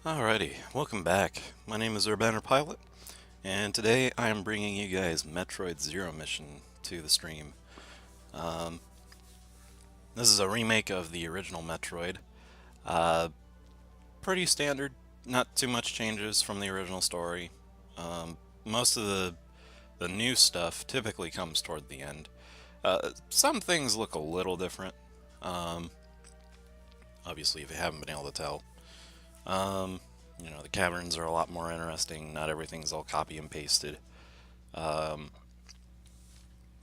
Alrighty, welcome back. My name is Urbaner Pilot, and today I am bringing you guys Metroid Zero Mission to the stream. Um, this is a remake of the original Metroid. Uh, Pretty standard, not too much changes from the original story. Most of the new stuff typically comes toward the end. Some things look a little different, um, obviously, if you haven't been able to tell. Um, the caverns are a lot more interesting. Not everything's all copy and pasted. Um,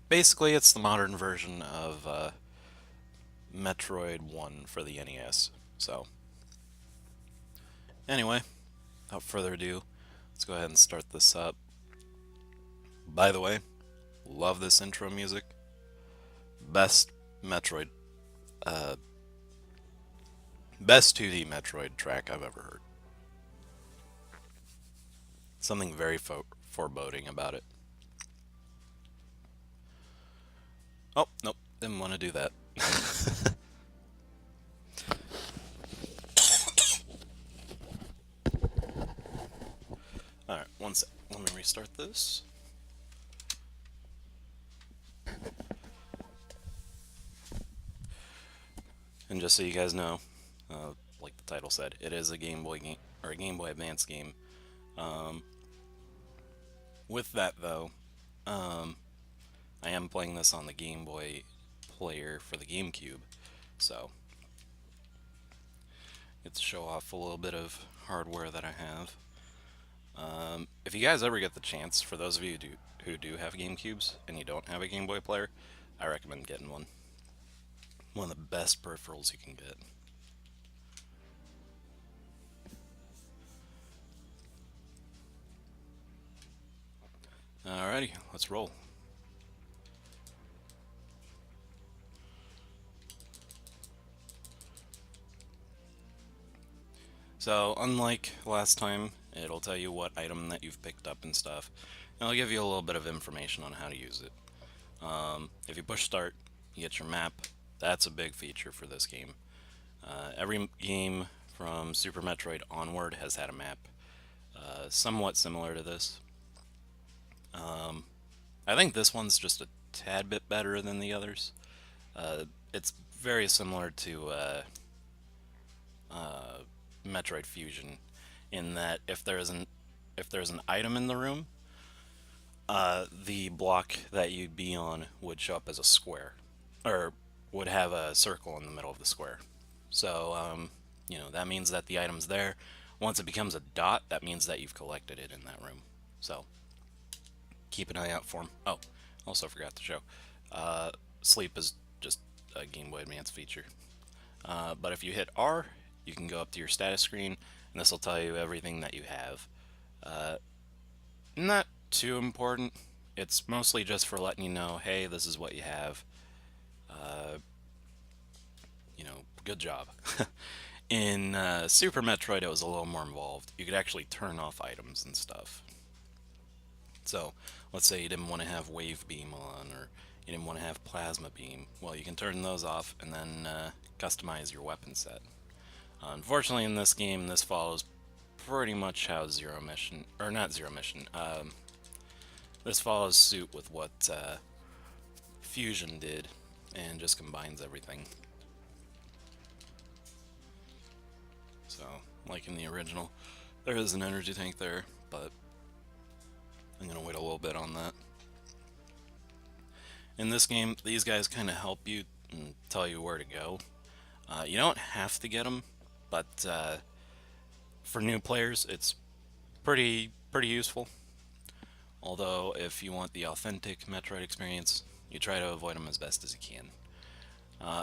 Basically, it's the modern version of Metroid 1 for the NES. So, anyway, without further ado, let's go ahead and start this up. By the way, love this intro music. Best Metroid, uh, best 2D Metroid track I've ever heard. Something very foreboding about it. Oh, nope, didn't want to do that. Alright, one sec. Let me restart this. And just so you guys know, like the title said, it is a Game Boy game or a Game Boy Advance game. Um, with that though, I am playing this on the Game Boy player for the GameCube, so get to show off a little bit of hardware that I have. If you guys ever get the chance, for those of you who do have GameCubes and you don't have a Game Boy player, I recommend getting one. One of the best peripherals you can get. Alrighty, let's roll. So, unlike last time, it'll tell you what item that you've picked up and stuff. And it'll give you a little bit of information on how to use it. If you push start, you get your map. That's a big feature for this game. Every game from Super Metroid onward has had a map, somewhat similar to this. I think this one's just a tad bit better than the others. It's very similar to Metroid Fusion, in that if there's an item in the room, the block that you'd be on would show up as a square, or would have a circle in the middle of the square. So, that means that the item's there. Once it becomes a dot, that means that you've collected it in that room. So, keep an eye out for them. Oh, also forgot to show. Sleep is just a Game Boy Advance feature. But if you hit R, you can go up to your status screen, and this will tell you everything that you have. Not too important. It's mostly just for letting you know, hey, this is what you have. Good job. In Super Metroid, it was a little more involved. You could actually turn off items and stuff. So, let's say you didn't want to have Wave Beam on, or you didn't want to have Plasma Beam. Well, you can turn those off and then customize your weapon set. Unfortunately, in this game, this follows pretty much how Zero Mission, or not Zero Mission, this follows suit with what Fusion did, and just combines everything. So, like in the original, there is an energy tank there, but I'm gonna wait a little bit on that. In this game, these guys kind of help you and tell you where to go. You don't have to get them, but for new players, it's pretty useful. Although, if you want the authentic Metroid experience, you try to avoid them as best as you can.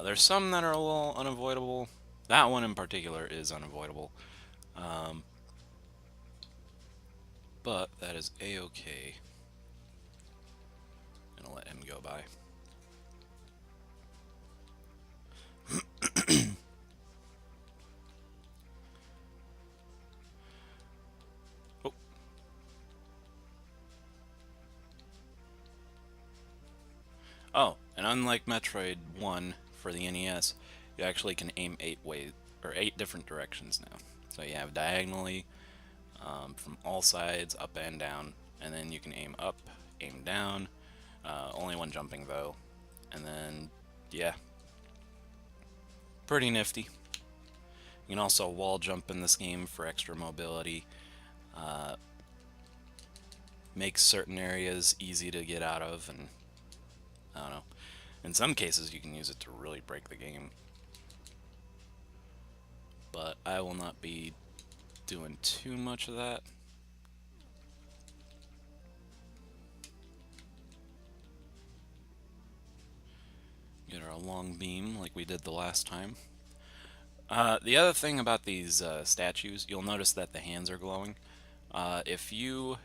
There's some that are a little unavoidable. That one in particular is unavoidable. But that is a-okay. I'm gonna let him go by. Oh. Oh, and unlike Metroid 1 for the NES, you actually can aim 8 different directions now. So you have diagonally from all sides, up and down, and then you can aim up, aim down, only when jumping though, and then, yeah, pretty nifty. You can also wall jump in this game for extra mobility, makes certain areas easy to get out of, and I don't know. In some cases, you can use it to really break the game. But I will not be doing too much of that. Get our long beam like we did the last time. The other thing about these statues, you'll notice that the hands are glowing. If you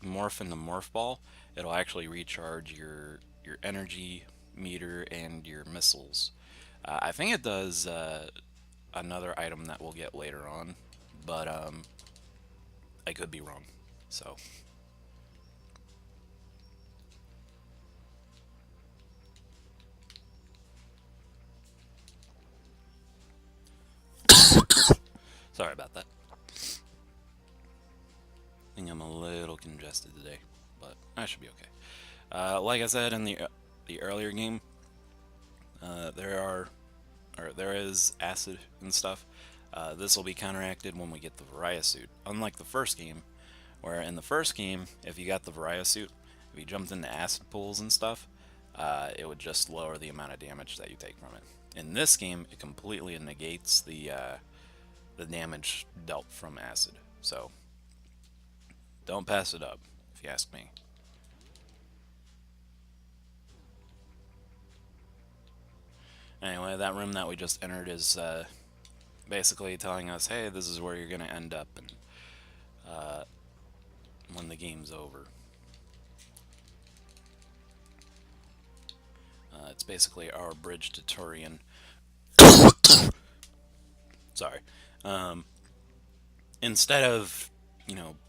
morph into Morph Ball, it'll actually recharge your energy meter and your missiles. I think it does another item that we'll get later on, but I could be wrong. So sorry about that. I think I'm a little congested today, but I should be okay. Like I said in the earlier game, there is acid and stuff. This will be counteracted when we get the Varia suit. Unlike the first game, where in the first game, if you got the Varia suit, if you jumped into acid pools and stuff, it would just lower the amount of damage that you take from it. In this game, it completely negates the damage dealt from acid. So don't pass it up, if you ask me. Anyway, that room that we just entered is basically telling us, hey, this is where you're going to end up and when the game's over. It's basically our bridge to Turian. Sorry. Instead of,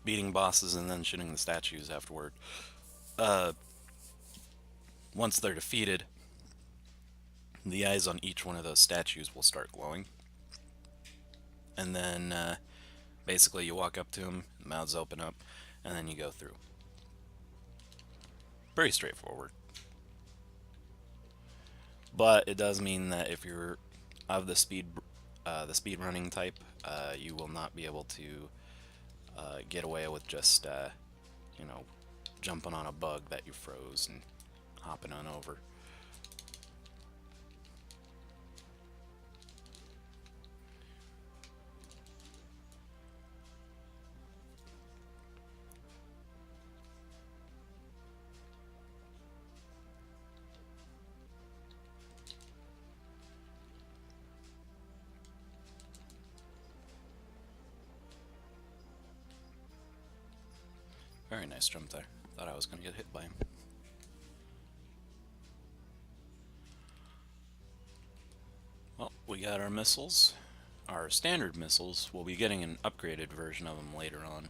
beating bosses and then shooting the statues afterward, once they're defeated, the eyes on each one of those statues will start glowing. And then basically you walk up to them, the mouths open up, and then you go through. Pretty straightforward. But it does mean that if you're of the speed running type, you will not be able to get away with just jumping on a bug that you froze and hopping on over. Very nice jump there. Thought I was going to get hit by him. Well, we got our missiles. Our standard missiles, we'll be getting an upgraded version of them later on,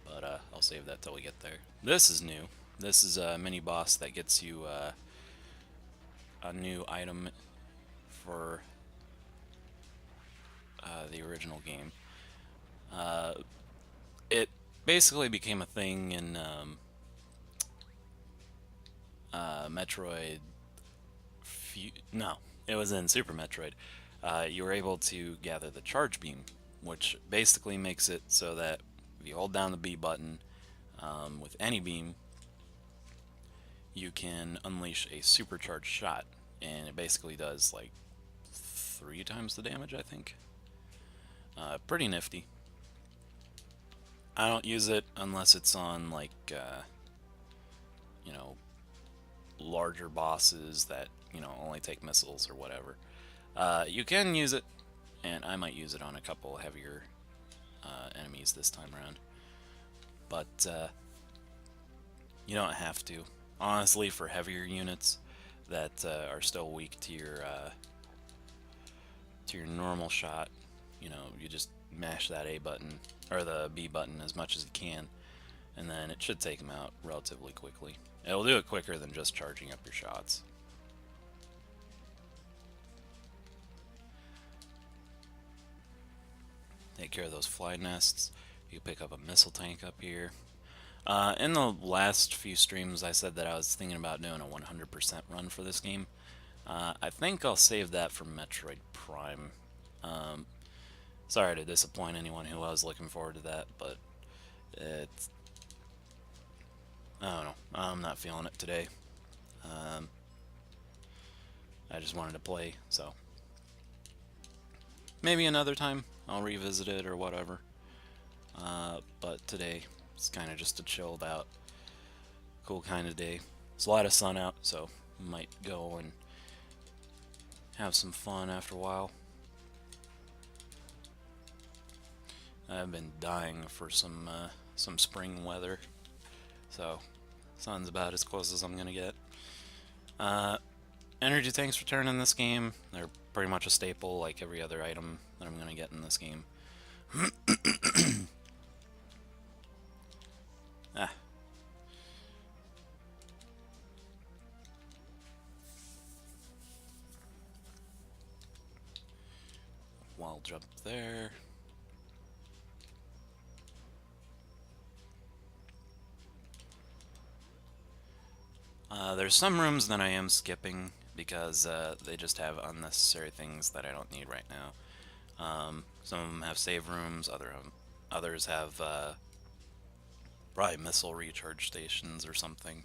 but I'll save that till we get there. This is new. This is a mini boss that gets you a new item for the original game. It basically became a thing in Metroid. No, it was in Super Metroid. You were able to gather the charge beam, which basically makes it so that if you hold down the B button with any beam, you can unleash a supercharged shot, and it basically does like 3 times the damage, I think. Pretty nifty. I don't use it unless it's on like larger bosses that only take missiles or whatever. You can use it, and I might use it on a couple heavier enemies this time around, but you don't have to. Honestly, for heavier units that are still weak to your normal shot, you just mash that A button or the B button as much as you can, and then it should take them out relatively quickly. It'll do it quicker than just charging up your shots. take care of those fly nests. You pick up a missile tank up here. In the last few streams, I said that I was thinking about doing a 100% run for this game. I think I'll save that for Metroid Prime. Sorry to disappoint anyone who was looking forward to that, but it's... I don't know. I'm not feeling it today. I just wanted to play, so... Maybe another time I'll revisit it or whatever. But today, it's kind of just a chilled out, cool kind of day. There's a lot of sun out, so might go and have some fun after a while. I've been dying for some spring weather, so sun's about as close as I'm gonna get. Energy tanks return in this game. They're pretty much a staple, like every other item that I'm gonna get in this game. Ah. Wall jump there. There's some rooms that I am skipping because they just have unnecessary things that I don't need right now. Some of them have save rooms, others have probably missile recharge stations or something.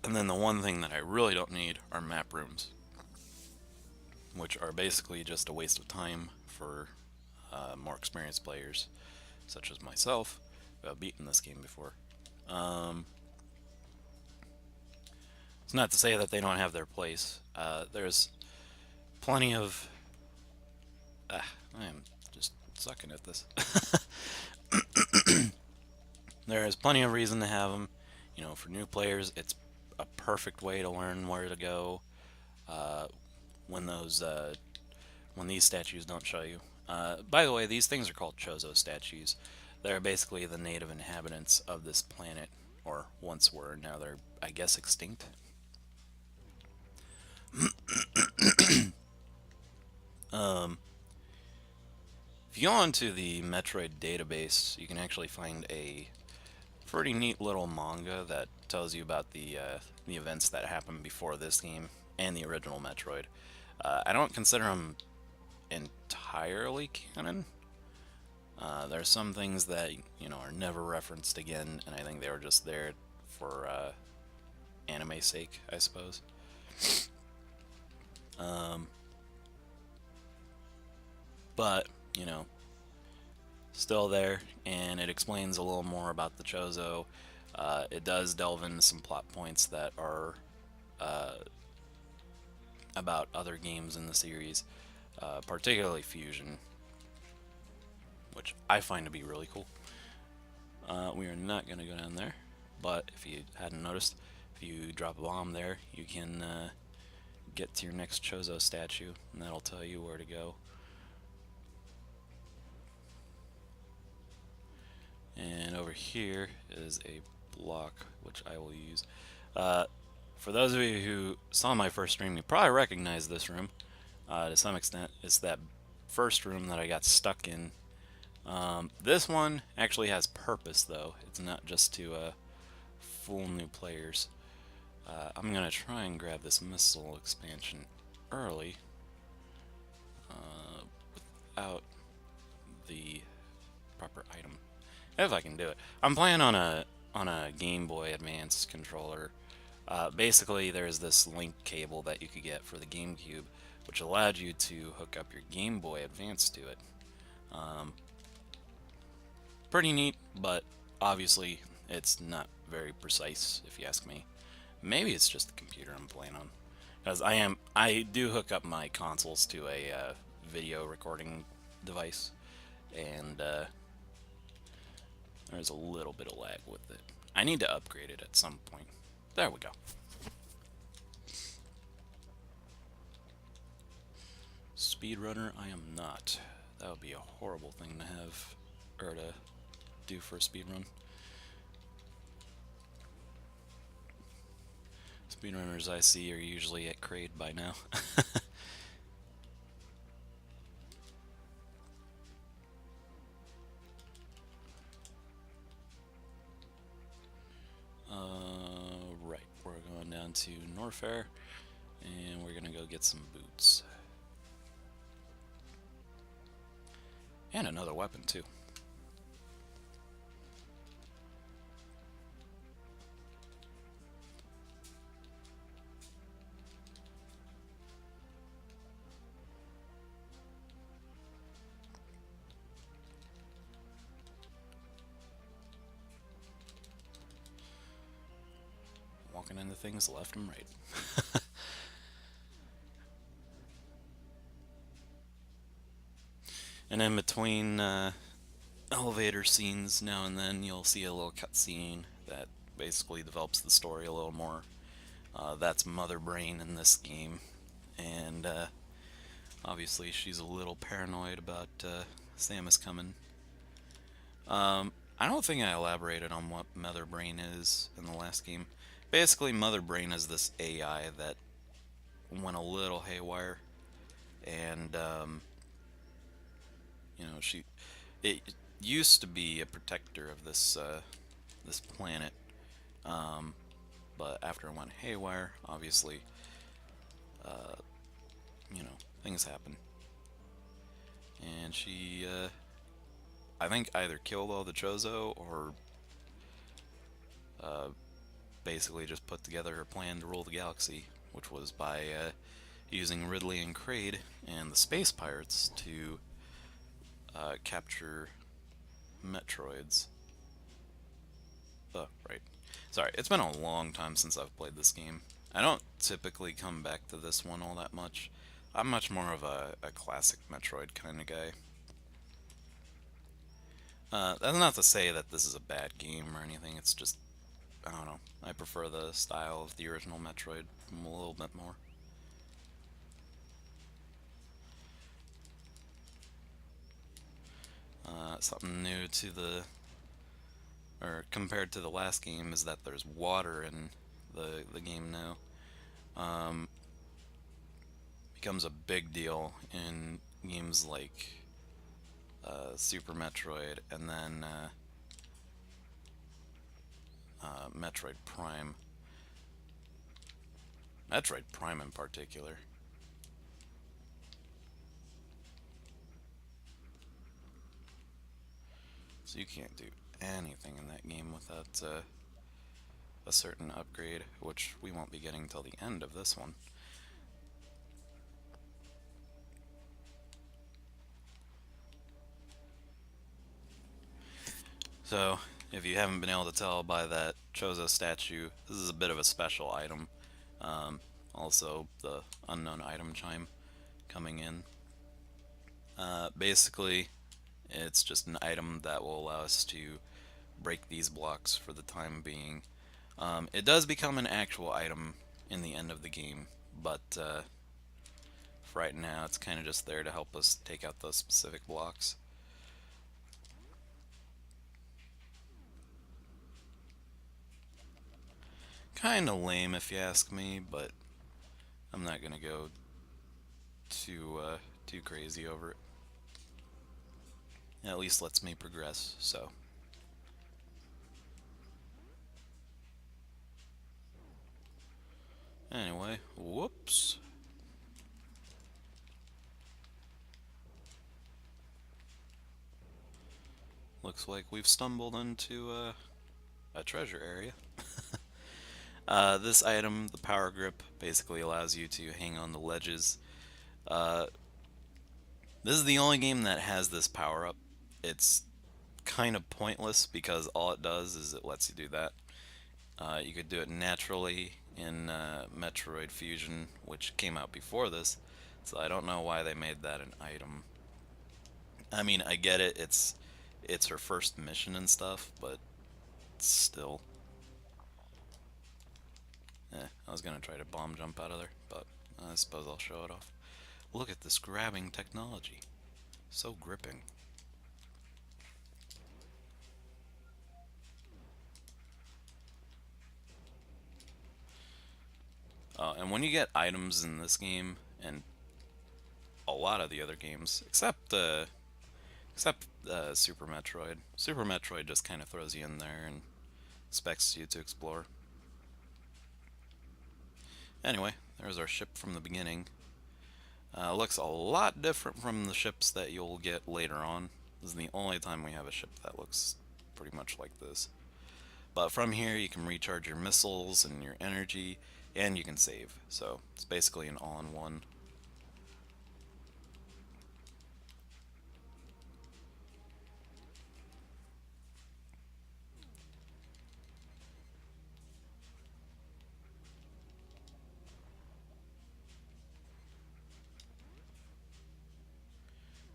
And then the one thing that I really don't need are map rooms, which are basically just a waste of time for more experienced players, such as myself, who have beaten this game before. It's not to say that they don't have their place. There's plenty of... I am just sucking at this. There is plenty of reason to have them. You know, for new players, it's a perfect way to learn where to go when these statues don't show you. By the way, these things are called Chozo statues. They're basically the native inhabitants of this planet, or once were. Now they're, I guess, extinct. If you go onto the Metroid database, you can actually find a pretty neat little manga that tells you about the events that happened before this game and the original Metroid. I don't consider them entirely canon. There's some things that, you know, are never referenced again, and I think they were just there for anime sake, I suppose. But, you know, still there, and it explains a little more about the Chozo. It does delve into some plot points that are about other games in the series, particularly Fusion, which I find to be really cool. We are not going to go down there, but if you hadn't noticed, if you drop a bomb there, you can get to your next Chozo statue, and that'll tell you where to go. And over here is a block, which I will use. For those of you who saw my first stream, you probably recognize this room. To some extent, it's that first room that I got stuck in. This one actually has purpose, though. It's not just to fool new players. I'm going to try and grab this missile expansion early without the proper item. If I can do it. I'm playing on a Game Boy Advance controller. Basically, there's this link cable that you could get for the GameCube, which allowed you to hook up your Game Boy Advance to it. Pretty neat, but obviously it's not very precise, if you ask me. Maybe it's just the computer I'm playing on, because I do hook up my consoles to a video recording device, and there's a little bit of lag with it. I need to upgrade it at some point. There we go. Speedrunner, I am not. That would be a horrible thing to have, or to do for a speedrun. Speedrunners I see are usually at Crade by now. on to Norfair, and we're gonna go get some boots. And another weapon, too. Walking into things left and right. And in between elevator scenes, now and then you'll see a little cutscene that basically develops the story a little more. That's Mother Brain in this game, and obviously she's a little paranoid about Samus coming. I don't think I elaborated on what Mother Brain is in the last game. Basically, Mother Brain is this AI that went a little haywire, and it used to be a protector of this planet, but after it went haywire, obviously, things happen, and she, I think, either killed all the Chozo or basically just put together her plan to rule the galaxy, which was by using Ridley and Kraid and the Space Pirates to capture Metroids. Oh, right. Sorry, it's been a long time since I've played this game. I don't typically come back to this one all that much. I'm much more of a classic Metroid kind of guy. That's not to say that this is a bad game or anything, it's just, I don't know, I prefer the style of the original Metroid a little bit more. Something new to or compared to the last game is that there's water in the game now. Becomes a big deal in games like Super Metroid and then Metroid Prime. Metroid Prime in particular. So you can't do anything in that game without a certain upgrade, which we won't be getting till the end of this one. So, if you haven't been able to tell by that Chozo statue, this is a bit of a special item. Also, the unknown item chime coming in. Basically, it's just an item that will allow us to break these blocks for the time being. It does become an actual item in the end of the game, but for right now it's kind of just there to help us take out those specific blocks. Kinda lame if you ask me, but I'm not gonna go too crazy over it. It at least lets me progress, so. Anyway, whoops. Looks like we've stumbled into a treasure area. This item, the power grip, basically allows you to hang on the ledges. This is the only game that has this power up. It's kind of pointless because all it does is it lets you do that. You could do it naturally in Metroid Fusion, which came out before this, so I don't know why they made that an item. I mean, I get it, it's her first mission and stuff, but still. I was gonna try to bomb jump out of there, but I suppose I'll show it off. Look at this grabbing technology. So gripping. And when you get items in this game, and a lot of the other games, except Super Metroid. Super Metroid just kind of throws you in there and expects you to explore. Anyway, there's our ship from the beginning. Looks a lot different from the ships that you'll get later on. This is the only time we have a ship that looks pretty much like this. But from here you can recharge your missiles and your energy, and you can save. So it's basically an all-in-one.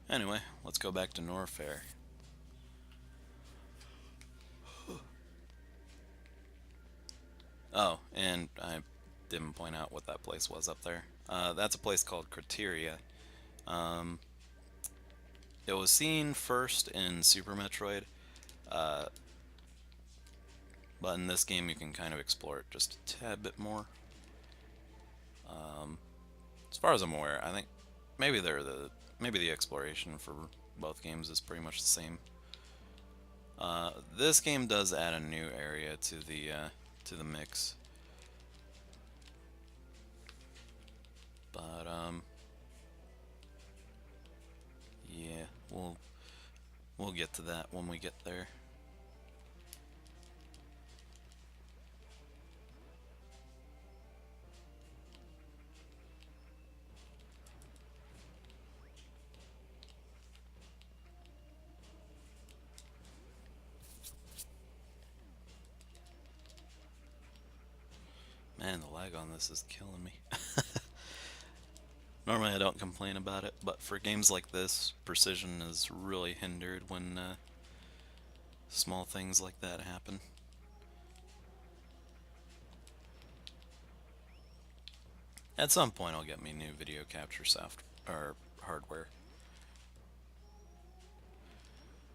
Anyway, let's go back to Norfair. Oh, and I didn't point out what that place was up there. That's a place called Criteria. Um, it was seen first in Super Metroid, uh, but in this game you can kind of explore it just a tad bit more. As far as I'm aware, I think maybe the exploration for both games is pretty much the same. This game does add a new area to the mix, but yeah, we'll get to that when we get there. Man, the lag on this is killing me. Normally I don't complain about it, but for games like this, precision is really hindered when small things like that happen. At some point I'll get me new video capture software or hardware.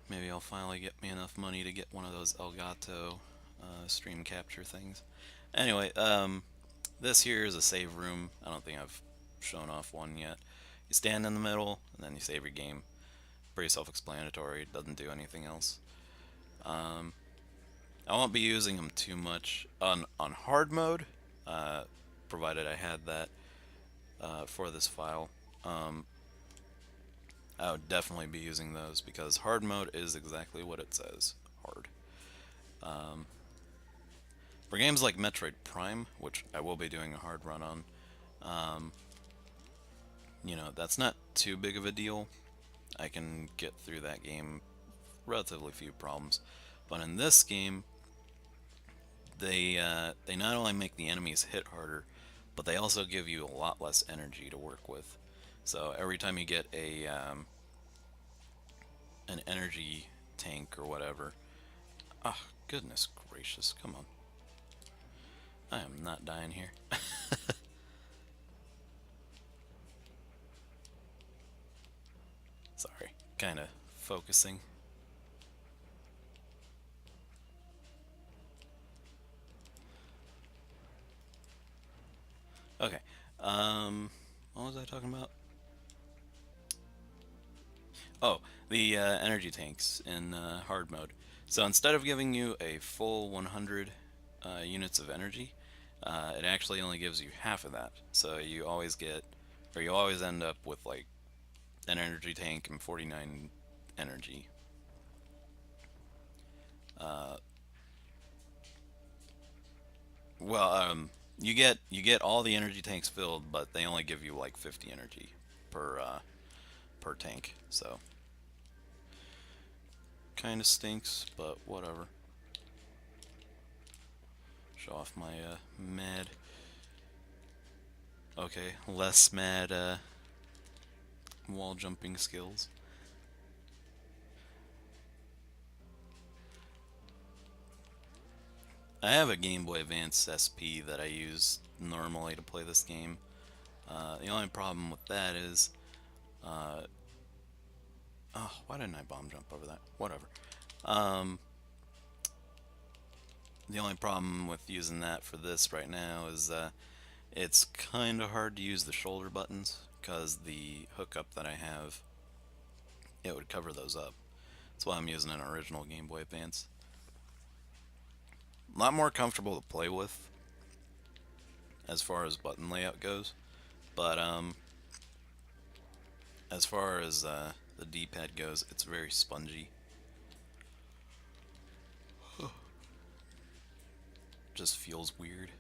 Maybe I'll finally get me enough money to get one of those Elgato stream capture things. Anyway, this here is a save room. I don't think I've shown off one yet. You stand in the middle and then you save your game. Pretty self-explanatory. Doesn't do anything else. I won't be using them too much on hard mode, provided I had that for this file. I would definitely be using those because hard mode is exactly what it says, hard. For games like Metroid Prime, which I will be doing a hard run on, that's not too big of a deal. I can get through that game relatively few problems. But in this game, they not only make the enemies hit harder, but they also give you a lot less energy to work with. So every time you get an energy tank or whatever, ah, oh, goodness gracious, come on. I am not dying here. Sorry, kind of focusing. Okay, what was I talking about? Oh, the energy tanks in hard mode. So instead of giving you a full 100 units of energy, it actually only gives you half of that. So you always get, or you always end up with like an energy tank and 49 energy. Well, you get all the energy tanks filled, but they only give you like 50 energy per tank. So kind of stinks, but whatever. Show off my mad. Okay, less mad wall jumping skills. I have a Game Boy Advance SP that I use normally to play this game. The only problem with that is, oh, why didn't I bomb jump over that? Whatever. The only problem with using that for this right now is it's kind of hard to use the shoulder buttons because the hookup that I have, it would cover those up. That's why I'm using an original Game Boy Advance. A lot more comfortable to play with, as far as button layout goes, but as far as the D-pad goes, it's very spongy. Just feels weird.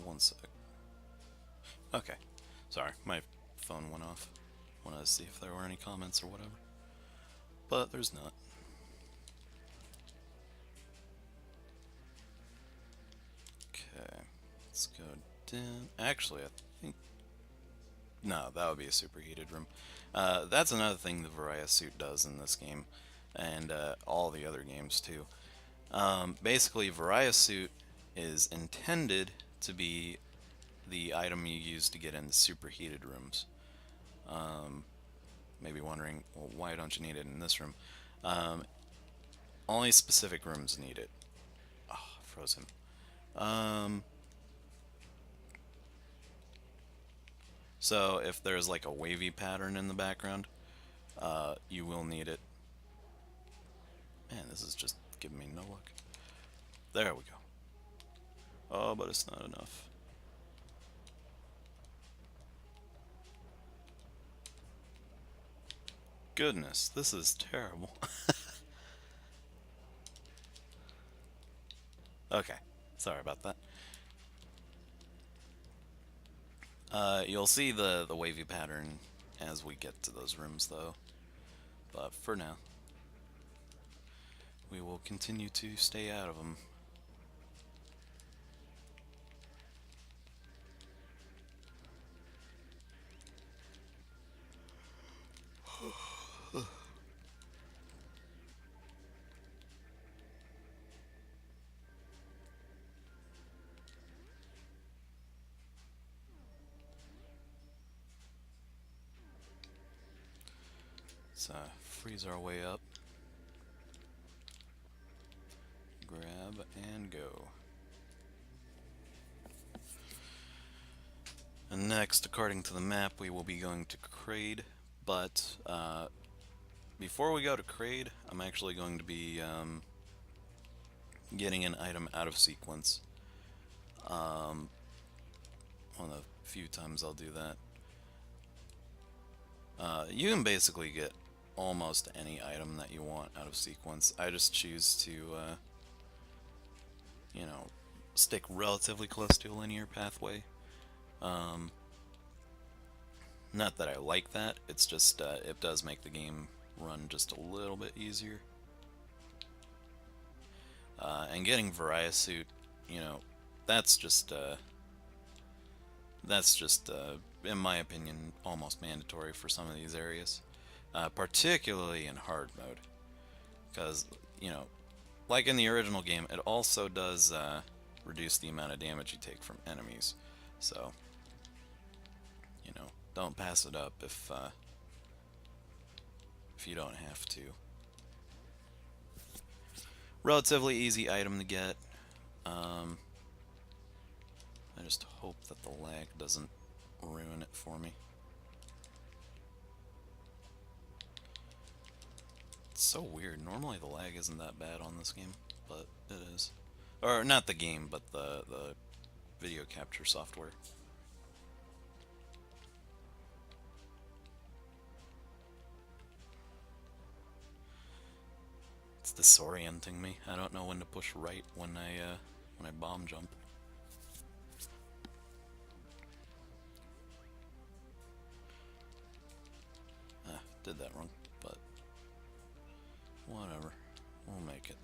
One sec. Okay. Sorry, my phone went off. Wanted to see if there were any comments or whatever. But there's not. Okay. Let's go down. Actually, I think... No, that would be a superheated room. That's another thing the Varia suit does in this game. And all the other games too. Basically, Varia suit is intended to be the item you use to get in the superheated rooms. Maybe wondering, well, why don't you need it in this room? Only specific rooms need it. Oh, frozen. So if there's like a wavy pattern in the background, you will need it. Man, this is just giving me no luck. There we go. Oh, but it's not enough. Goodness, this is terrible. Okay, sorry about that. You'll see the wavy pattern as we get to those rooms, though. But for now, we will continue to stay out of them. Let's freeze our way up. Grab and go. And next, according to the map, we will be going to Kraid, but before we go to Kraid, I'm actually going to be getting an item out of sequence. One of the few times I'll do that. You can basically get almost any item that you want out of sequence. I just choose to, you know, stick relatively close to a linear pathway. Not that I like that, it's just, it does make the game run just a little bit easier. And getting Varia suit, you know, that's just, in my opinion, almost mandatory for some of these areas. Particularly in hard mode. Because, you know, like in the original game, it also does reduce the amount of damage you take from enemies. So, you know, don't pass it up if you don't have to. Relatively easy item to get. I just hope that the lag doesn't ruin it for me. It's so weird. Normally the lag isn't that bad on this game, but it is. Or not the game, but the video capture software. It's disorienting me. I don't know when to push right when I bomb jump. Did that wrong, but whatever. We'll make it.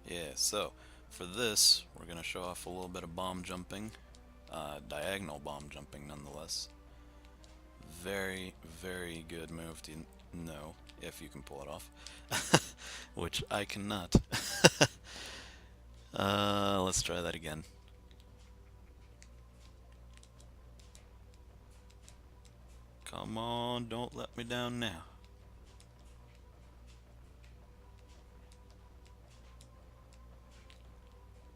Yeah, so for this, we're going to show off a little bit of bomb jumping. Diagonal bomb jumping, nonetheless. Very, very good move to know if you can pull it off. Which I cannot. Let's try that again. Come on, don't let me down now.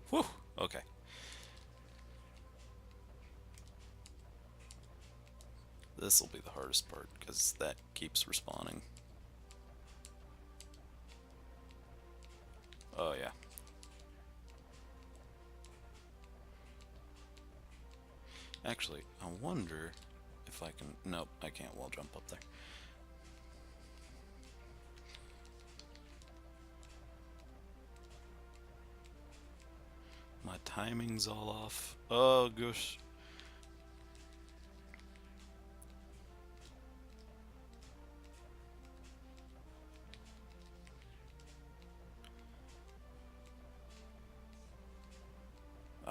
Whew, okay. this will be the hardest part, because that keeps respawning. Oh yeah. Actually, I wonder if I can... Nope, I can't wall jump up there. My timing's all off. Oh gosh.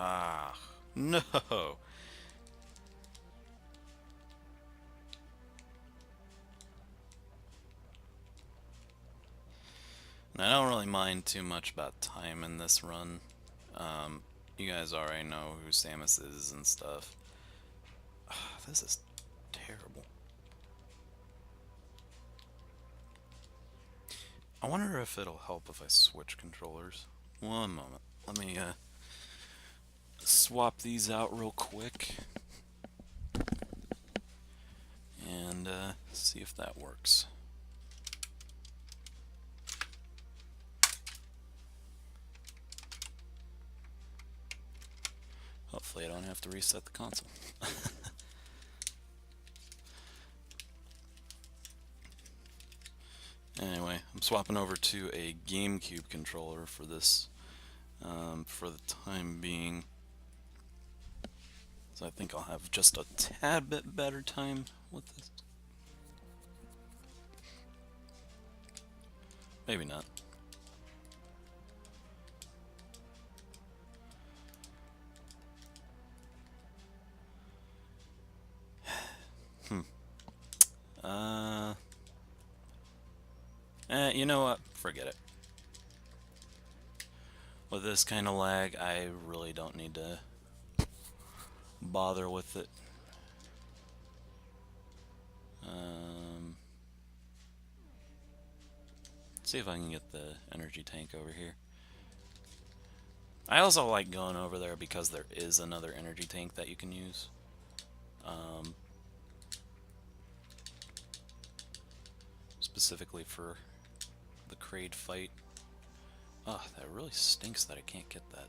Ah, no. And I don't really mind too much about time in this run. You guys already know who Samus is and stuff. This is terrible. I wonder if it'll help if I switch controllers. One moment. Let me swap these out real quick and see if that works. Hopefully I don't have to reset the console. Anyway, I'm swapping over to a GameCube controller for this, for the time being. So I think I'll have just a tad bit better time with this. Maybe not. You know what? Forget it. With this kind of lag, I really don't need to bother with it. See if I can get the energy tank over here. I also like going over there because there is another energy tank that you can use. Specifically for the Kraid fight. Oh, that really stinks that I can't get that.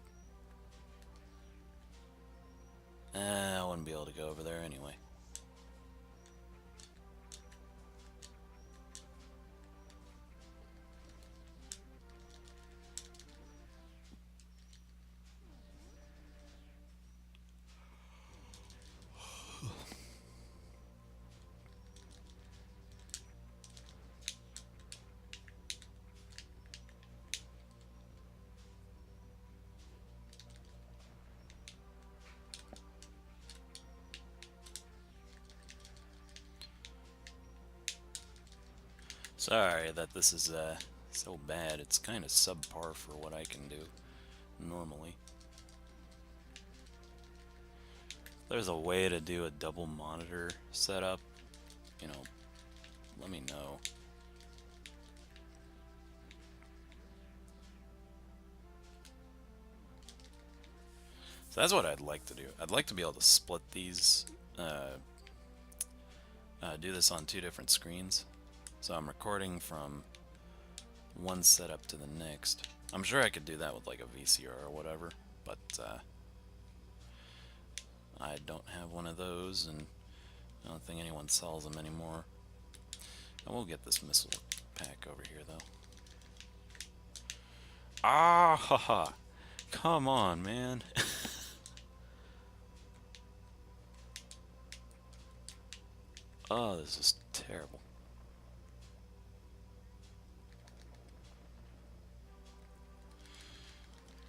I wouldn't be able to go over there anyway. Sorry that this is so bad. It's kind of subpar for what I can do normally. There's a way to do a double monitor setup, you know, let me know. So that's what I'd like to do. I'd like to be able to split these, do this on 2 different screens. So I'm recording from one setup to the next. I'm sure I could do that with like a VCR or whatever, but I don't have one of those, and I don't think anyone sells them anymore. I will get this missile pack over here, though. Ah, haha. Come on, man. Oh, this is terrible.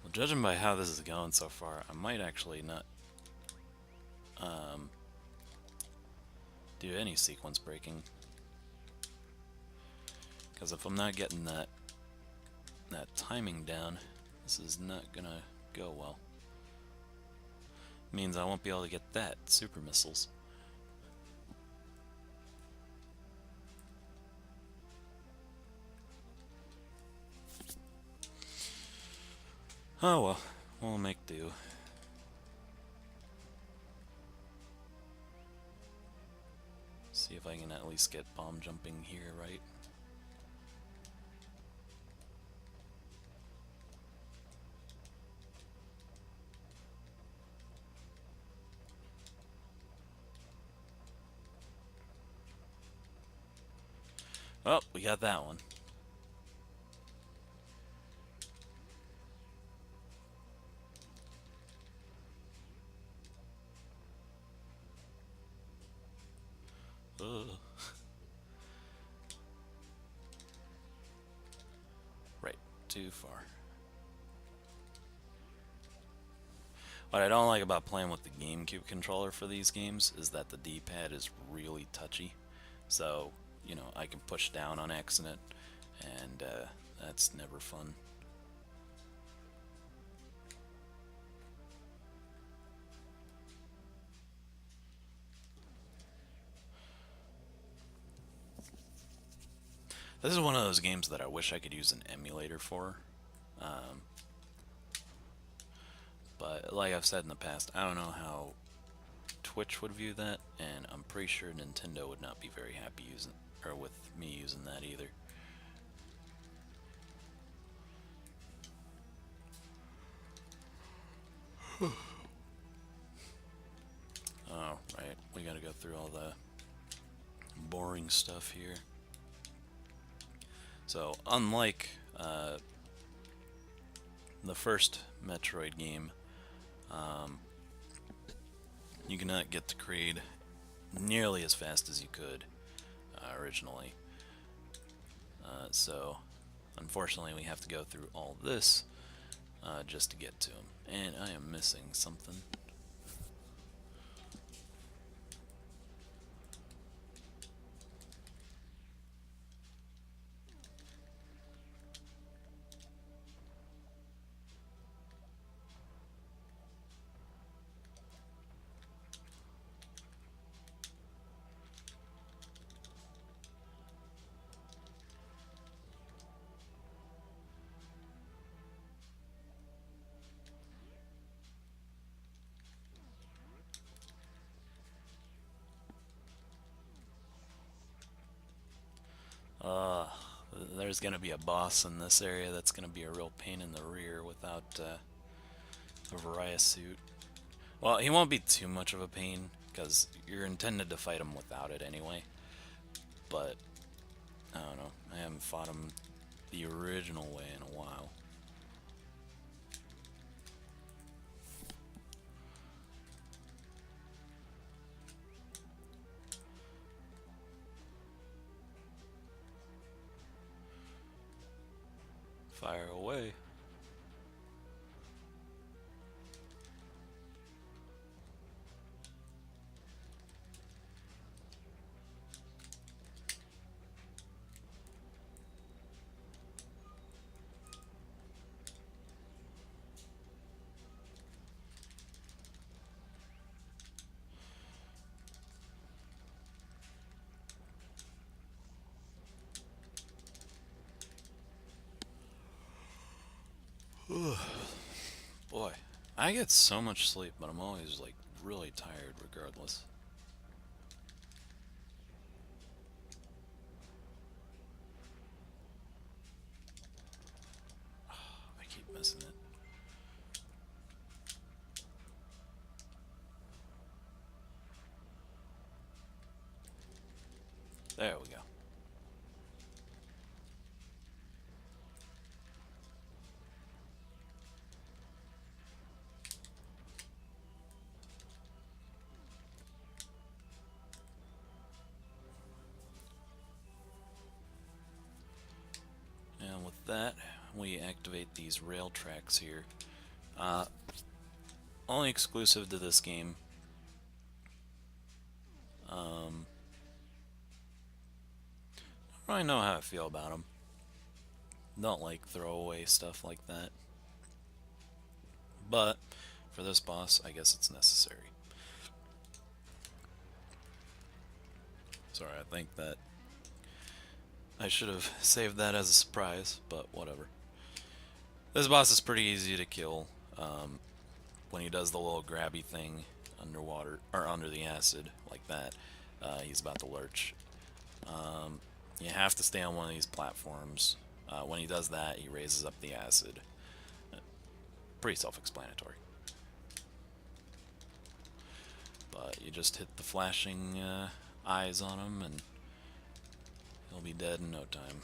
Well, judging by how this is going so far, I might actually not do any sequence breaking. Because if I'm not getting that timing down, this is not gonna go well. Means I won't be able to get that super missiles. Oh well, we'll make do. See if I can at least get bomb jumping here, right? Oh, we got that one. Ugh. Right, too far. What I don't like about playing with the GameCube controller for these games is that the D-pad is really touchy. So, you know, I can push down on accident, and that's never fun. This is one of those games that I wish I could use an emulator for. But like I've said in the past, I don't know how Twitch would view that, and I'm pretty sure Nintendo would not be very happy using, or with me using that either. Oh, right, we gotta go through all the boring stuff here. So, unlike the first Metroid game, you cannot get to Kraid nearly as fast as you could originally. So, unfortunately, we have to go through all this just to get to him. And I am missing something. There's gonna be a boss in this area that's gonna be a real pain in the rear without a Variety suit. Well, he won't be too much of a pain because you're intended to fight him without it anyway. But I don't know. I haven't fought him the original way in a while. Fire away. Boy, I get so much sleep, but I'm always like really tired regardless. I keep missing it. There we go. And with that, we activate these rail tracks here. Only exclusive to this game. I don't really know how I feel about them. Don't like throwaway stuff like that. But for this boss, I guess it's necessary. Sorry, I think that I should have saved that as a surprise, but whatever. This boss is pretty easy to kill when he does the little grabby thing underwater, or under the acid, like that. he's about to lurch. You have to stay on one of these platforms. When he does that, he raises up the acid. Pretty self-explanatory. But you just hit the flashing eyes on him and he'll be dead in no time.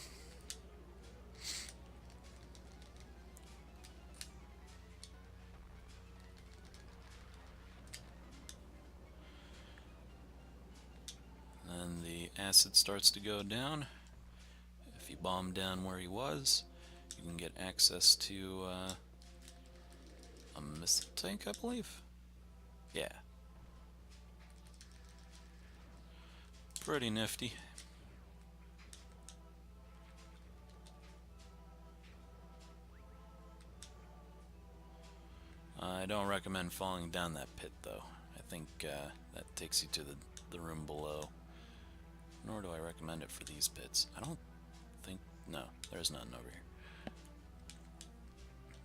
Then the acid starts to go down. If you bomb down where he was, you can get access to a missile tank, I believe. Yeah. Pretty nifty. I don't recommend falling down that pit, though. I think that takes you to the room below. Nor do I recommend it for these pits. I don't think... No, there's none over here.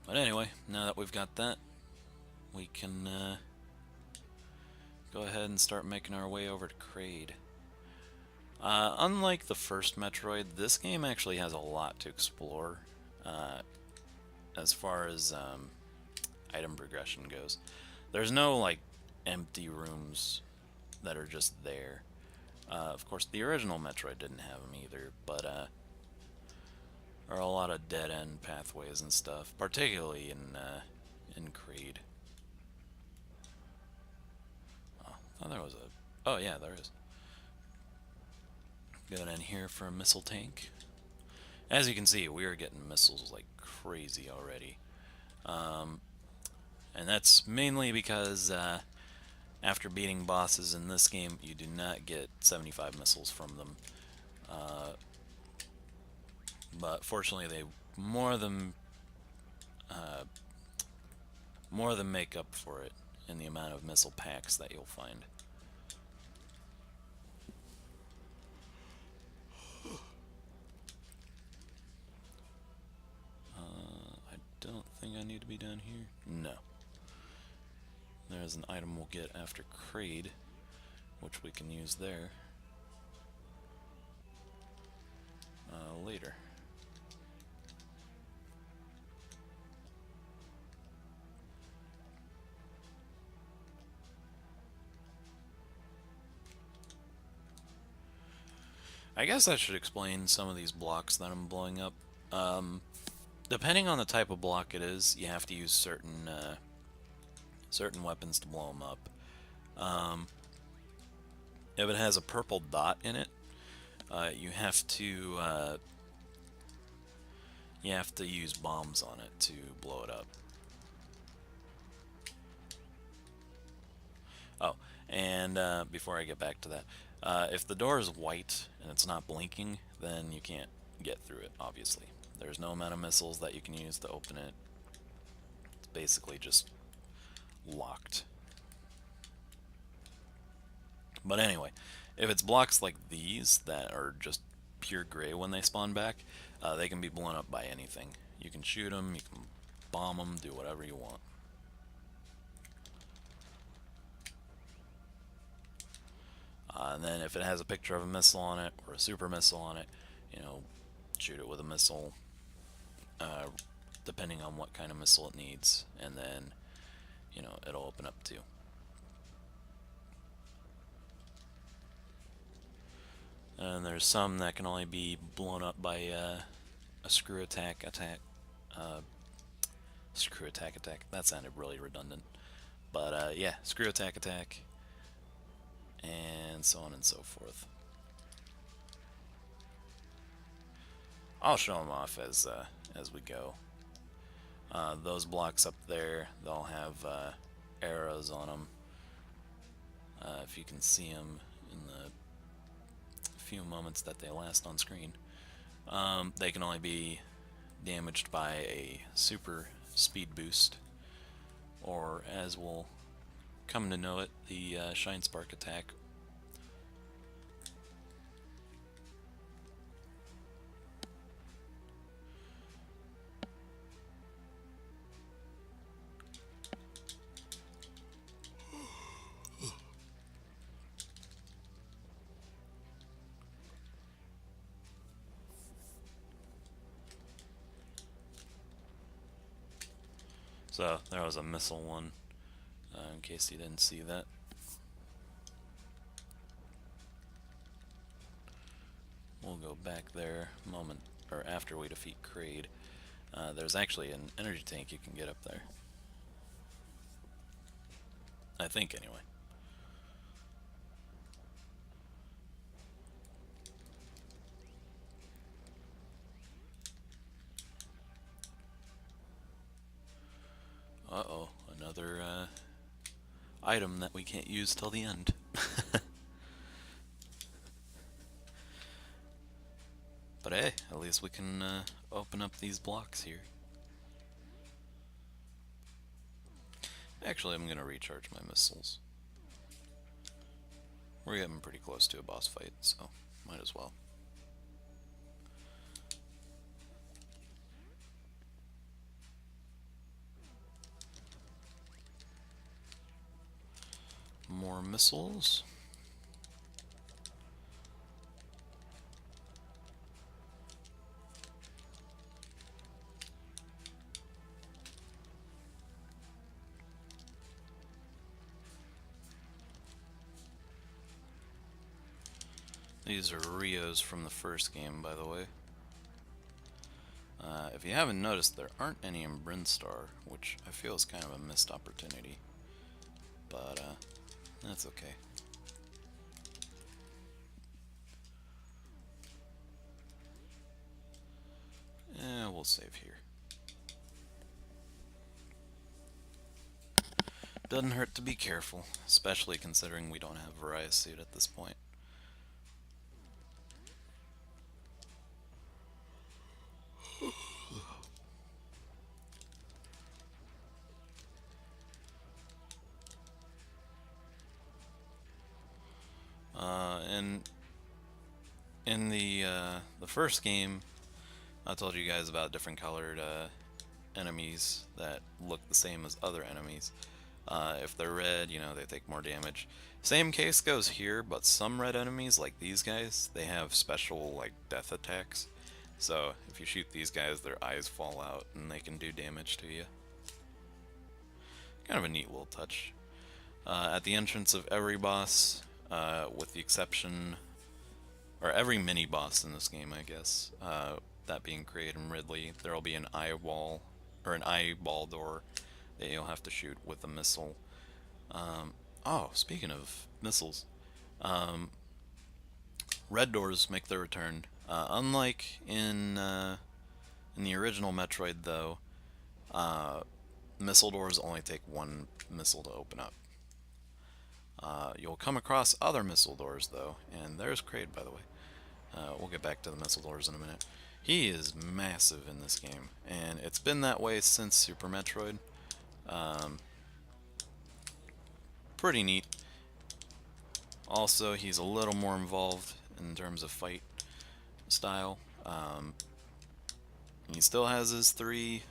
But anyway, now that we've got that, we can go ahead and start making our way over to Kraid. Unlike the first Metroid, this game actually has a lot to explore as far as item progression goes. There's no, like, empty rooms that are just there. Of course, the original Metroid didn't have them either, but there are a lot of dead-end pathways and stuff, particularly in Kraid. Oh, I thought there was a... Oh, yeah, there is. Going in here for a missile tank. As you can see, we are getting missiles like crazy already. And that's mainly because after beating bosses in this game, you do not get 75 missiles from them. But fortunately, they more than make up for it in the amount of missile packs that you'll find. I don't think I need to be down here. No. There's an item we'll get after Kraid, which we can use there later. I guess I should explain some of these blocks that I'm blowing up. Depending on the type of block it is, you have to use certain weapons to blow them up. If it has a purple dot in it, you have to use bombs on it to blow it up. Oh, and before I get back to that, if the door is white and it's not blinking, then you can't get through it, obviously. There's no amount of missiles that you can use to open it. It's basically just locked. But anyway, if it's blocks like these that are just pure gray when they spawn back, they can be blown up by anything. You can shoot them, you can bomb them, do whatever you want. And then if it has a picture of a missile on it or a super missile on it, you know, shoot it with a missile, depending on what kind of missile it needs, and then, you know, it'll open up too. And there's some that can only be blown up by a screw attack. Screw attack. That sounded really redundant. But yeah, screw attack, and so on and so forth. I'll show them off as we go. Those blocks up there, they'll have arrows on them. If you can see them in the few moments that they last on screen. They can only be damaged by a super speed boost, or as we'll come to know it, the Shine Spark attack. So there was a missile one, in case you didn't see that. We'll go back there moment or after we defeat Kraid. There's actually an energy tank you can get up there. I think, anyway. Uh-oh, another item that we can't use till the end. But hey, at least we can open up these blocks here. Actually, I'm gonna recharge my missiles. We're getting pretty close to a boss fight, so might as well. More missiles. These are Rios from the first game, by the way. If you haven't noticed, there aren't any in Brinstar, which I feel is kind of a missed opportunity. But, that's okay. We'll save here. Doesn't hurt to be careful, especially considering we don't have Various Suit at this point. And in the first game, I told you guys about different colored enemies that look the same as other enemies. If they're red, you know, they take more damage. Same case goes here, but some red enemies, like these guys, they have special, like, death attacks. So, if you shoot these guys, their eyes fall out, and they can do damage to you. Kind of a neat little touch. At the entrance of every boss, with the exception... or every mini-boss in this game, I guess, that being Kraid and Ridley, there'll be an eye wall, or an eyeball door that you'll have to shoot with a missile. Oh, speaking of missiles, red doors make their return. Unlike in the original Metroid, though, missile doors only take one missile to open up. You'll come across other missile doors, though, and there's Kraid, by the way. We'll get back to the missile doors in a minute. He is massive in this game, and it's been that way since Super Metroid. Pretty neat. Also, he's a little more involved in terms of fight style. He still has his 3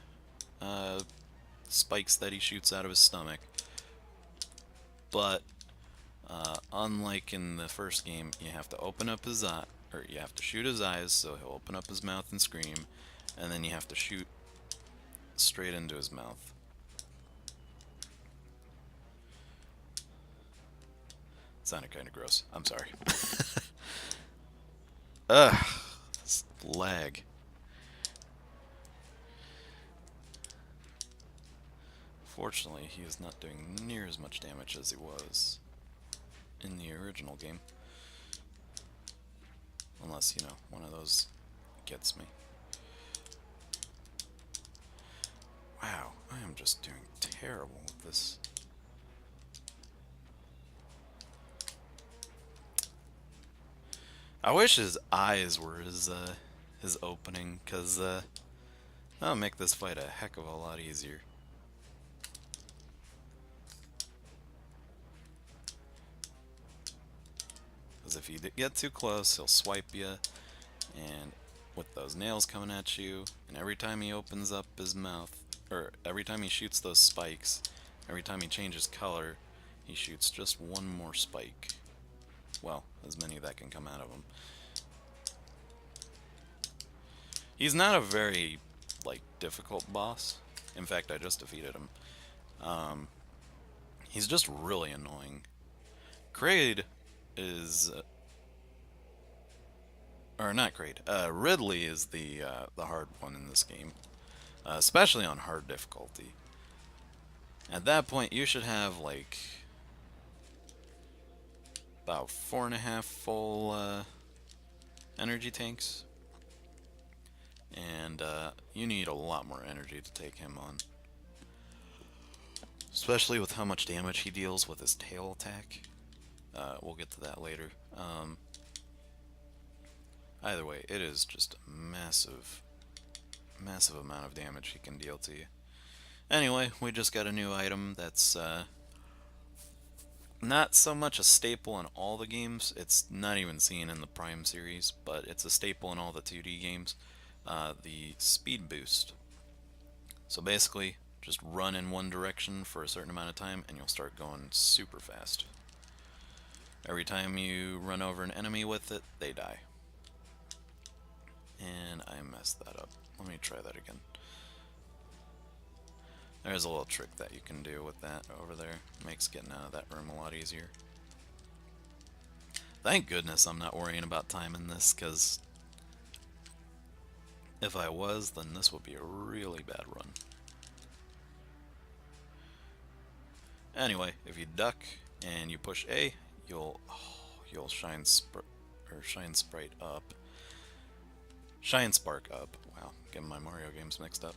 spikes that he shoots out of his stomach, but unlike in the first game, you have to open up his eye, or you have to shoot his eyes, so he'll open up his mouth and scream, and then you have to shoot straight into his mouth. Sounded kind of gross. I'm sorry. Ugh, this lag. Fortunately, he is not doing near as much damage as he was in the original game. Unless, you know, one of those gets me. Wow, I am just doing terrible with this. I wish his eyes were his opening, because that'll make this fight a heck of a lot easier. Because if you get too close, he'll swipe you, and with those nails coming at you, and every time he opens up his mouth, or every time he shoots those spikes, every time he changes color, he shoots just one more spike. Well, as many that can come out of him. He's not a very, like, difficult boss. In fact, I just defeated him. Um, he's just really annoying. Kraid is, or not Kraid. Ridley is the hard one in this game, especially on hard difficulty. At that point, you should have like about 4.5 full energy tanks, and you need a lot more energy to take him on. Especially with how much damage he deals with his tail attack. We'll get to that later. Either way, it is just a massive, massive amount of damage he can deal to you. Anyway, we just got a new item that's not so much a staple in all the games. It's not even seen in the Prime series, but it's a staple in all the 2D games. The speed boost. So basically, just run in one direction for a certain amount of time and you'll start going super fast. Every time you run over an enemy with it, they die. And I messed that up. Let me try that again. There's a little trick that you can do with that over there. Makes getting out of that room a lot easier. Thank goodness I'm not worrying about time in this, because if I was, then this would be a really bad run. Anyway, if you duck and you push A, you'll shine sprite up. Shine spark up. Wow, getting my Mario games mixed up.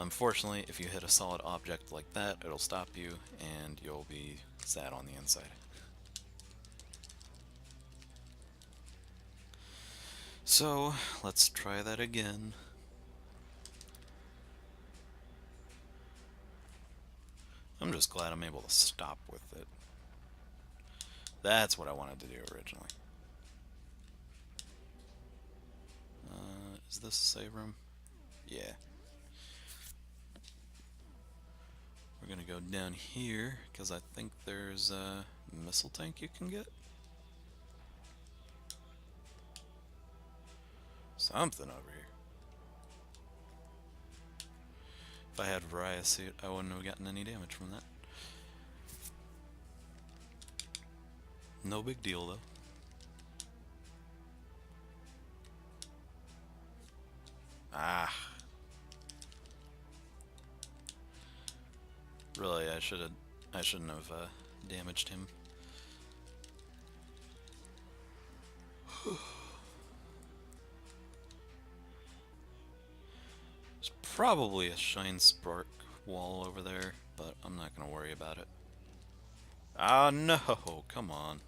Unfortunately, if you hit a solid object like that, it'll stop you and you'll be sad on the inside. So, let's try that again. I'm just glad I'm able to stop with it. That's what I wanted to do originally. Is this a save room? Yeah. We're gonna go down here, because I think there's a missile tank you can get. Something over here. If I had Variety suit, I wouldn't have gotten any damage from that. No big deal though. Ah. Really, I shouldn't have damaged him. There's probably a shine spark wall over there, but I'm not gonna worry about it. Ah no, come on.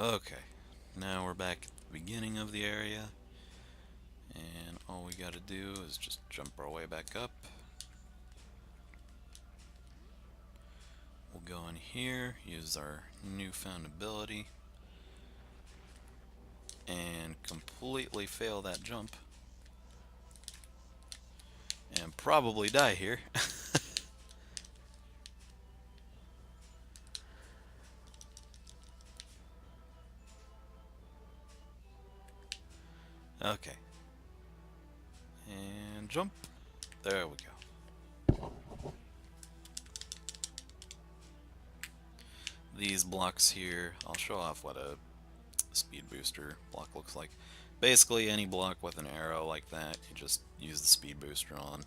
Okay, now we're back at the beginning of the area, and all we gotta do is just jump our way back up. We'll go in here, use our newfound ability, and completely fail that jump. And probably die here. Okay. And jump. There we go. These blocks here, I'll show off what a speed booster block looks like. Basically, any block with an arrow like that, you just use the speed booster on.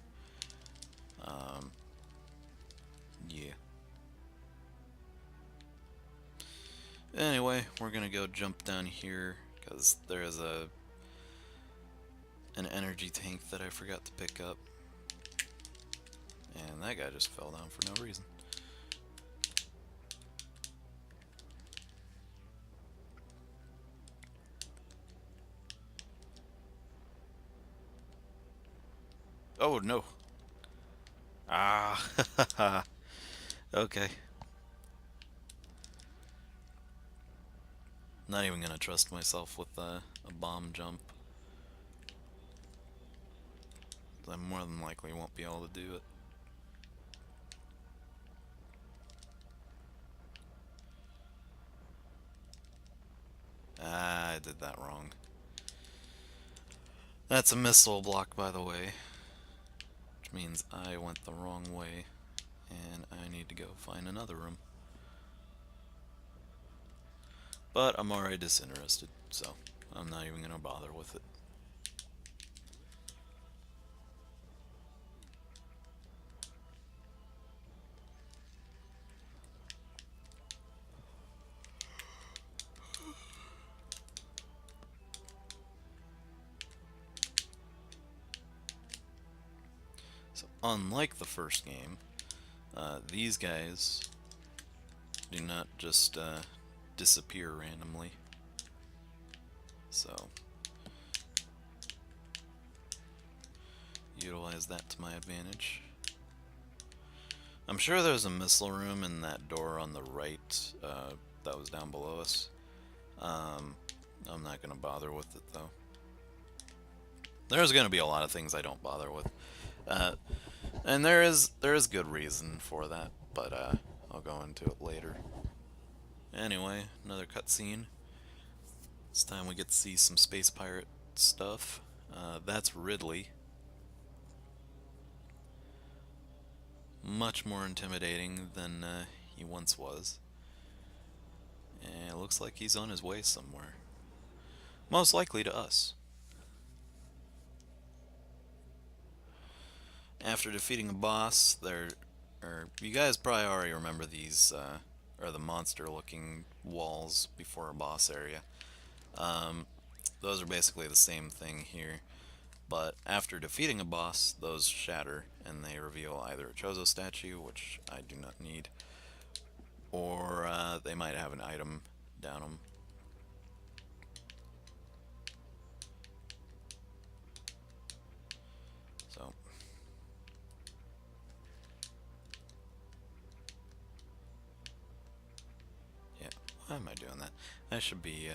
Yeah. Anyway, we're gonna go jump down here because there is an energy tank that I forgot to pick up, and that guy just fell down for no reason. Oh no! Ah, Okay. Not even gonna trust myself with a bomb jump. I more than likely won't be able to do it. Ah, I did that wrong. That's a missile block, by the way, which means I went the wrong way, and I need to go find another room. But I'm already disinterested, so I'm not even gonna bother with it. So, unlike the first game, these guys do not just disappear randomly. So, utilize that to my advantage. I'm sure there's a missile room in that door on the right that was down below us. I'm not going to bother with it though. There's going to be a lot of things I don't bother with. And there is good reason for that, but I'll go into it later. Anyway, another cutscene. This time we get to see some space pirate stuff. That's Ridley. Much more intimidating than he once was. And it looks like he's on his way somewhere. Most likely to us. After defeating a boss, you guys probably already remember these, or the monster-looking walls before a boss area. Those are basically the same thing here, but after defeating a boss, those shatter and they reveal either a Chozo statue, which I do not need, or they might have an item down them. So, yeah, why am I doing that? I should be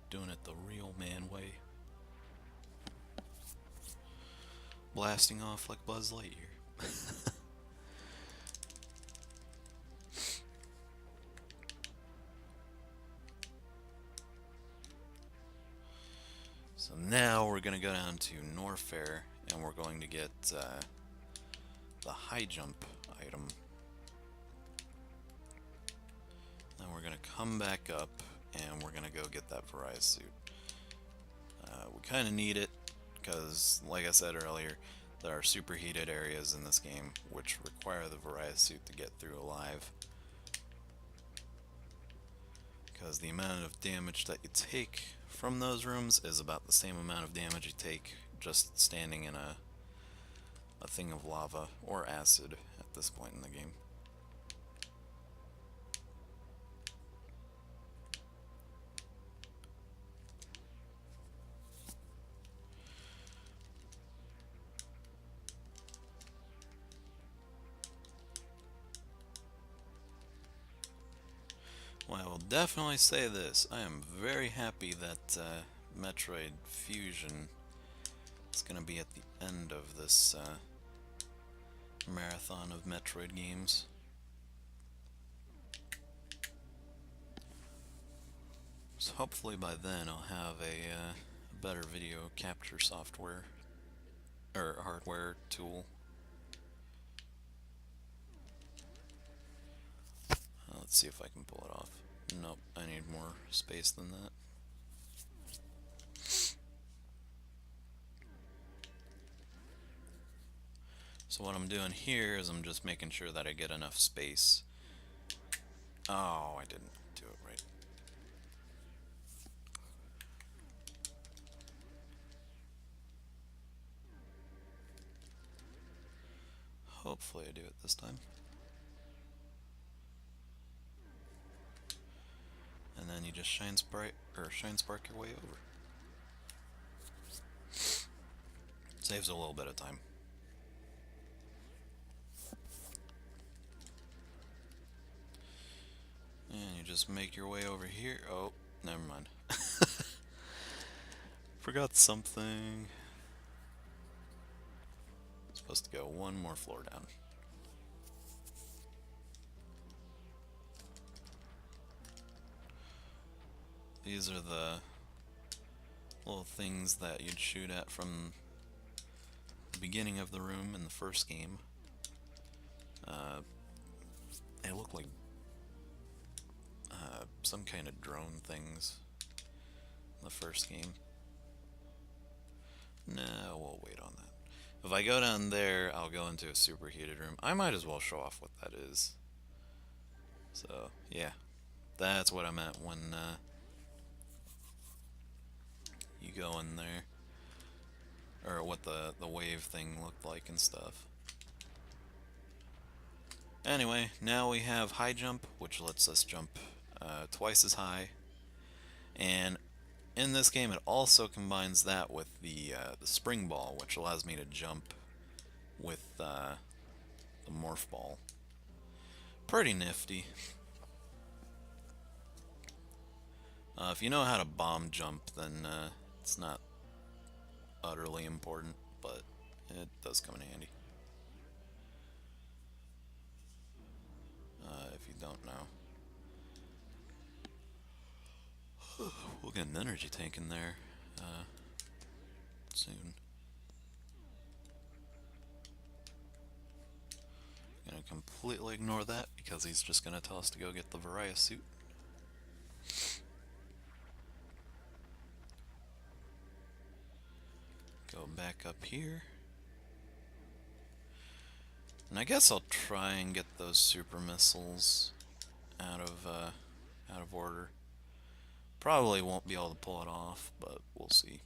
doing it the real man way. Blasting off like Buzz Lightyear. So now we're going to go down to Norfair and we're going to get the high jump item. Then we're going to come back up and we're going to go get that Variety suit. We kind of need it because, like I said earlier, there are superheated areas in this game which require the Variety suit to get through alive. Because the amount of damage that you take from those rooms is about the same amount of damage you take just standing in a thing of lava or acid at this point in the game. Well, I will definitely say this. I am very happy that Metroid Fusion is going to be at the end of this marathon of Metroid games. So hopefully by then I'll have a better video capture software or hardware tool. Let's see if I can pull it off. Nope, I need more space than that. So what I'm doing here is I'm just making sure that I get enough space. Oh, I didn't do it right. Hopefully I do it this time. And then you just shine spark your way over. Saves a little bit of time. just make your way over here. Oh, never mind. Forgot something. Supposed to go one more floor down. These are the little things that you'd shoot at from the beginning of the room in the first game. They look like some kind of drone things in the first game. No, we'll wait on that. If I go down there, I'll go into a superheated room. I might as well show off what that is. So, yeah. That's what I meant when you go in there. Or what the wave thing looked like and stuff. Anyway, now we have high jump, which lets us jump twice as high. And in this game, it also combines that with the spring ball, which allows me to jump with the morph ball. Pretty nifty. If you know how to bomb jump, then it's not utterly important, but it does come in handy. If you don't know. We'll get an energy tank in there soon. Gonna completely ignore that because he's just gonna tell us to go get the Variety suit. Go back up here. And I guess I'll try and get those super missiles out of order. Probably won't be able to pull it off, but we'll see.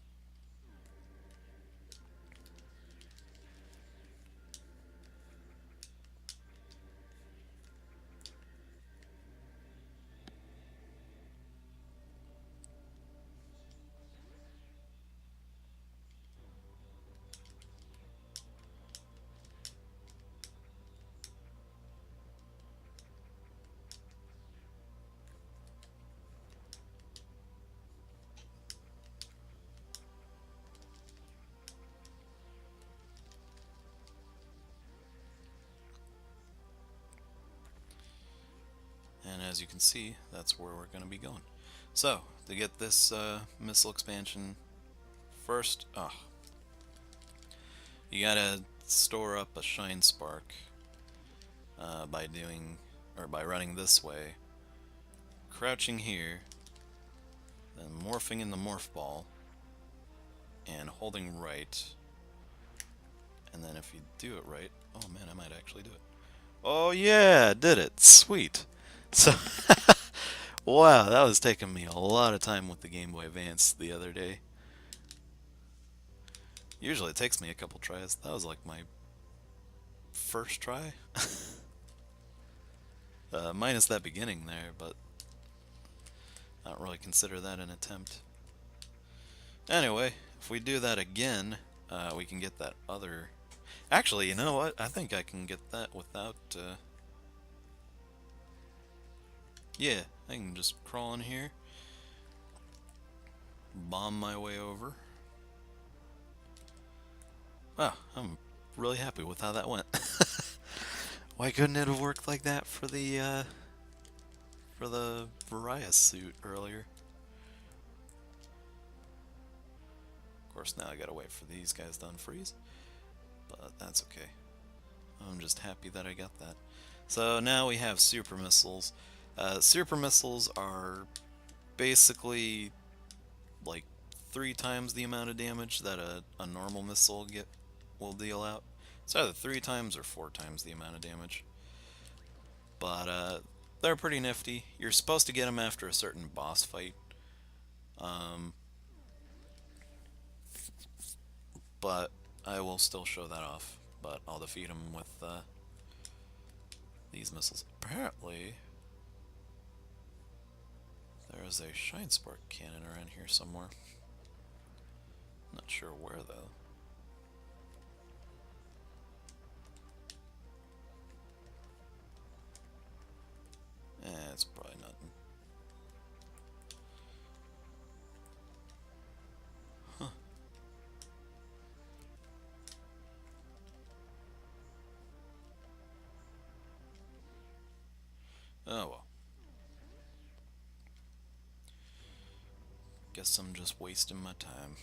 And as you can see, that's where we're going to be going. So, to get this missile expansion, first, you gotta store up a shine spark by running this way, crouching here, then morphing in the morph ball, and holding right. And then if you do it right, oh man, I might actually do it. Oh yeah, did it! Sweet. So, wow, that was taking me a lot of time with the Game Boy Advance the other day. Usually it takes me a couple tries. That was like my first try. Minus that beginning there, but I don't really consider that an attempt. Anyway, if we do that again, we can get that other... Actually, you know what? I think I can get that without... Yeah, I can just crawl in here, bomb my way over. Wow, I'm really happy with how that went. Why couldn't it have worked like that for the Variety suit earlier? Of course, now I gotta wait for these guys to unfreeze, but that's okay. I'm just happy that I got that. So now we have super missiles. Super missiles are basically like 3 times the amount of damage that a normal missile will deal out. It's either 3 times or 4 times the amount of damage. But they're pretty nifty. You're supposed to get them after a certain boss fight. But I will still show that off. But I'll defeat them with these missiles. Apparently, there is a Shine Spark cannon around here somewhere. Not sure where though. It's probably nothing. Oh well. Guess I'm just wasting my time.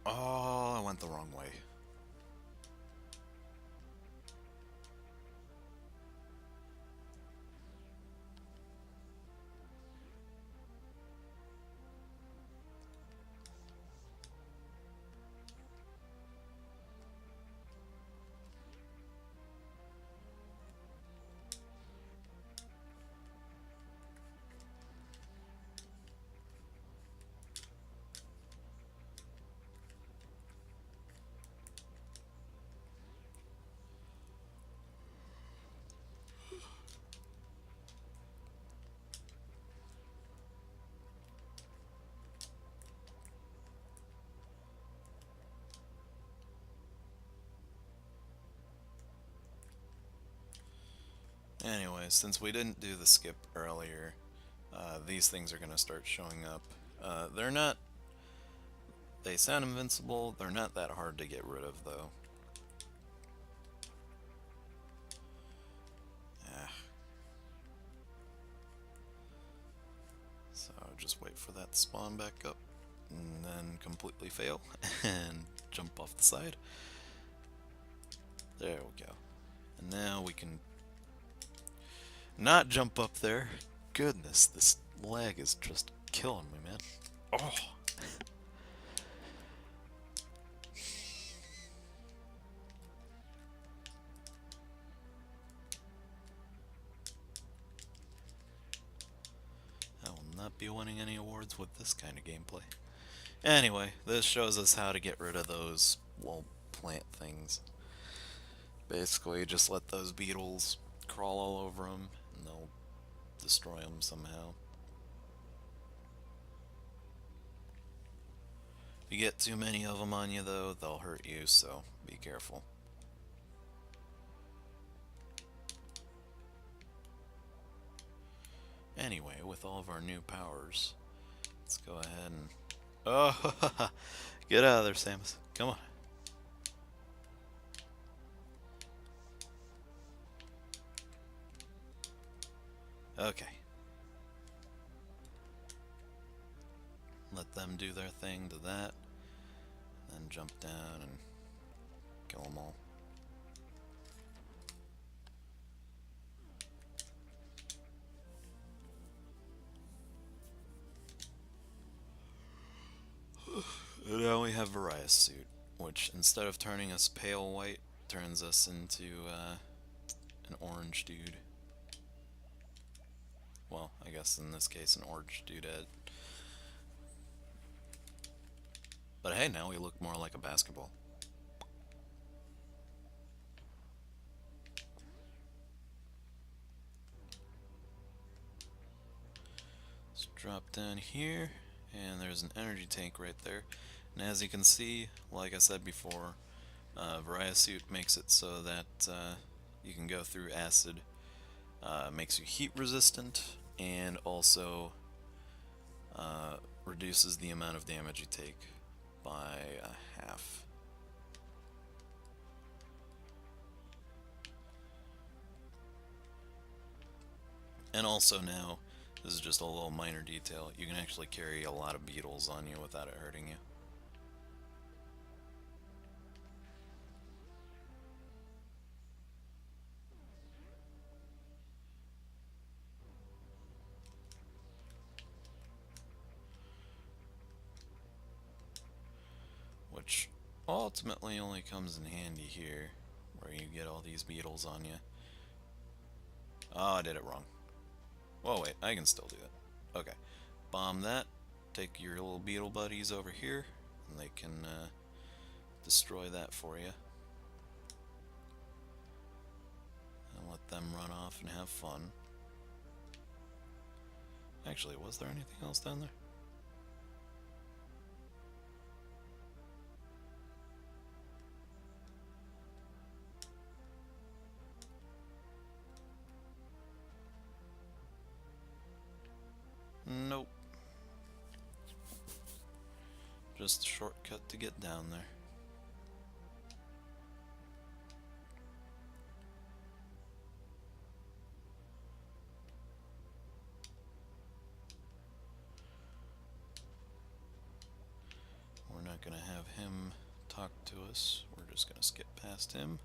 Oh, I went the wrong way. Anyway, since we didn't do the skip earlier, these things are going to start showing up. They're not. They sound invincible. They're not that hard to get rid of, though. Ah. So just wait for that to spawn back up, and then completely fail, and jump off the side. There we go. And now we can not jump up there. Goodness, this lag is just killing me, man. Oh! I will not be winning any awards with this kind of gameplay. Anyway, this shows us how to get rid of those, well, plant things. Basically, just let those beetles crawl all over them, and they'll destroy them somehow. If you get too many of them on you, though, they'll hurt you, so be careful. Anyway, with all of our new powers, let's go ahead and... Oh, get out of there, Samus. Come on. Okay. Let them do their thing to that, then jump down and kill them all. And now we have Varia's suit, which instead of turning us pale white, turns us into an orange dude. Well, I guess in this case an orange dudette. But hey, now we look more like a basketball. Let's drop down here, and there's an energy tank right there. And as you can see, like I said before, Varia's suit makes it so that you can go through acid, makes you heat resistant, and also reduces the amount of damage you take by half. And also now, this is just a little minor detail, you can actually carry a lot of beetles on you without it hurting you. Which ultimately only comes in handy here, where you get all these beetles on you. Oh, I did it wrong. Oh wait, I can still do it. Okay, bomb that, take your little beetle buddies over here, and they can destroy that for you. And let them run off and have fun. Actually, was there anything else down there? Nope. Just a shortcut to get down there. We're not gonna have him talk to us. We're just gonna skip past him.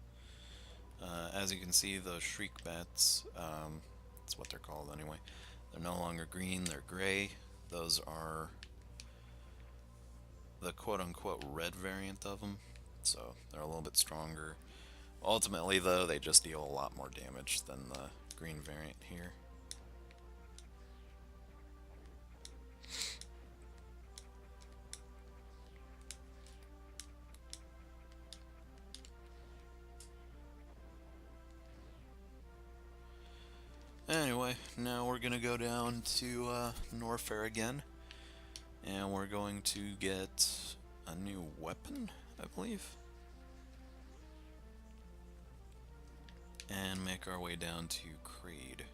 As you can see, those shriek bats, that's what they're called anyway. They're no longer green, they're gray. Those are the quote-unquote red variant of them, so they're a little bit stronger. Ultimately, though, they just deal a lot more damage than the green variant here. Anyway, now we're gonna go down to Norfair again, and we're going to get a new weapon, I believe, and make our way down to Creed.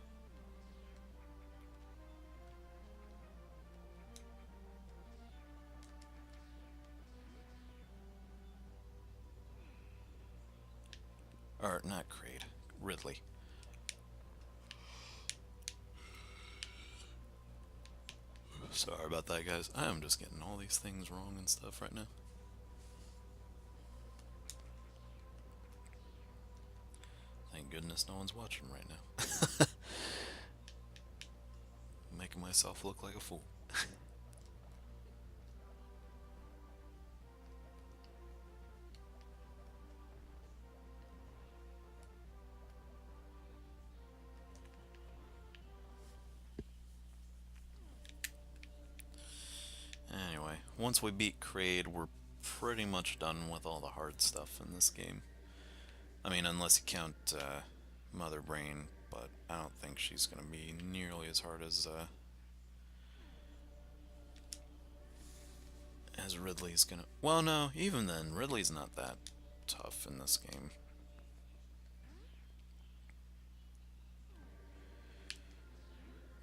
Or, not Creed, Ridley. Sorry about that, guys. I am just getting all these things wrong and stuff right now. Thank goodness no one's watching right now. Making myself look like a fool. Anyway, once we beat Kraid, we're pretty much done with all the hard stuff in this game. I mean, unless you count Mother Brain, but I don't think she's gonna be nearly as hard as Ridley's gonna. Well, no, even then, Ridley's not that tough in this game.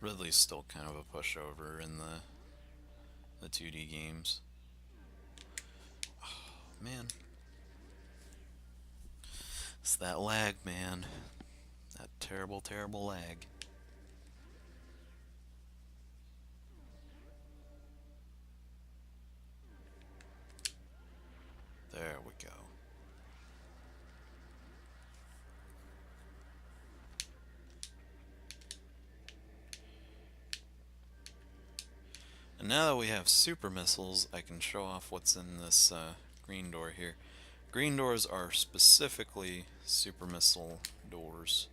Ridley's still kind of a pushover in the 2D games. Oh, man. It's that lag, man. That terrible, terrible lag. There we go. And now that we have super missiles, I can show off what's in this green door here. Green doors are specifically super missile doors.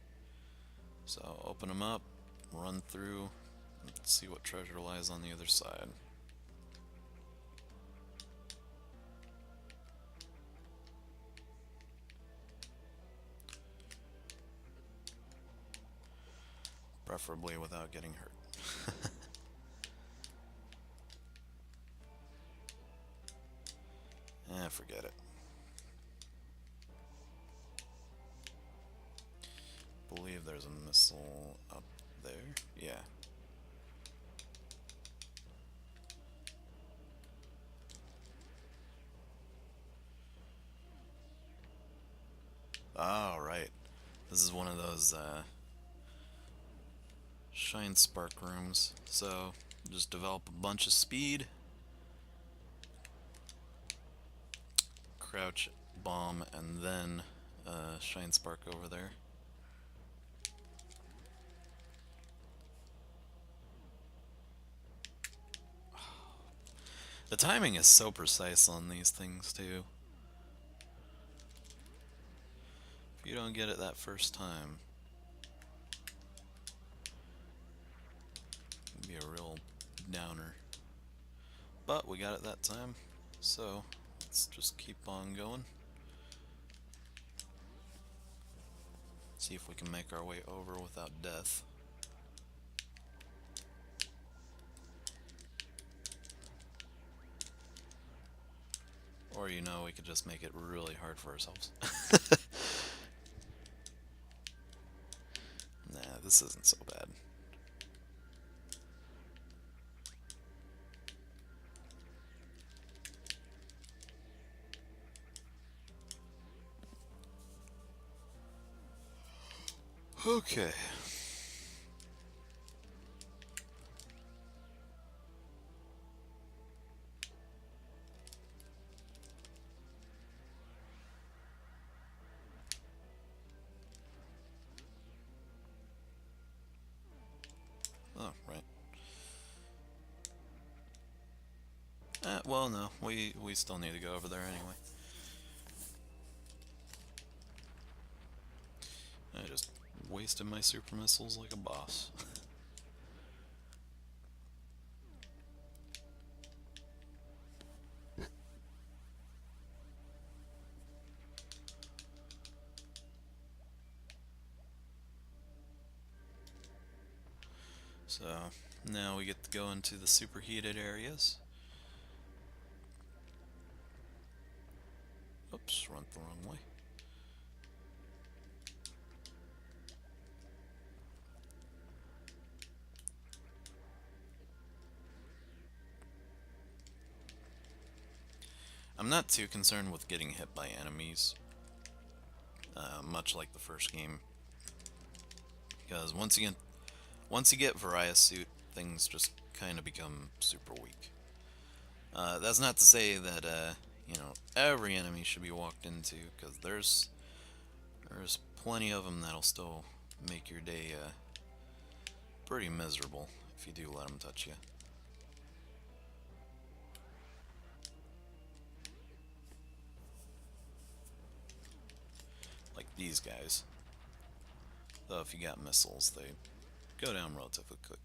So open them up, run through, and see what treasure lies on the other side. Preferably without getting hurt. Forget it. Believe there's a missile up there. Yeah. Oh, right. This is one of those shine spark rooms. So just develop a bunch of speed, crouch, bomb, and then shine spark over there. The timing is so precise on these things too. If you don't get it that first time, it'd be a real downer. But we got it that time, so let's just keep on going. See if we can make our way over without death. Or, we could just make it really hard for ourselves. Nah, this isn't so bad. Okay. Oh, right. Well, no, we still need to go over there anyway. I just wasted my super missiles like a boss. So, now we get to go into the superheated areas. Oops, went the wrong way. I'm not too concerned with getting hit by enemies, much like the first game, because once you get Various Suit, things just kind of become super weak. That's not to say that every enemy should be walked into, because there's plenty of them that'll still make your day pretty miserable if you do let them touch you. Like these guys. Though if you got missiles, they go down relatively quick.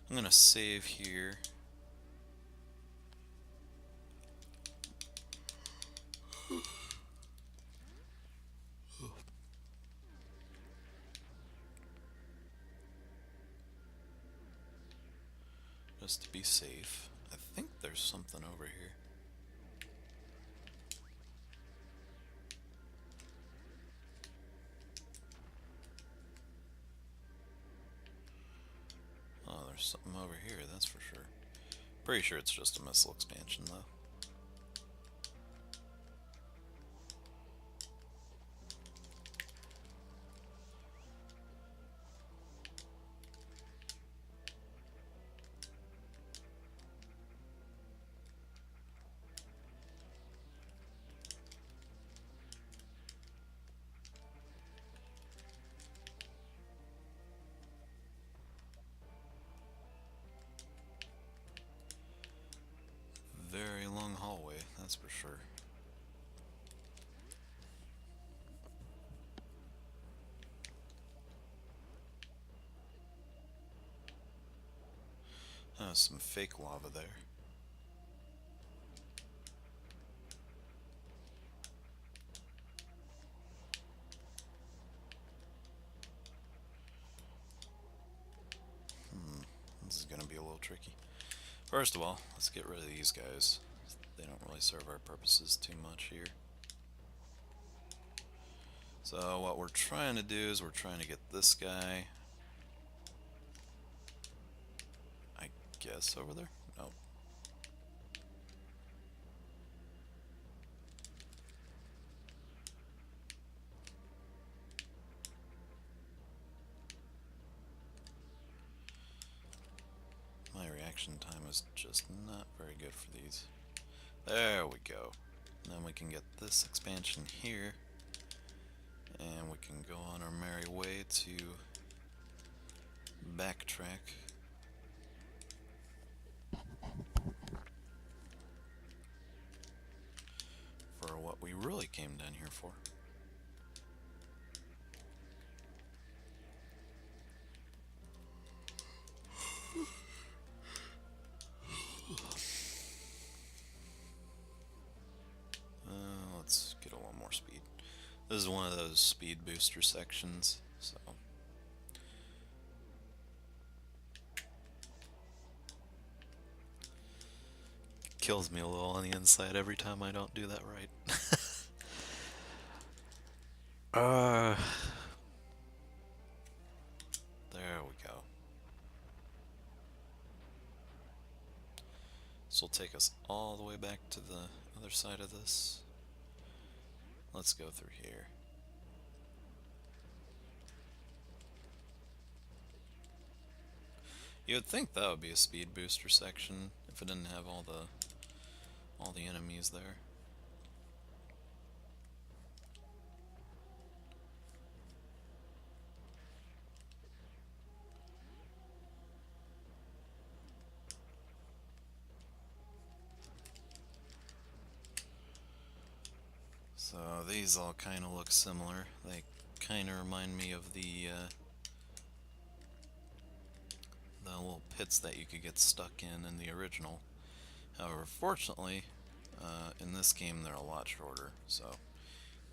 I'm gonna save here. Just to be safe. I think there's something over here. Oh, there's something over here, that's for sure. Pretty sure it's just a missile expansion, though. Very long hallway, that's for sure. Oh, some fake lava there. This is gonna be a little tricky. First of all, let's get rid of these guys. They don't really serve our purposes too much here. So what we're trying to do is we're trying to get this guy, I guess, over there? Nope. My reaction time is just not very good for these. There we go. Then we can get this expansion here, and we can go on our merry way to backtrack. For what we really came down here for. Let's get a little more speed. This is one of those speed booster sections, so kills me a little on the inside every time I don't do that right. uh, there we go. This will take us all the way back to the other side of this. Let's go through here. You would think that would be a speed booster section if it didn't have all the enemies there. So these all kind of look similar. They kind of remind me of the little pits that you could get stuck in the original. However, fortunately, in this game they're a lot shorter, so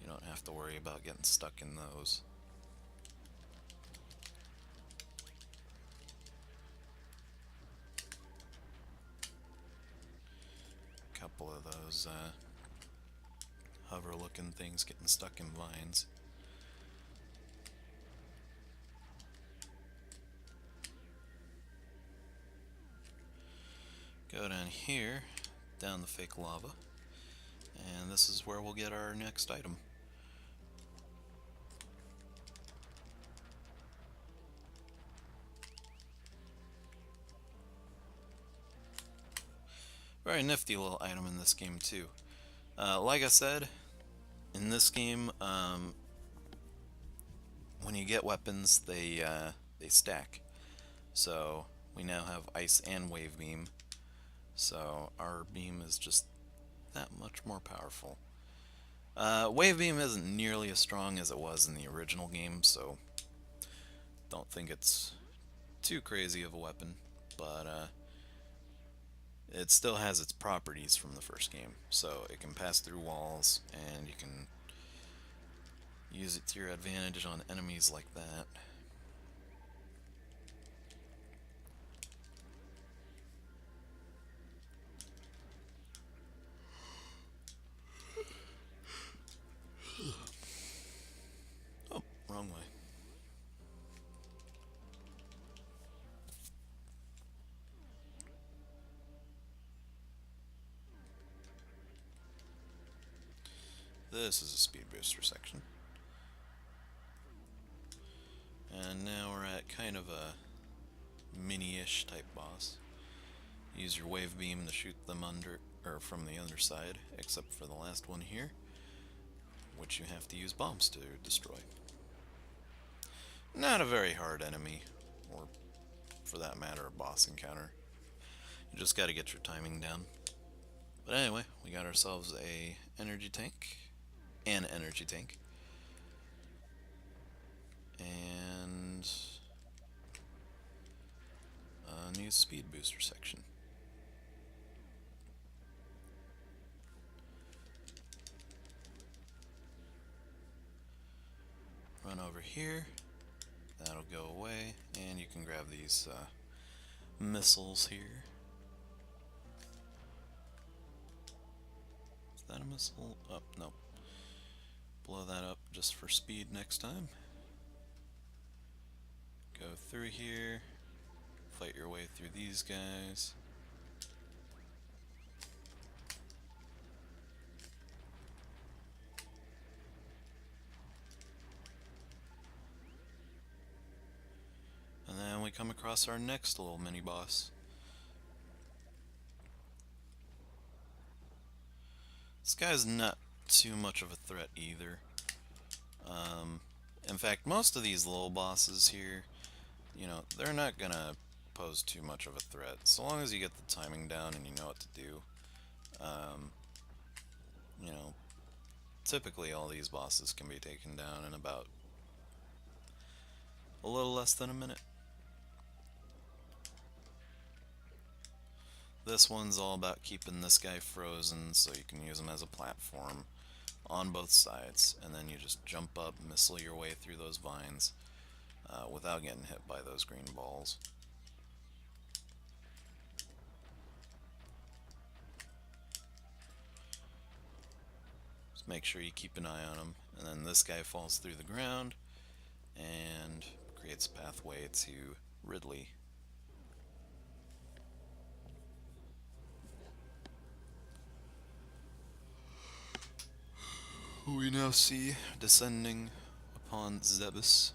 you don't have to worry about getting stuck in those. A couple of those hover-looking things getting stuck in vines. Go down here, down the fake lava, and this is where we'll get our next item. Very nifty little item in this game too. Like I said, in this game, when you get weapons, they stack. So we now have ice and wave beam. So our beam is just that much more powerful. Wave beam isn't nearly as strong as it was in the original game, so don't think it's too crazy of a weapon, but it still has its properties from the first game. So it can pass through walls, and you can use it to your advantage on enemies like that. Oh, wrong way. This is a speed booster section. And now we're at kind of a mini-ish type boss. Use your wave beam to shoot them under or from the other side, except for the last one here, which you have to use bombs to destroy. Not a very hard enemy, or for that matter, a boss encounter. You just gotta get your timing down. But anyway, we got ourselves an energy tank, and a new speed booster section. Run over here, that'll go away, and you can grab these missiles here. Is that a missile? Oh, no. Blow that up just for speed next time. Go through here, fight your way through these guys. And then we come across our next little mini boss. This guy's not too much of a threat either. In fact, most of these little bosses here, they're not gonna pose too much of a threat. So long as you get the timing down and you know what to do. Typically all these bosses can be taken down in about a little less than a minute. This one's all about keeping this guy frozen so you can use him as a platform on both sides, and then you just jump up, missile your way through those vines without getting hit by those green balls. make sure you keep an eye on him. And then this guy falls through the ground and creates a pathway to Ridley. Who we now see descending upon Zebus.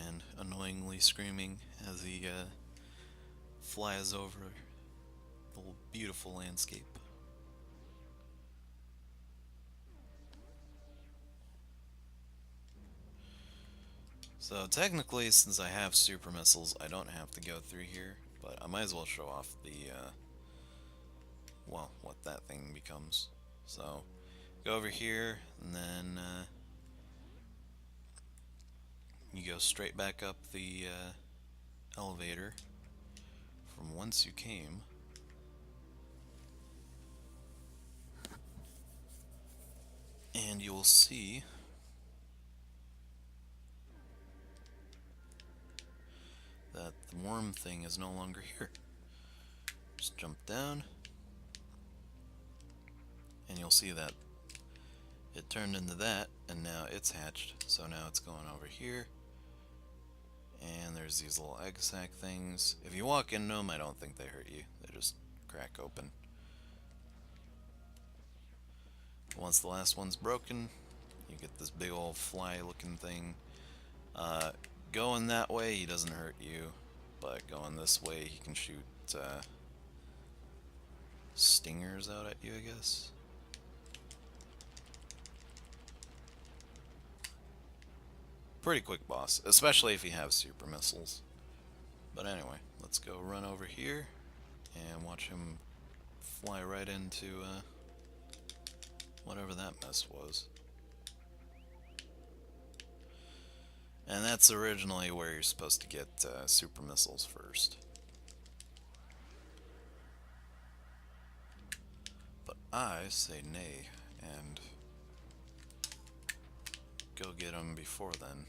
And annoyingly screaming as he flies over the beautiful landscape. So technically, since I have super missiles, I don't have to go through here, but I might as well show off the, well, what that thing becomes. So, go over here, and then you go straight back up the elevator from whence you came. And you will see that the worm thing is no longer here. Just jump down, and you'll see that it turned into that, and now it's hatched. So now it's going over here, and there's these little egg sac things. If you walk into them, I don't think they hurt you. They just crack open. Once the last one's broken, you get this big old fly-looking thing. Going that way, he doesn't hurt you, but going this way, he can shoot stingers out at you, I guess. Pretty quick boss, especially if you have super missiles. But anyway, let's go run over here and watch him fly right into whatever that mess was. And that's originally where you're supposed to get super missiles first. But I say nay, and go get them before then.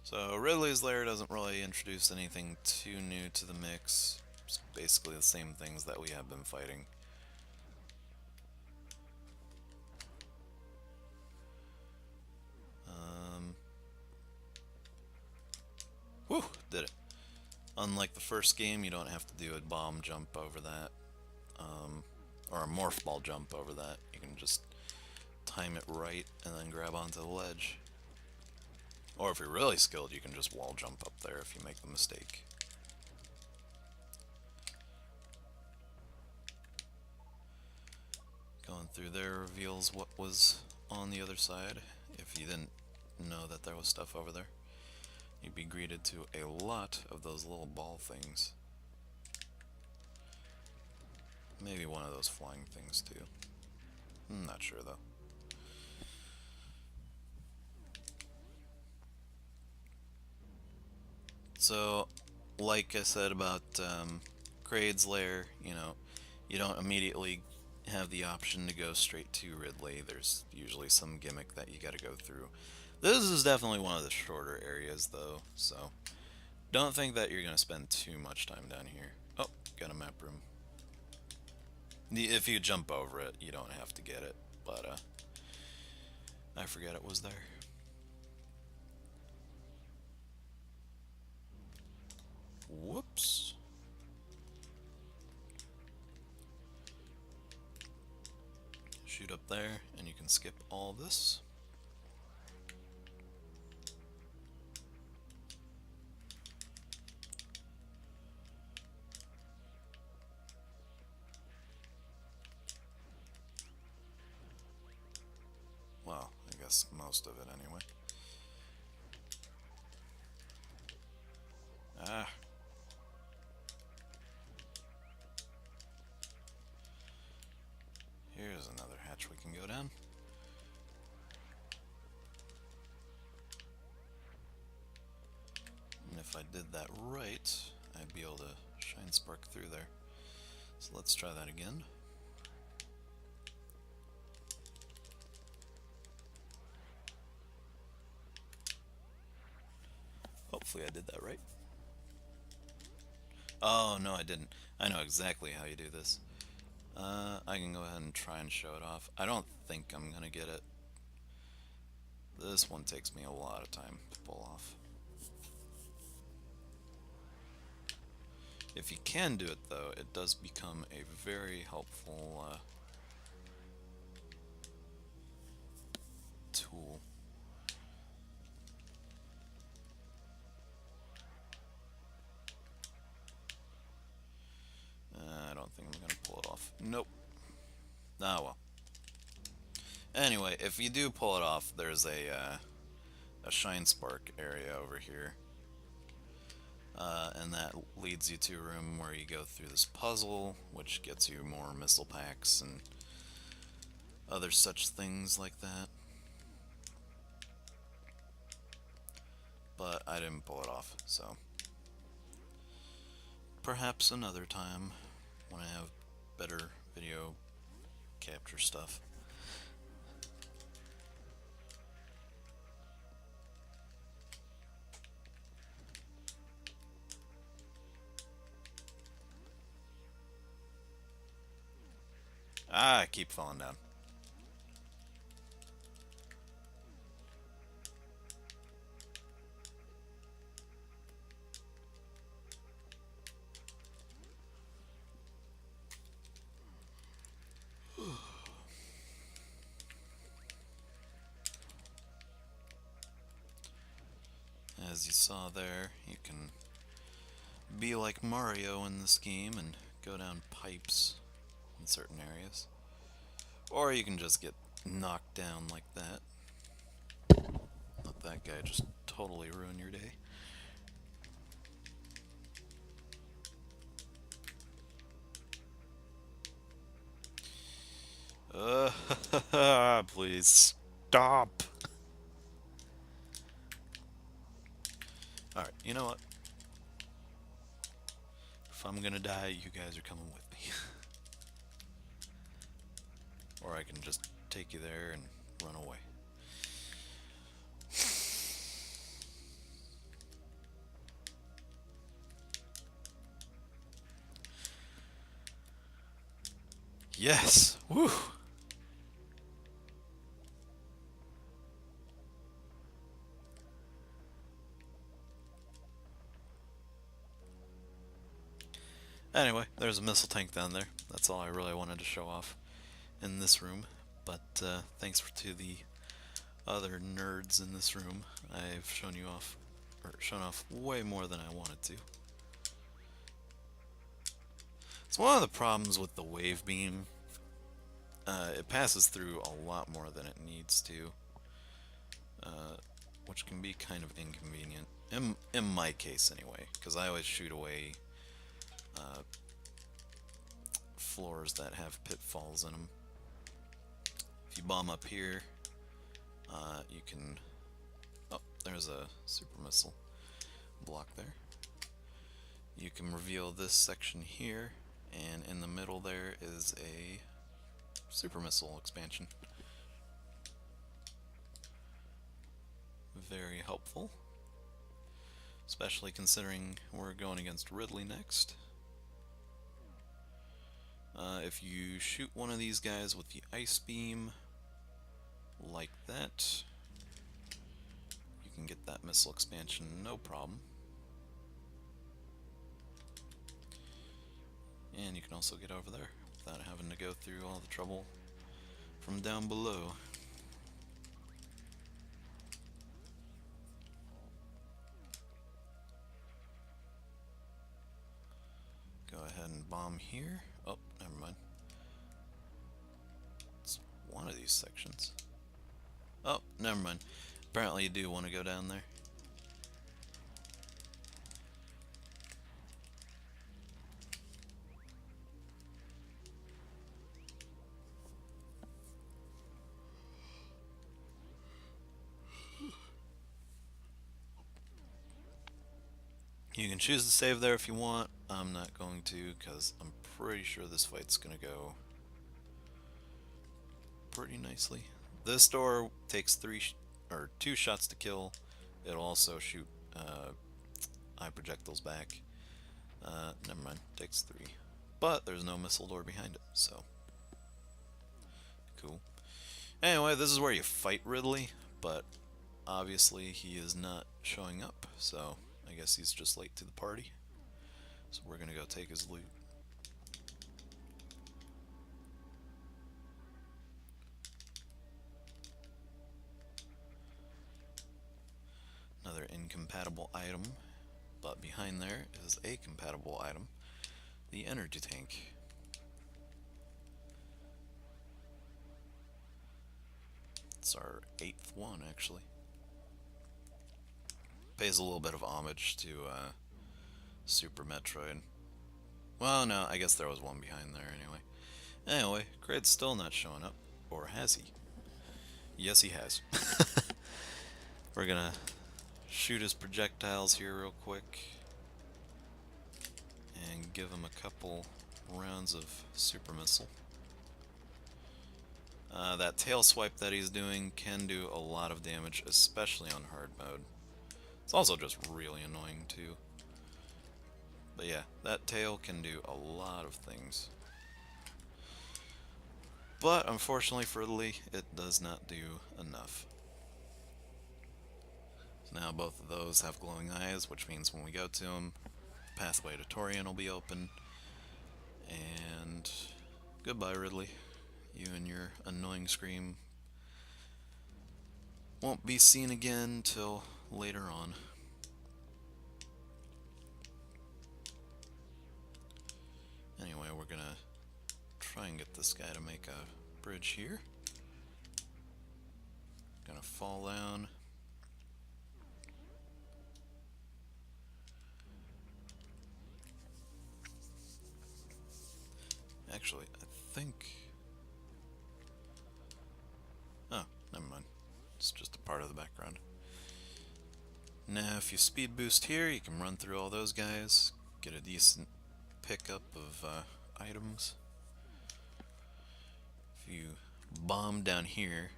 So Ridley's Lair doesn't really introduce anything too new to the mix. It's basically the same things that we have been fighting. Whew, did it. Unlike the first game, you don't have to do a bomb jump over that. Or a morph ball jump over that. You can just time it right and then grab onto the ledge. Or if you're really skilled, you can just wall jump up there if you make the mistake. Going through there reveals what was on the other side. If you didn't know that there was stuff over there, you'd be greeted to a lot of those little ball things. Maybe one of those flying things too. I'm not sure though. So, like I said about Kraid's Lair, you don't immediately have the option to go straight to Ridley. There's usually some gimmick that you gotta go through. This is definitely one of the shorter areas though, so don't think that you're gonna spend too much time down here. Oh, got a map room. If you jump over it, you don't have to get it, but I forgot it was there. Whoops. Shoot up there, and you can skip all this. Well, I guess most of it anyway. Ah. Here's another hatch we can go down. if I did that right, I'd be able to shine spark through there. So let's try that again. Hopefully I did that right. Oh, no, I didn't. I know exactly how you do this. I can go ahead and try and show it off. I don't think I'm gonna get it. This one takes me a lot of time to pull off. If you can do it though, it does become a very helpful tool. I don't think I'm gonna pull it off. Nope. Ah well. Anyway, if you do pull it off, there's a shine spark area over here. And that leads you to a room where you go through this puzzle, which gets you more missile packs and other such things like that. But I didn't pull it off, so perhaps another time when I have better video capture stuff. Ah, I keep falling down. As you saw there, you can be like Mario in this game and go down pipes in certain areas. Or you can just get knocked down like that. Let that guy just totally ruin your day. Please stop. Alright, you know what? If I'm gonna die, you guys are coming with me. Or I can just take you there and run away. Yes! Woo! Anyway, there's a missile tank down there. That's all I really wanted to show off in this room. But thanks to the other nerds in this room, I've shown off way more than I wanted to. It's one of the problems with the wave beam. It passes through a lot more than it needs to, which can be kind of inconvenient. In my case, anyway, because I always shoot away floors that have pitfalls in them. If you bomb up here, you can... Oh, there's a super missile block there. You can reveal this section here, and in the middle there is a super missile expansion. Very helpful, especially considering we're going against Ridley next. If you shoot one of these guys with the ice beam like that, you can get that missile expansion no problem. And you can also get over there without having to go through all the trouble from down below. Go ahead and bomb here. Oh, never mind. It's one of these sections. Oh, never mind. Apparently you do want to go down there. You can choose to save there if you want. I'm not going to because I'm pretty sure this fight's going to go pretty nicely. This door takes or two shots to kill. It'll also shoot eye projectiles back. Never mind, takes three. But there's no missile door behind it, so cool. Anyway, this is where you fight Ridley, but obviously he is not showing up, so I guess he's just late to the party. So we're gonna go take his loot. Another incompatible item, but behind there is a compatible item, the energy tank. It's our 8th one, actually. Pays a little bit of homage to Super Metroid. Well, no, I guess there was one behind there anyway. Anyway, Kraid's still not showing up. Or has he? Yes, he has. We're gonna shoot his projectiles here real quick and give him a couple rounds of super missile. That tail swipe that he's doing can do a lot of damage, especially on hard mode. It's also just really annoying too. But yeah, that tail can do a lot of things. But unfortunately for Italy, it does not do enough. So now both of those have glowing eyes, which means when we go to them, pathway to Torian will be open. And goodbye, Ridley. You and your annoying scream won't be seen again till later on. Anyway, we're gonna try and get this guy to make a bridge here. Gonna fall down. Actually, I think... Oh, never mind. It's just a part of the background. Now, if you speed boost here, you can run through all those guys, get a decent pickup of items. If you bomb down here,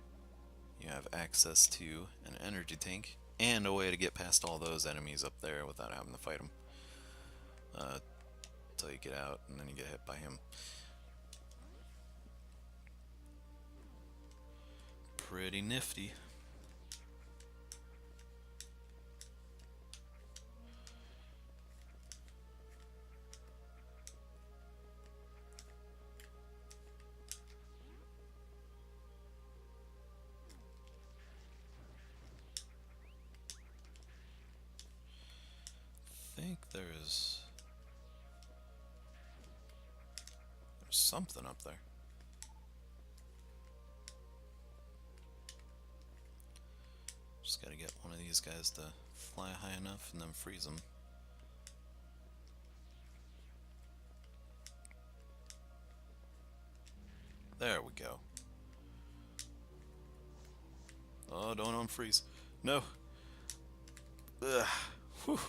you have access to an energy tank and a way to get past all those enemies up there without having to fight them. Until you get out and then you get hit by him. Pretty nifty. I think there's something up there. Just gotta get one of these guys to fly high enough and then freeze them. There we go. Oh, don't unfreeze. No. Ugh. Whew.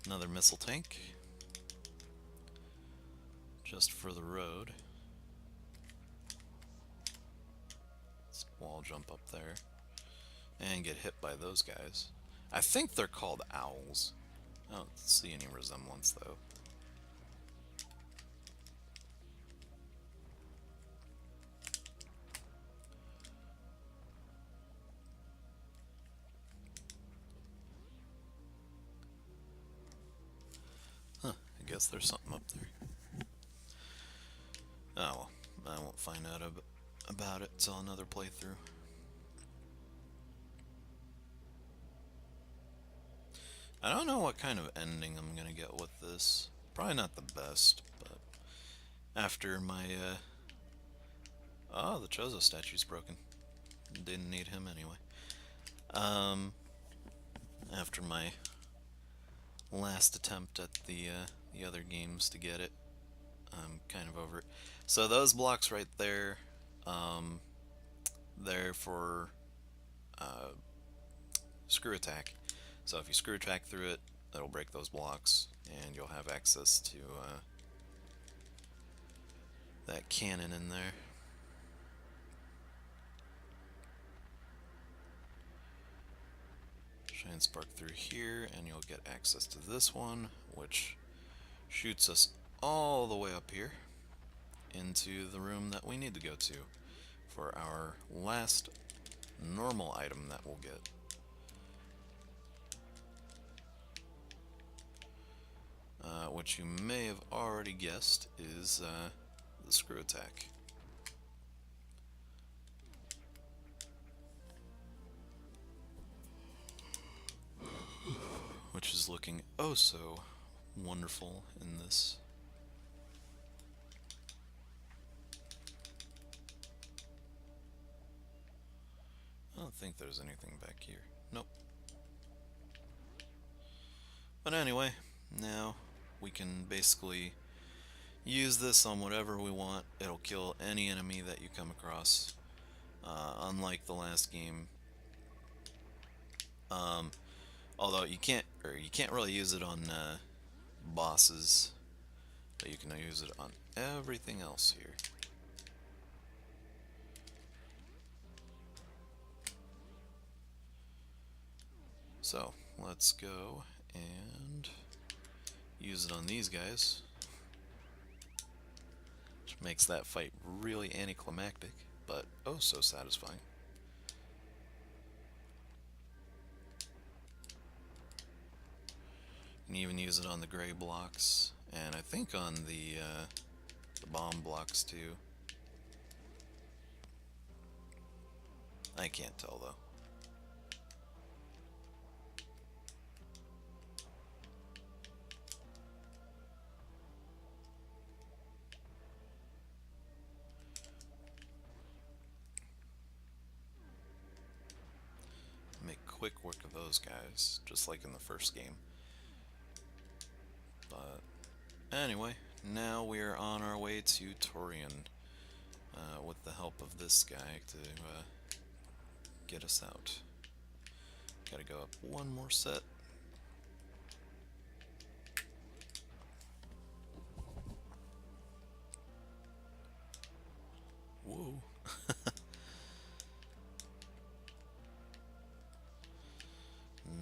Another missile tank. Just for the road. Let's wall jump up there. And get hit by those guys. I think they're called owls. I don't see any resemblance though. Huh, I guess there's something up there. Oh well, I won't find out about it till another playthrough. I don't know what kind of ending I'm gonna get with this. Probably not the best, but after my oh, the Chozo statue's broken. Didn't need him anyway. After my last attempt at the other games to get it, I'm kind of over it. So those blocks right there, they're for screw attack. So if you screw attack through it, that'll break those blocks, and you'll have access to that cannon in there. Shine spark through here, and you'll get access to this one, which shoots us all the way up here into the room that we need to go to for our last normal item that we'll get. Which you may have already guessed is the screw attack. Which is looking oh so wonderful in this. I don't think there's anything back here. Nope. But anyway, now we can basically use this on whatever we want. It'll kill any enemy that you come across. Unlike the last game, although you can't really use it on bosses, but you can use it on everything else here. So let's go and use it on these guys, which makes that fight really anticlimactic, but oh so satisfying. You can even use it on the gray blocks, and I think on the bomb blocks too. I can't tell though. Make quick work of those guys, just like in the first game. But anyway, now we're on our way to Torian with the help of this guy to get us out. Gotta go up one more set. Whoa.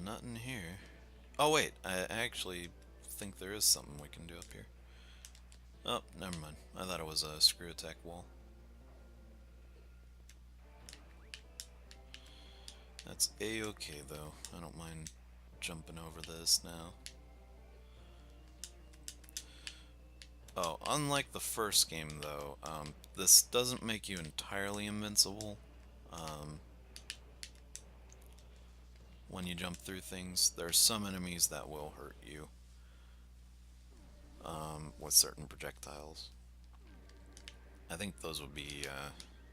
Nothing here. Oh wait, I actually think there is something we can do up here. Oh, never mind. I thought it was a screw attack wall. That's a-okay though. I don't mind jumping over this now. Oh, unlike the first game though, this doesn't make you entirely invincible. When you jump through things, there are some enemies that will hurt you with certain projectiles. I think those would be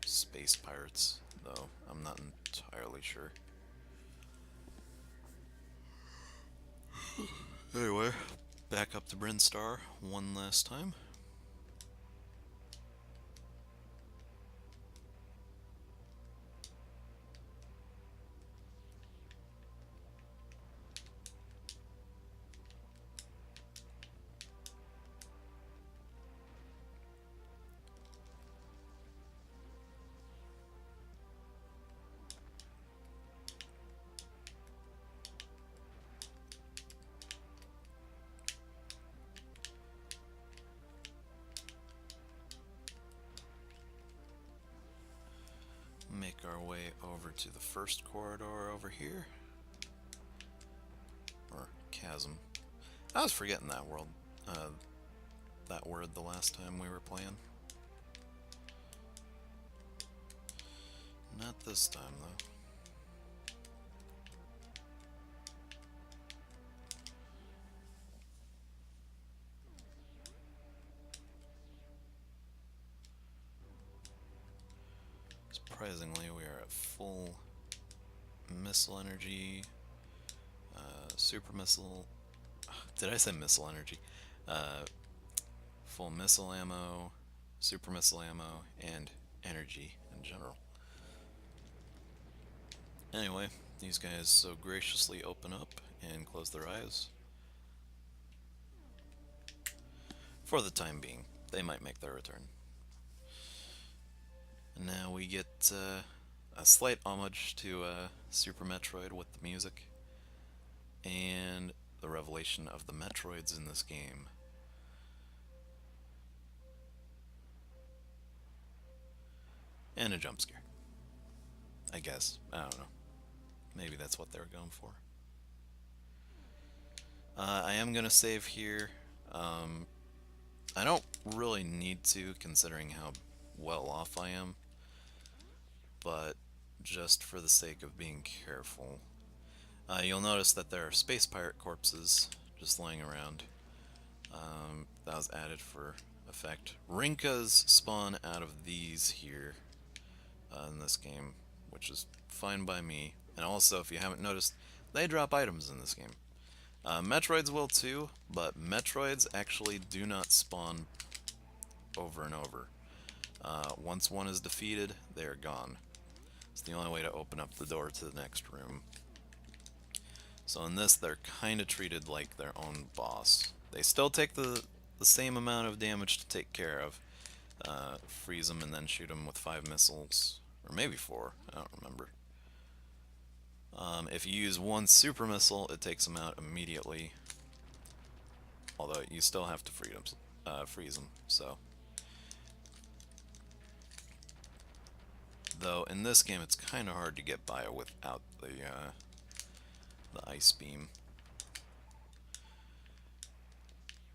space pirates, though I'm not entirely sure. Anyway, back up to Brinstar one last time. Make our way over to the first corridor over here. Or chasm. I was forgetting that word the last time we were playing. Not this time though. Surprisingly, we are at full missile energy, super missile. Did I say missile energy? Full missile ammo, super missile ammo, and energy in general. Anyway, these guys so graciously open up and close their eyes. for the time being. They might make their return. And now we get a slight homage to Super Metroid with the music and the revelation of the Metroids in this game. And a jump scare. I guess. I don't know. Maybe that's what they were going for. I am going to save here. I don't really need to, considering how well off I am. But just for the sake of being careful. You'll notice that there are space pirate corpses just laying around. That was added for effect. Rinkas spawn out of these here in this game, which is fine by me. And also, if you haven't noticed, they drop items in this game. Metroids will too, but Metroids actually do not spawn over and over. Once one is defeated, they are gone. It's the only way to open up the door to the next room. So in this, they're kind of treated like their own boss. They still take the same amount of damage to take care of. Freeze them and then shoot them with 5 missiles. Or maybe 4, I don't remember. If you use one super missile, it takes them out immediately. Although you still have to freeze them. So, though in this game, it's kind of hard to get by without the ice beam.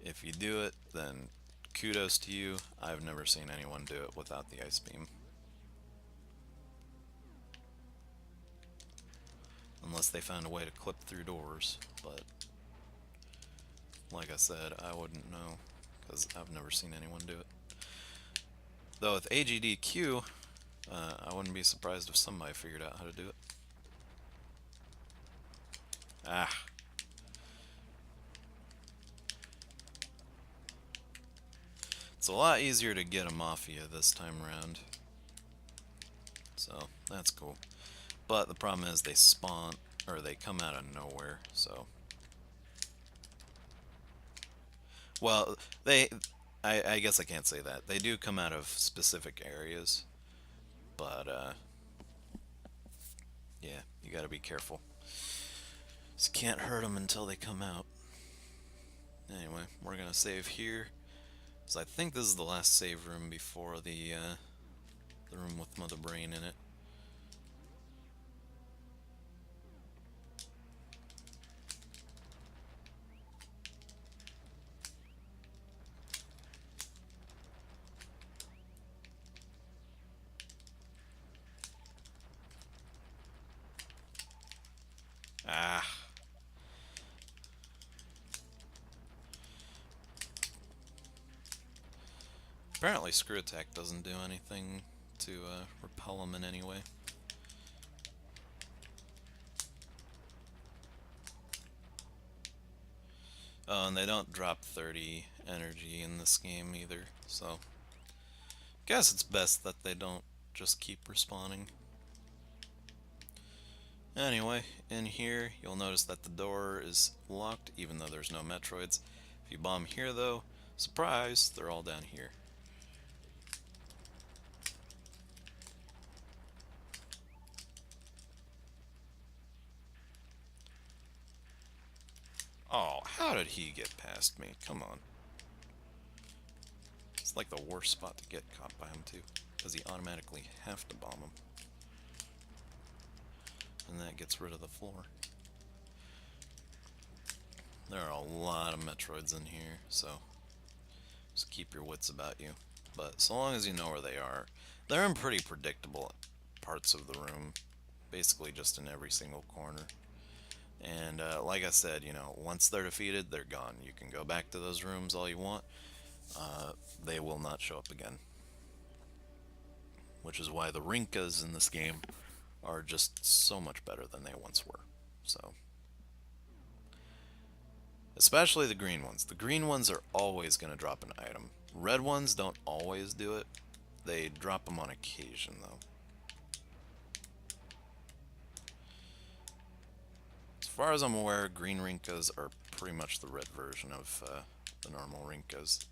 If you do it, then kudos to you. I've never seen anyone do it without the ice beam. Unless they found a way to clip through doors, but like I said, I wouldn't know, because I've never seen anyone do it. Though with AGDQ, I wouldn't be surprised if somebody figured out how to do it. Ah. It's a lot easier to get a Mafia this time around. So, that's cool. But the problem is they spawn, or they come out of nowhere, so. Well, I guess I can't say that. They do come out of specific areas. But, yeah, you gotta be careful. Just can't hurt them until they come out. Anyway, we're gonna save here. So I think this is the last save room before the room with Mother Brain in it. Ah. Apparently Screw Attack doesn't do anything to repel them in any way. Oh, and they don't drop 30 energy in this game either, so guess it's best that they don't just keep respawning. Anyway, in here, you'll notice that the door is locked, even though there's no Metroids. If you bomb here, though, surprise, they're all down here. Oh, how did he get past me? Come on. It's like the worst spot to get caught by him, too, because you automatically have to bomb him. And that gets rid of the floor. There are a lot of Metroids in here, so just keep your wits about you. But so long as you know where they are, they're in pretty predictable parts of the room, basically just in every single corner. And like I said, you know, once they're defeated, they're gone. You can go back to those rooms all you want. They will not show up again. Which is why the Rinkas in this game are just so much better than they once were. So, especially the green ones. The green ones are always going to drop an item. Red ones don't always do it. They drop them on occasion, though. As far as I'm aware, green Rinkas are pretty much the red version of the normal Rinkas.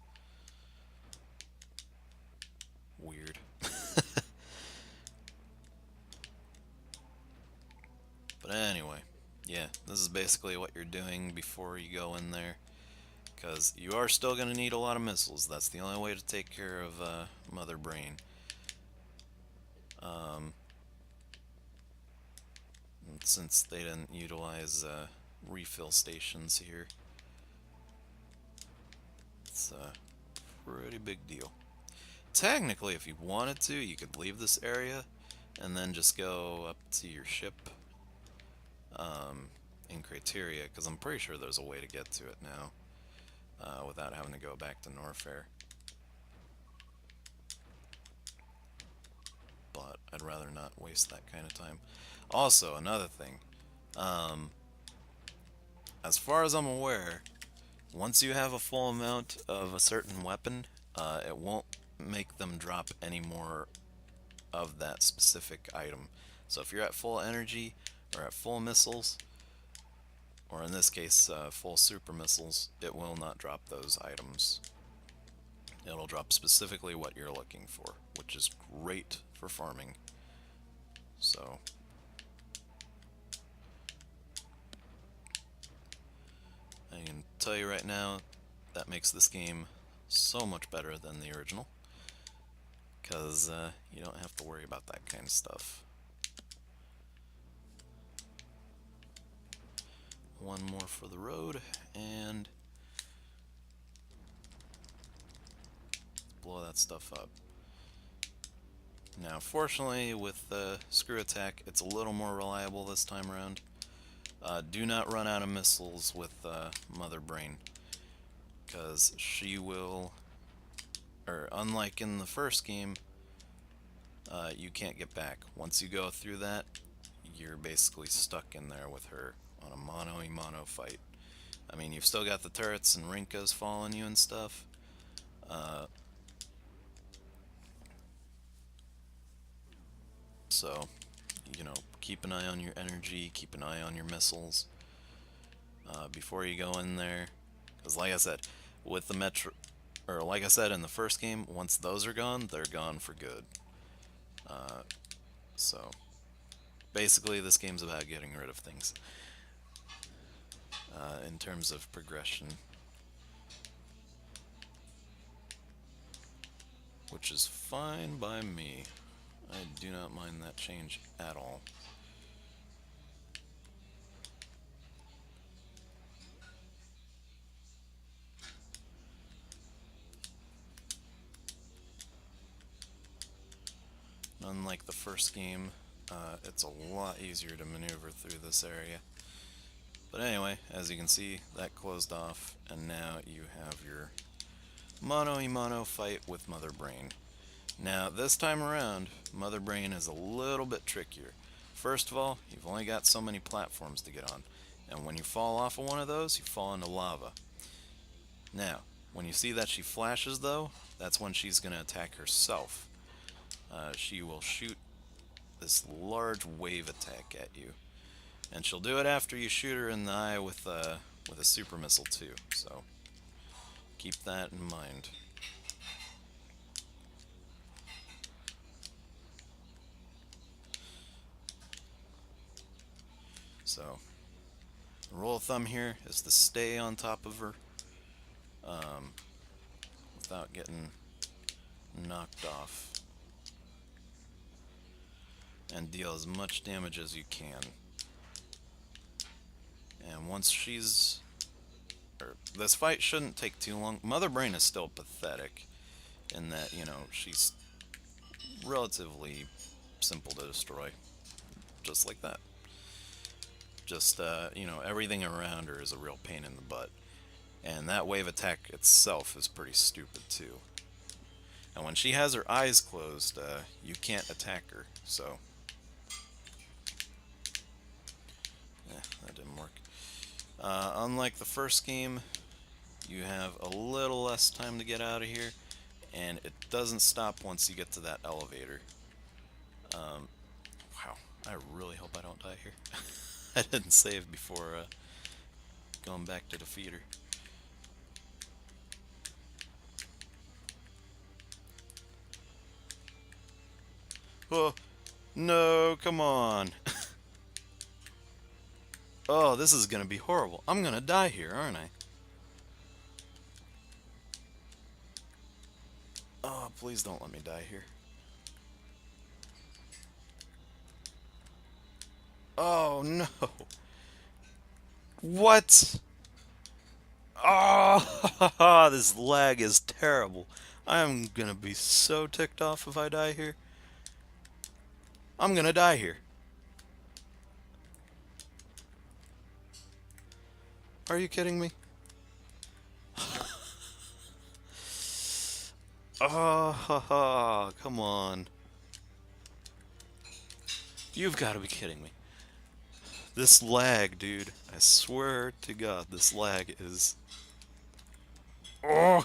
Anyway, yeah, this is basically what you're doing before you go in there. Because you are still going to need a lot of missiles. That's the only way to take care of Mother Brain. Um, since they didn't utilize refill stations here, it's a pretty big deal. Technically, if you wanted to, you could leave this area and then just go up to your ship in Criteria, because I'm pretty sure there's a way to get to it now without having to go back to Norfair. But I'd rather not waste that kind of time. Also, another thing, as far as I'm aware, once you have a full amount of a certain weapon, it won't make them drop any more of that specific item. So if you're at full energy, or at full missiles, or in this case, full super missiles, it will not drop those items. It'll drop specifically what you're looking for, which is great for farming. So, I can tell you right now, that makes this game so much better than the original, because you don't have to worry about that kind of stuff. One more for the road, and blow that stuff up. Now, fortunately, with the screw attack, it's a little more reliable this time around. Do not run out of missiles with Mother Brain, because she will, or unlike in the first game, you can't get back. Once you go through that, you're basically stuck in there with her on a mono-a-mono fight. I mean, you've still got the turrets and Rinkas following you and stuff. So, keep an eye on your energy, keep an eye on your missiles before you go in there. Because like I said, with the like I said in the first game, once those are gone, they're gone for good. So, basically this game's about getting rid of things in terms of progression. Which is fine by me. I do not mind that change at all. Unlike the first game, it's a lot easier to maneuver through this area. But anyway, as you can see, that closed off, and now you have your mono-a-mono fight with Mother Brain. Now, this time around, Mother Brain is a little bit trickier. First of all, you've only got so many platforms to get on, and when you fall off of one of those, you fall into lava. Now, when you see that she flashes, though, that's when she's going to attack herself. She will shoot this large wave attack at you, and she'll do it after you shoot her in the eye with a super missile too. So keep that in mind. So the rule of thumb here is to stay on top of her without getting knocked off, and deal as much damage as you can. And once this fight shouldn't take too long. Mother Brain is still pathetic in that, she's relatively simple to destroy. Just like that. Just, everything around her is a real pain in the butt. And that wave attack itself is pretty stupid too. And when she has her eyes closed, you can't attack her, so that didn't work. Unlike the first game, you have a little less time to get out of here, and it doesn't stop once you get to that elevator. Wow, I really hope I don't die here. I didn't save before going back to defeat her. Oh, no, come on. Oh, this is gonna be horrible. I'm gonna die here, aren't I? Oh, please don't let me die here. Oh, no. What? Oh, this lag is terrible. I'm gonna be so ticked off if I die here. I'm gonna die here. Are you kidding me? Oh, come on. You've got to be kidding me. This lag, dude. I swear to God, this lag is. Oh!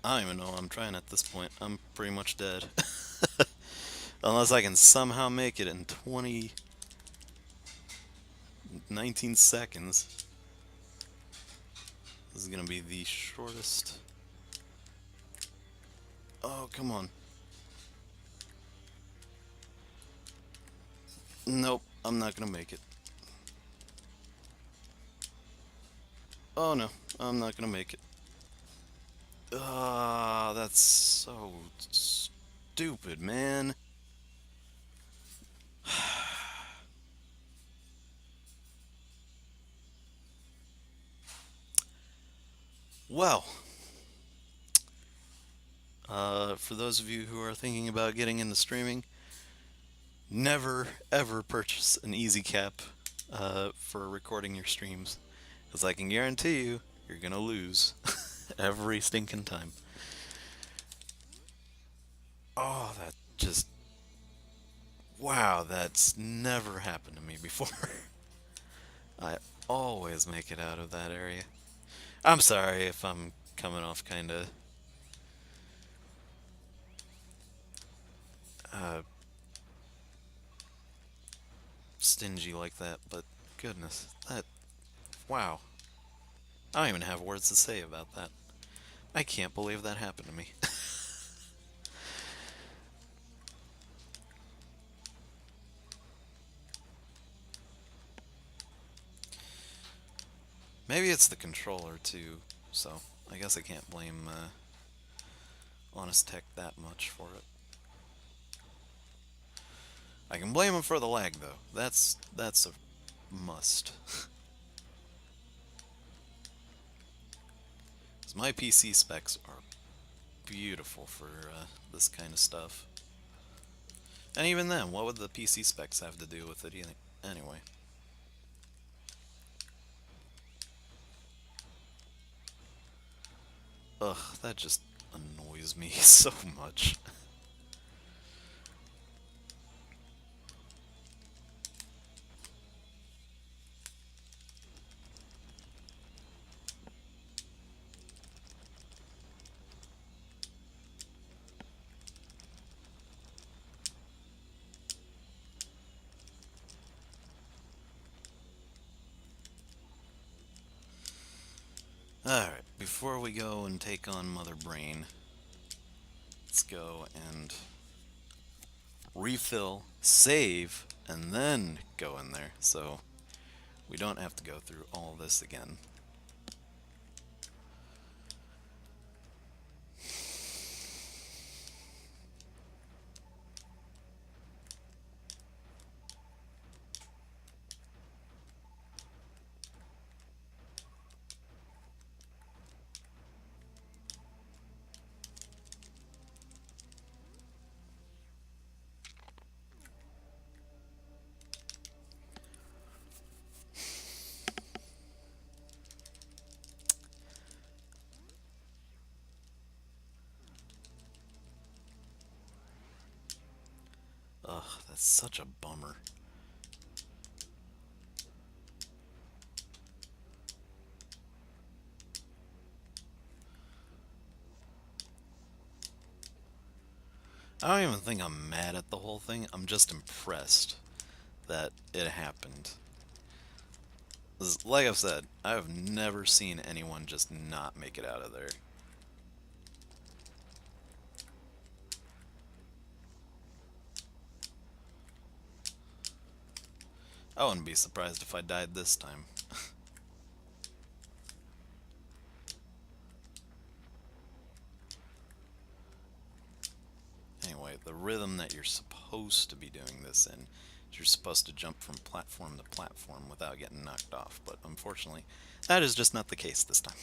I don't even know what I'm trying at this point. I'm pretty much dead. Unless I can somehow make it in 19 seconds. This is gonna be the shortest. Oh, come on. Nope, I'm not gonna make it. Oh no, I'm not gonna make it. Ah, that's so stupid, man. Well, for those of you who are thinking about getting into streaming, never ever purchase an easy cap for recording your streams, because I can guarantee you, you're gonna lose every stinking time. Oh, that just. Wow, that's never happened to me before. I always make it out of that area. I'm sorry if I'm coming off kinda uh, stingy like that, but goodness, that. Wow. I don't even have words to say about that. I can't believe that happened to me. Maybe it's the controller too, so I guess I can't blame Honest Tech that much for it. I can blame him for the lag though. That's a must. 'Cause my PC specs are beautiful for this kind of stuff. And even then, what would the PC specs have to do with it anyway? Ugh, that just annoys me so much. Alright, before we go and take on Mother Brain, let's go and refill, save, and then go in there, so we don't have to go through all this again. Ugh, that's such a bummer. I don't even think I'm mad at the whole thing, I'm just impressed that it happened. 'Cause like I've said, I've never seen anyone just not make it out of there. I wouldn't be surprised if I died this time. Anyway, the rhythm that you're supposed to be doing this in is you're supposed to jump from platform to platform without getting knocked off, but unfortunately, that is just not the case this time.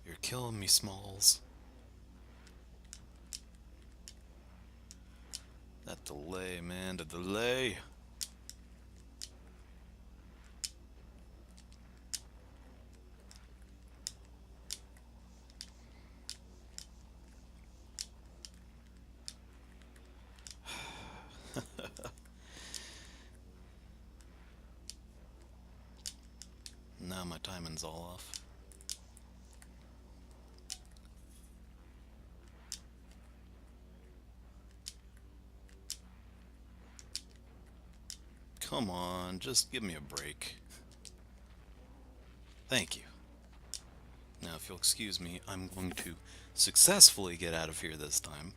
You're killing me, Smalls. That delay, man, the delay. Now my timing's all off. Come on, just give me a break. Thank you. Now, if you'll excuse me, I'm going to successfully get out of here this time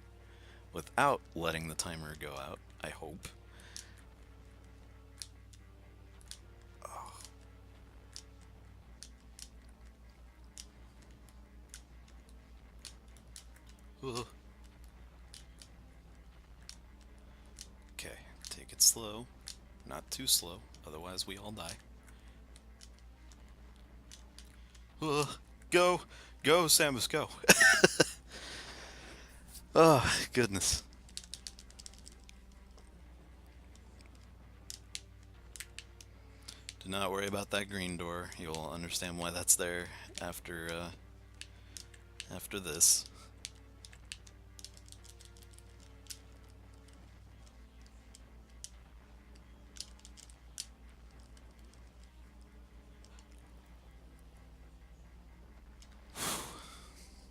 without letting the timer go out, I hope. Ugh. Okay, take it slow. Not too slow, otherwise we all die. Ugh. Go! Go, Samus, go! Oh, goodness. Do not worry about that green door. You'll understand why that's there after this.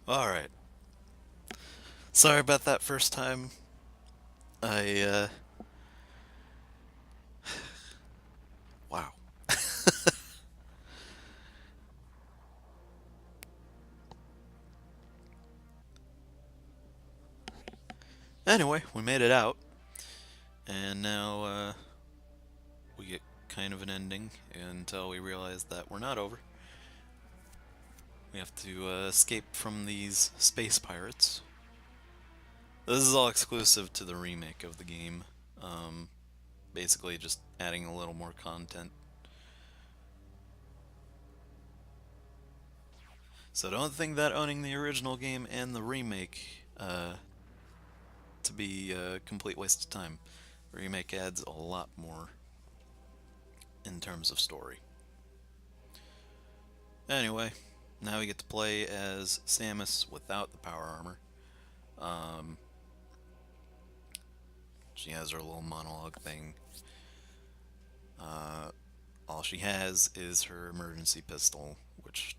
Alright. Sorry about that first time. I, wow. Anyway, we made it out. And now, we get kind of an ending until we realize that we're not over. We have to escape from these space pirates. This is all exclusive to the remake of the game. Basically just adding a little more content. So don't think that owning the original game and the remake to be a complete waste of time. The remake adds a lot more in terms of story. Anyway, now we get to play as Samus without the power armor. She has her little monologue thing. All she has is her emergency pistol, which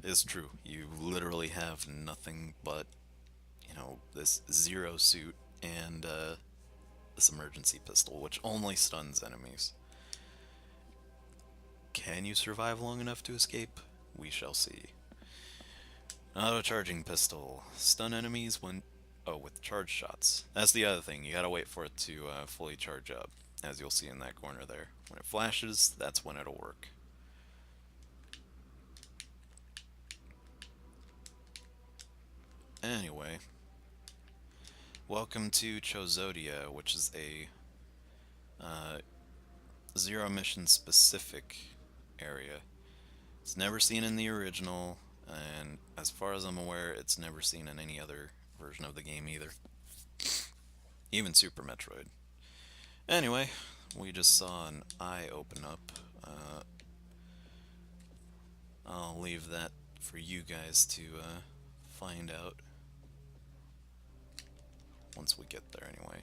is true. You literally have nothing but, this Zero suit and this emergency pistol, which only stuns enemies. Can you survive long enough to escape? We shall see. Auto charging pistol. Stun enemies when... Oh, with charge shots. That's the other thing. You gotta wait for it to fully charge up, as you'll see in that corner there. When it flashes, that's when it'll work. Anyway, welcome to Chozodia, which is a Zero Mission specific area. It's never seen in the original, and as far as I'm aware, it's never seen in any other version of the game either. Even Super Metroid. Anyway, we just saw an eye open up. I'll leave that for you guys to find out once we get there anyway.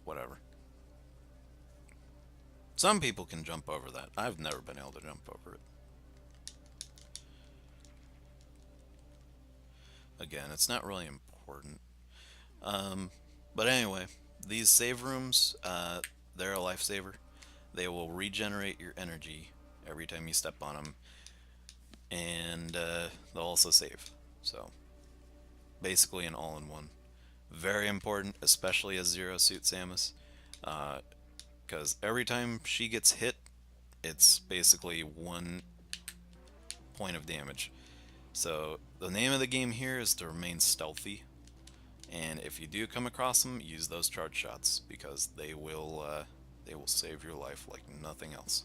Whatever. Some people can jump over that. I've never been able to jump over it. Again, it's not really important. But anyway, these save rooms, they're a lifesaver. They will regenerate your energy every time you step on them. and they'll also save. So basically an all-in-one. Very important, especially as Zero Suit Samus, because every time she gets hit, it's basically 1 point of damage. So the name of the game here is to remain stealthy, and if you do come across them, use those charge shots because they will save your life like nothing else.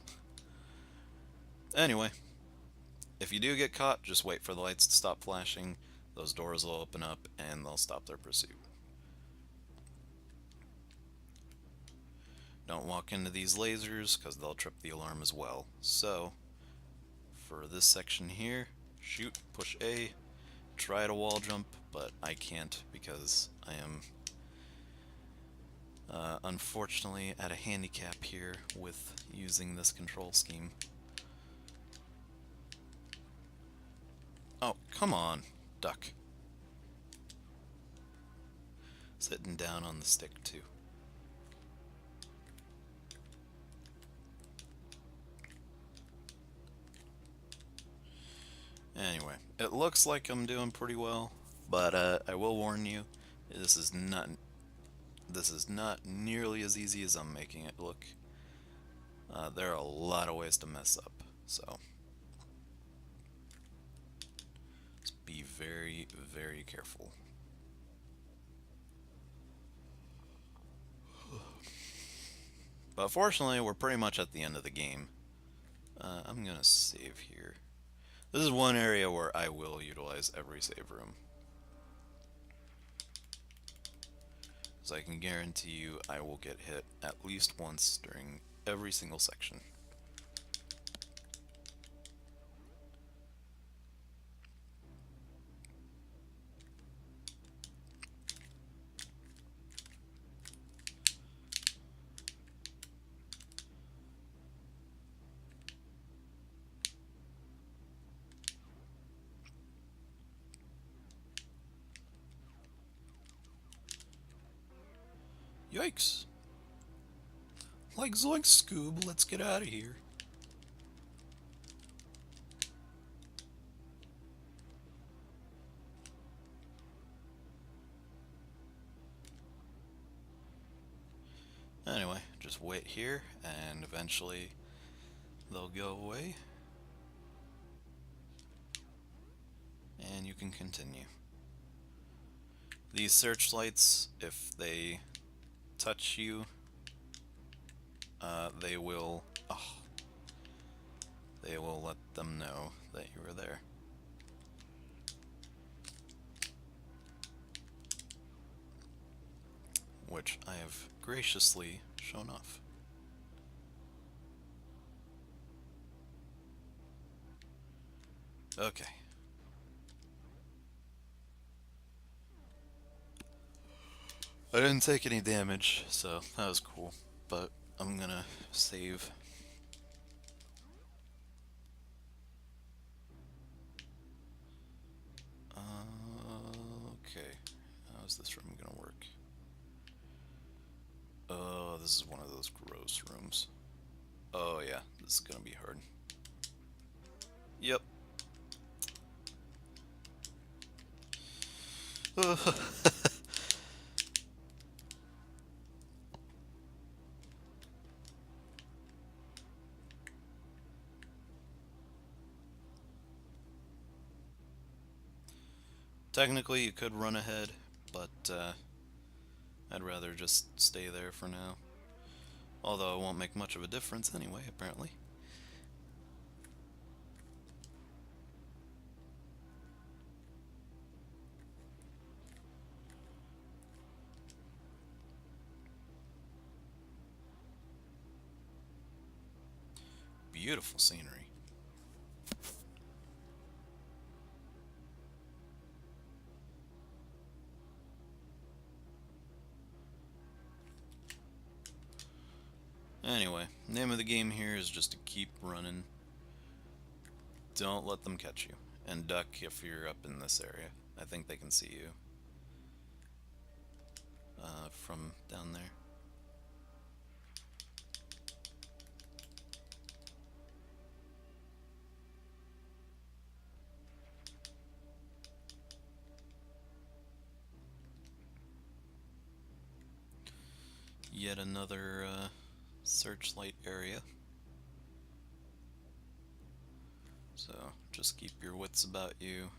Anyway, if you do get caught, just wait for the lights to stop flashing. Those doors will open up and they'll stop their pursuit. Don't walk into these lasers because they'll trip the alarm as well. So, for this section here, shoot, push A, try to wall jump, but I can't because I am unfortunately at a handicap here with using this control scheme. Oh, come on, duck. Sitting down on the stick too. Anyway, it looks like I'm doing pretty well, but I will warn you, this is not nearly as easy as I'm making it look. There are a lot of ways to mess up, so just be very, very careful. But fortunately, we're pretty much at the end of the game. I'm gonna save here. This is one area where I will utilize every save room. As I can guarantee you, I will get hit at least once during every single section. Yikes! Like zoink, Scoob, let's get out of here. Anyway, just wait here and eventually they'll go away. And you can continue. These searchlights, if they touch you, they will let them know that you were there. Which I have graciously shown off. Okay. I didn't take any damage, so that was cool. But I'm gonna save. Okay. How's this room gonna work? Oh, this is one of those gross rooms. Oh yeah, this is gonna be hard. Yep. Technically, you could run ahead, but I'd rather just stay there for now. Although it won't make much of a difference anyway, apparently. Beautiful scenery. Anyway, name of the game here is just to keep running. Don't let them catch you. And duck if you're up in this area. I think they can see you from down there. yet another searchlight area. So just keep your wits about you.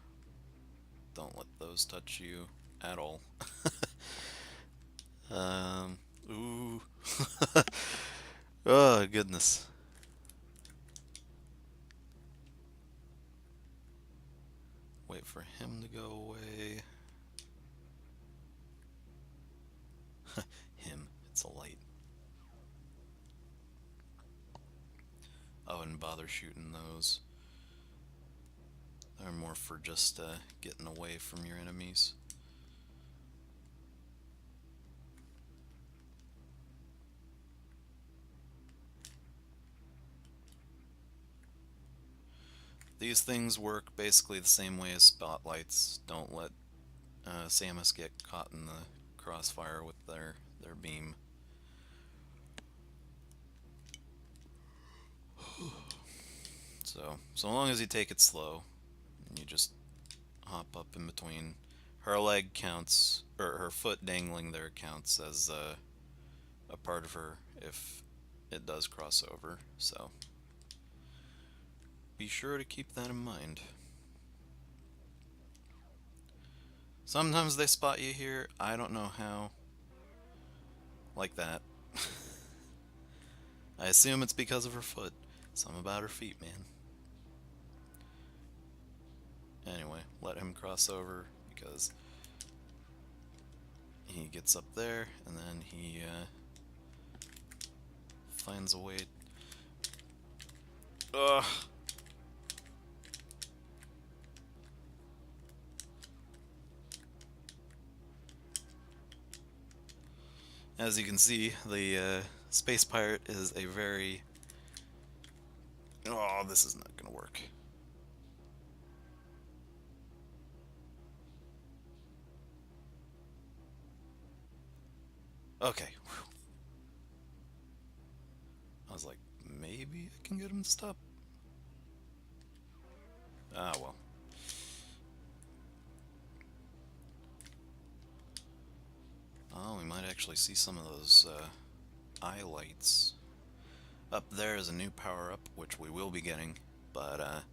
Don't let those touch you at all. um, ooh. Oh, goodness. Wait for him to go away. Him, it's a light. I wouldn't bother shooting those. They're more for just getting away from your enemies. These things work basically the same way as spotlights. Don't let Samus get caught in the crossfire with their beam. So long as you take it slow, and you just hop up in between. Her leg counts, or her foot dangling there counts as a part of her if it does cross over. So be sure to keep that in mind. Sometimes they spot you here. I don't know how. Like that. I assume it's because of her foot. Something about her feet, man. Anyway, let him cross over because he gets up there and then he finds a way. Ugh. As you can see, the space pirate is a very... Oh, this is not gonna work. Okay. Whew. I was like, maybe I can get him to stop. Ah, well. Oh, we might actually see some of those eye lights. Up there is a new power-up, which we will be getting, but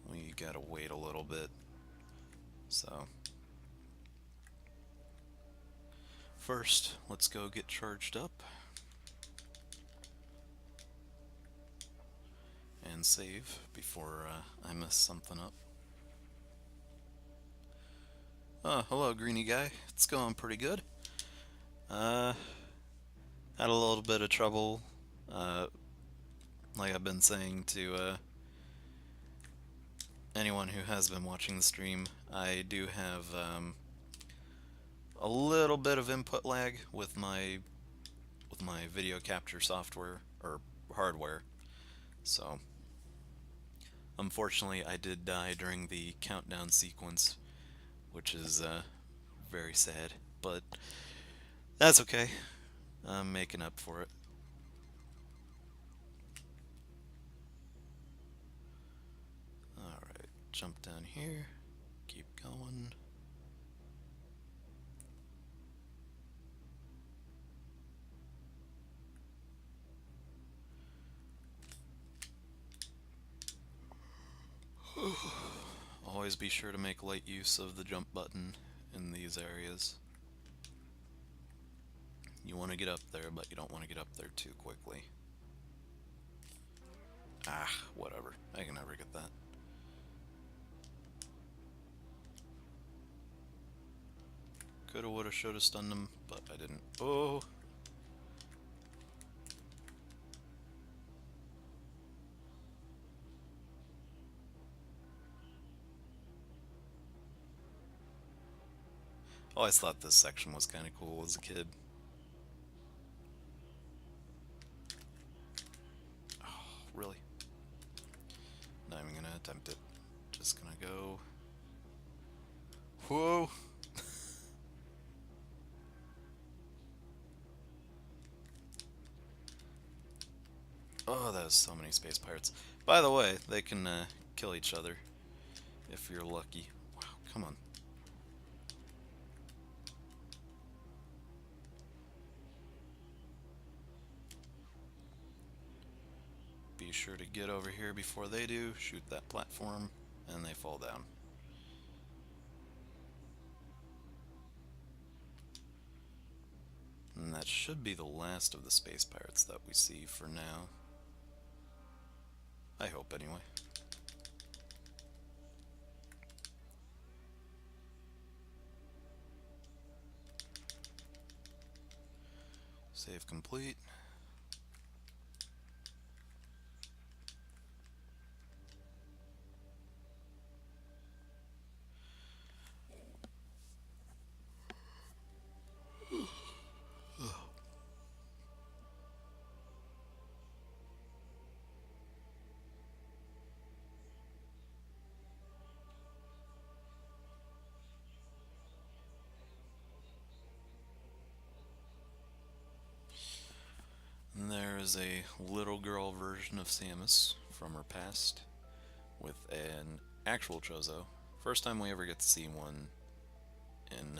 we gotta wait a little bit. So first, let's go get charged up and save before I mess something up. Oh, hello, greeny guy. It's going pretty good. Had a little bit of trouble, like I've been saying to anyone who has been watching the stream. I do have a little bit of input lag with my video capture software or hardware. So unfortunately, I did die during the countdown sequence, which is very sad, but that's okay. I'm making up for it. Alright, jump down here, keep going. Always be sure to make light use of the jump button in these areas. You want to get up there, but you don't want to get up there too quickly. Ah, whatever. I can never get that. Coulda, woulda, shoulda stunned him, but I didn't. Oh! I always thought this section was kind of cool as a kid. Oh, really? Not even gonna attempt it. Just gonna go. Whoa! Oh, that was so many space pirates. By the way, they can kill each other if you're lucky. Wow, come on. be sure to get over here before they do, shoot that platform, and they fall down. And that should be the last of the space pirates that we see for now. I hope, anyway. Save complete. And there is a little girl version of Samus from her past with an actual Chozo. First time we ever get to see one in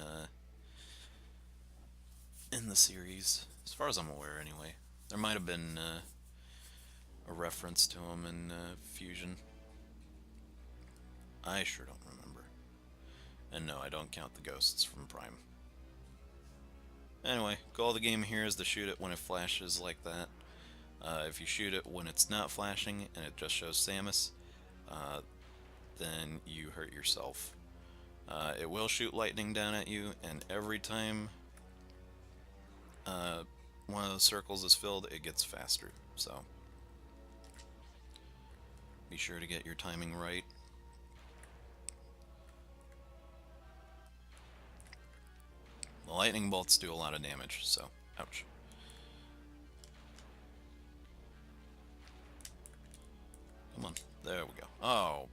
the series, as far as I'm aware, anyway. There might have been a reference to him in Fusion. I sure don't remember. And no, I don't count the ghosts from Prime. Anyway, goal of the game here is to shoot it when it flashes like that. If you shoot it when it's not flashing and it just shows Samus, then you hurt yourself. It will shoot lightning down at you, and every time one of the circles is filled, it gets faster. So be sure to get your timing right. The lightning bolts do a lot of damage, so ouch. Come on, there we go. Oh,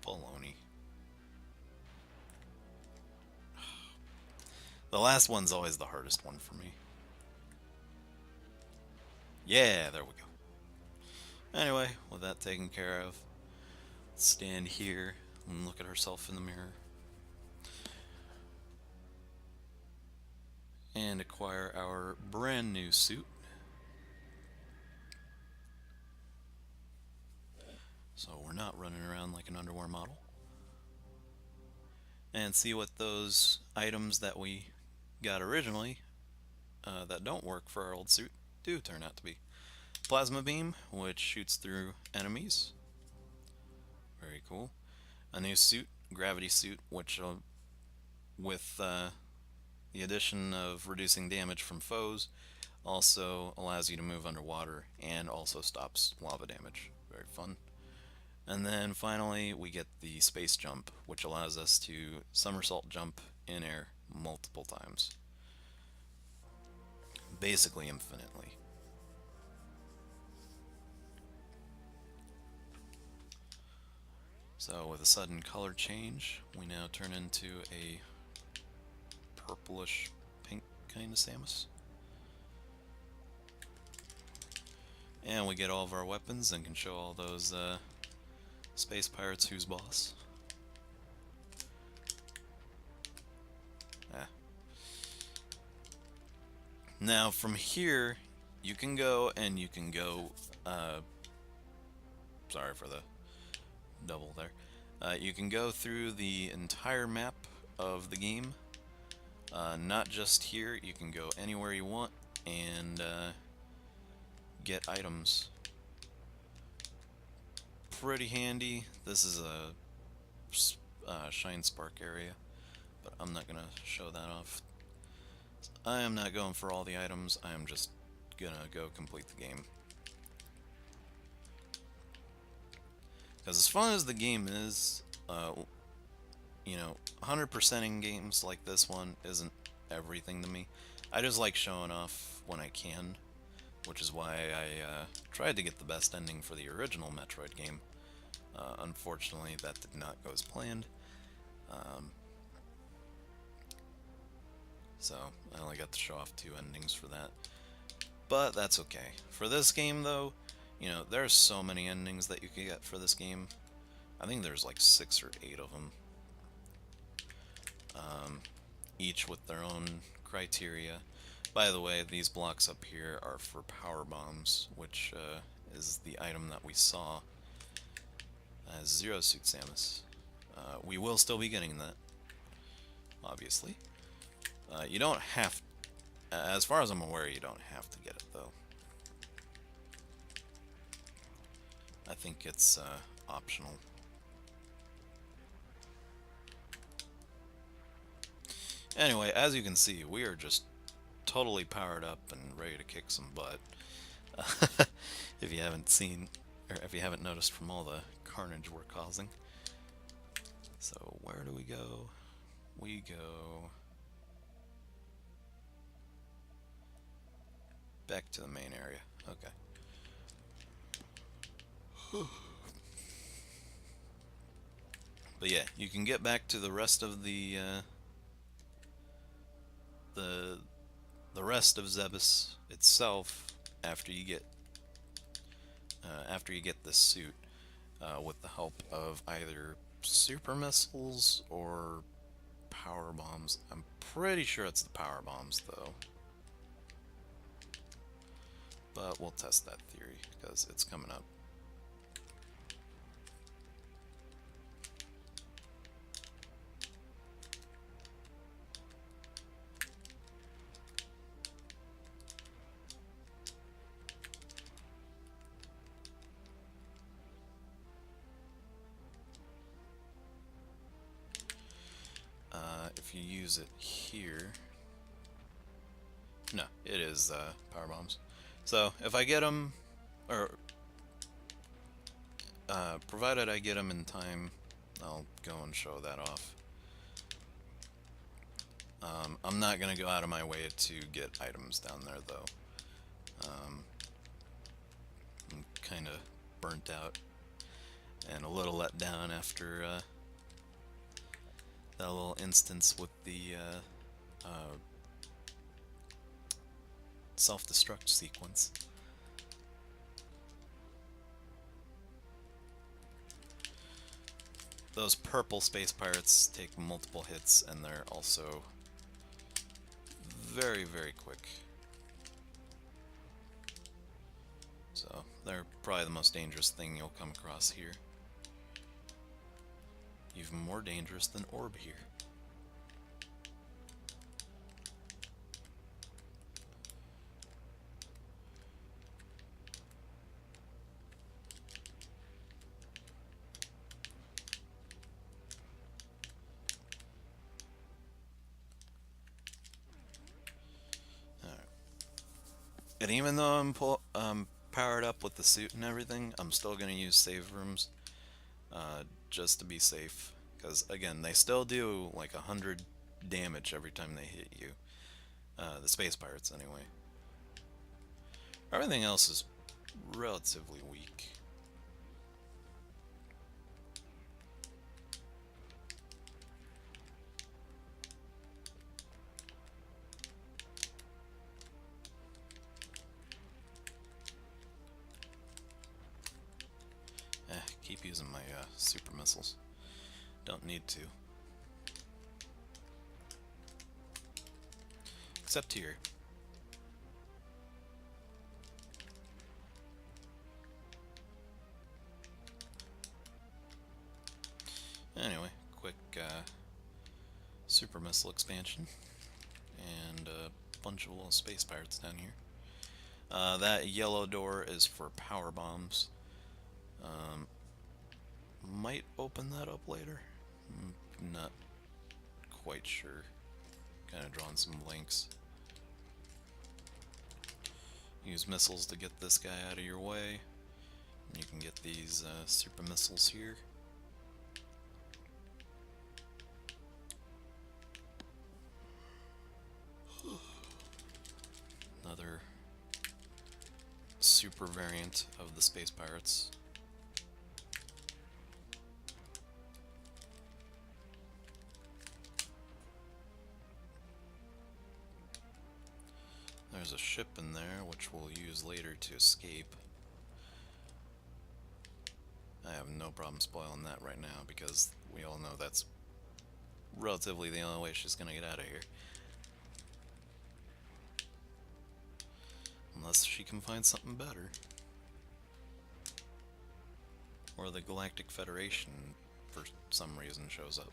baloney. The last one's always the hardest one for me. Yeah, there we go. Anyway, with that taken care of, let's stand here and look at ourselves in the mirror. And acquire our brand new suit. So we're not running around like an underwear model. And see what those items that we got originally that don't work for our old suit do turn out to be. Plasma beam, which shoots through enemies. Very cool. A new suit, gravity suit, which with the addition of reducing damage from foes also allows you to move underwater and also stops lava damage. Very fun. And then finally we get the space jump, which allows us to somersault jump in air multiple times. Basically infinitely. So with a sudden color change, we now turn into a purplish pink kind of Samus. And we get all of our weapons and can show all those space pirates who's boss. Now from here, you can go and you can go, sorry for the double there. You can go through the entire map of the game. Not just here, you can go anywhere you want and get items. Pretty handy. This is a Shine Spark area, but I'm not gonna show that off. I am not going for all the items, I am just gonna go complete the game. Because as fun as the game is, you know, 100%ing games like this one isn't everything to me. I just like showing off when I can, which is why I tried to get the best ending for the original Metroid game. Unfortunately, that did not go as planned. So I only got to show off 2 endings for that. But that's okay. For this game, though, you know, there's so many endings that you can get for this game. I think there's like 6 or 8 of them. Each with their own criteria. By the way, these blocks up here are for power bombs, which is the item that we saw as Zero Suit Samus. We will still be getting that, obviously. You don't have, as far as I'm aware, you don't have to get it though. I think it's optional. Anyway, as you can see, we are just totally powered up and ready to kick some butt. If you haven't seen, or if you haven't noticed from all the carnage we're causing. So where do we go? We go back to the main area. Okay. But yeah, you can get back to the rest of the rest of Zebus itself after you get this suit with the help of either super missiles or power bombs. I'm pretty sure it's the power bombs though, but we'll test that theory because it's coming up. If you use it here, no, it is power bombs. So if I get them, or provided I get them in time, I'll go and show that off. I'm not gonna go out of my way to get items down there though. I'm kind of burnt out and a little let down after that little instance with the self-destruct sequence. Those purple space pirates take multiple hits and they're also very, very quick. So they're probably the most dangerous thing you'll come across here. Even more dangerous than Orb here. Alright. And even though I'm powered up with the suit and everything, I'm still going to use save rooms. Just to be safe, because again, they still do like 100 damage every time they hit you. The space pirates, anyway. Everything else is relatively weak. Keep using my super missiles. Don't need to. Except here. Anyway, quick super missile expansion. And a bunch of little space pirates down here. That yellow door is for power bombs. Might open that up later. Not quite sure. Kind of drawing some blanks. Use missiles to get this guy out of your way. You can get these super missiles here. Another super variant of the space pirates. There's a ship in there, which we'll use later to escape. I have no problem spoiling that right now, because we all know that's relatively the only way she's gonna get out of here. Unless she can find something better. or the Galactic Federation for some reason shows up.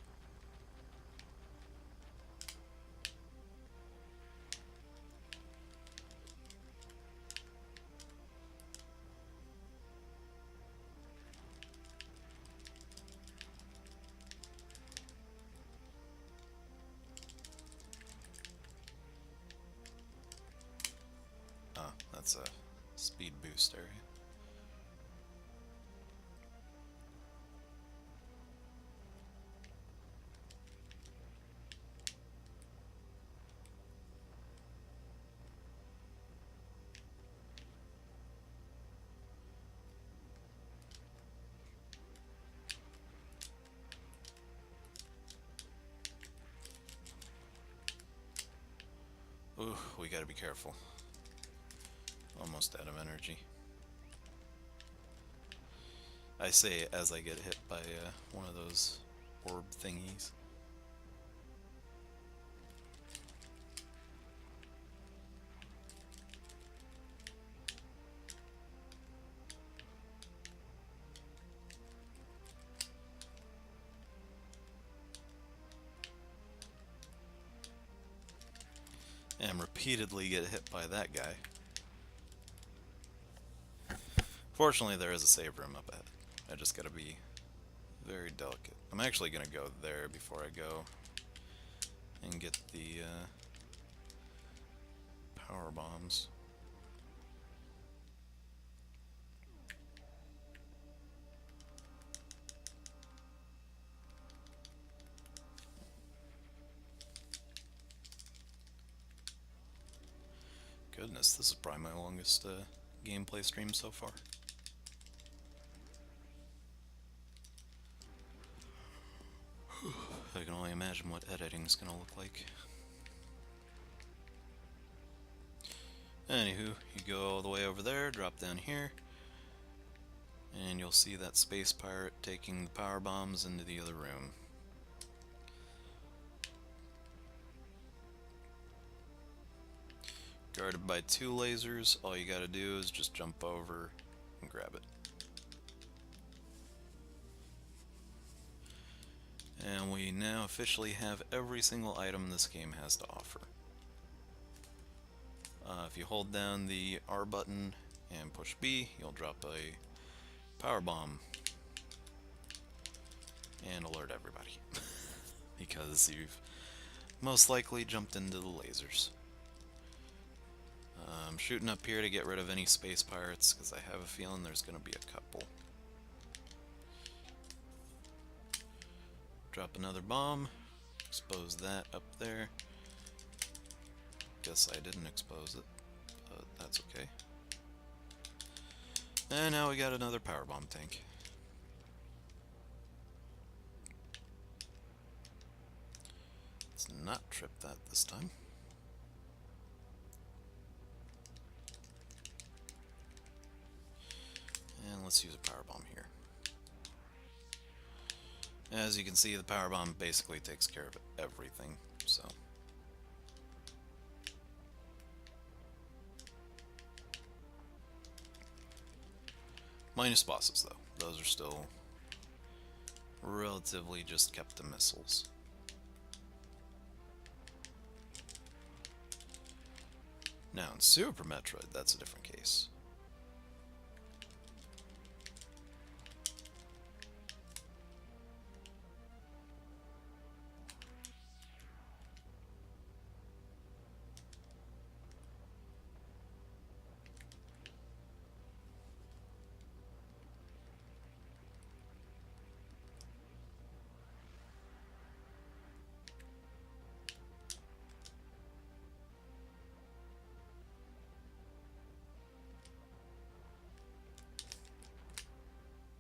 Oh, that's a speed boost area. Ooh, we gotta be careful. Almost out of energy. I say as I get hit by one of those orb thingies. And repeatedly get hit by that guy. Fortunately, there is a save room up ahead. I just gotta be very delicate. I'm actually gonna go there before I go and get the power bombs. Goodness, this is probably my longest gameplay stream so far. I can only imagine what editing's gonna look like. Anywho, you go all the way over there, drop down here, and you'll see that space pirate taking the power bombs into the other room. Guarded by 2 lasers, all you gotta do is just jump over and grab it. And we now officially have every single item this game has to offer. If you hold down the R button and push B, you'll drop a power bomb and alert everybody. Because you've most likely jumped into the lasers. I'm shooting up here to get rid of any space pirates, because I have a feeling there's going to be a couple. Drop another bomb, expose that up there. Guess I didn't expose it, but that's okay. And now we got another power bomb tank. Let's not trip that this time. And let's use a power bomb here. As you can see, the power bomb basically takes care of everything, so. Minus bosses, though. Those are still relatively just kept to missiles. Now, in Super Metroid, that's a different case.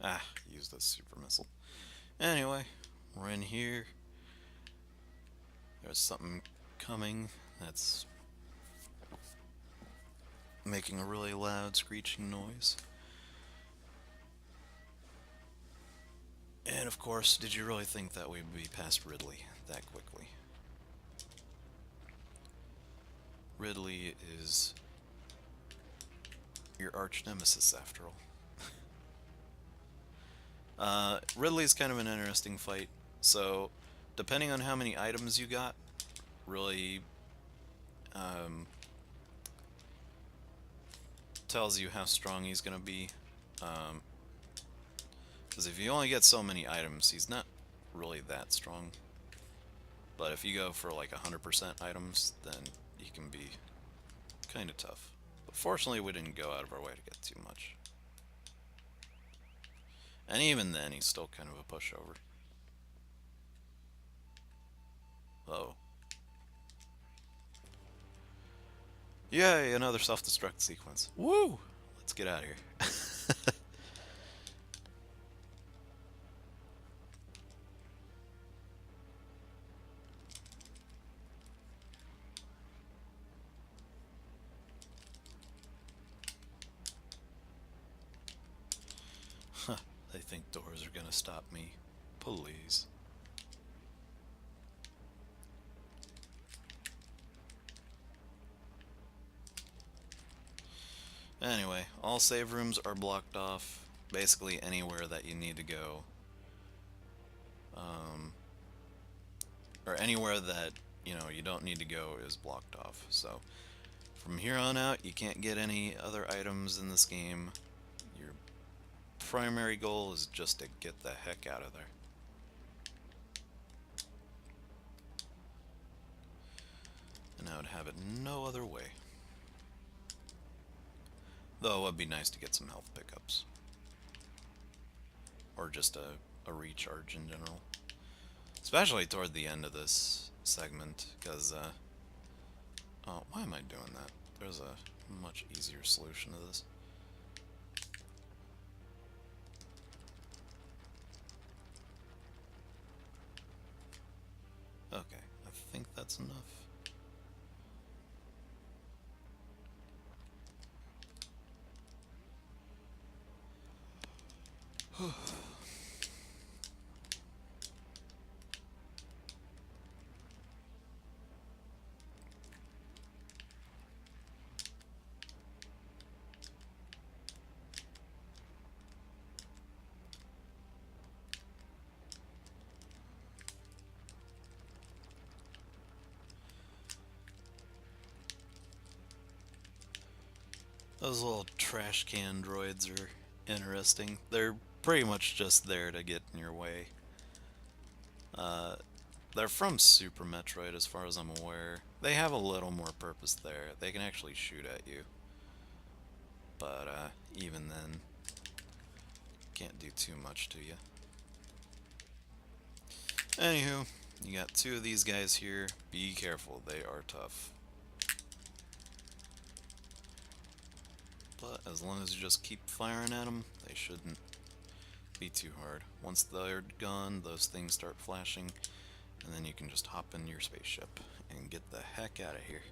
Ah, used a super missile. Anyway, we're in here. There's something coming that's making a really loud screeching noise. And of course, did you really think that we'd be past Ridley that quickly? Ridley is your arch nemesis, after all. Ridley's kind of an interesting fight. So, depending on how many items you got, really um, tells you how strong he's gonna be. Because if you only get so many items, he's not really that strong. But if you go for like 100% items, then he can be kind of tough. But fortunately, we didn't go out of our way to get too much. And even then, he's still kind of a pushover. Oh. Yay, another self-destruct sequence. Woo! Let's get out of here. Huh, they think doors are gonna stop me. Please. Anyway, all save rooms are blocked off. Basically anywhere that you need to go. Or anywhere that, you don't need to go is blocked off. So, from here on out, you can't get any other items in this game. Your primary goal is just to get the heck out of there. And I would have it no other way. Though it would be nice to get some health pickups. Or just a recharge in general. Especially toward the end of this segment, because, oh, why am I doing that? There's a much easier solution to this. Okay, I think that's enough. Those little trash can droids are interesting. They're pretty much just there to get in your way. Uh, they're from Super Metroid as far as I'm aware. They have a little more purpose there. They can actually shoot at you. But even then, can't do too much to you. Anywho, you got two of these guys here. Be careful, they are tough. But as long as you just keep firing at them, they shouldn't be too hard. Once they're gone, those things start flashing, and then you can just hop in your spaceship and get the heck out of here.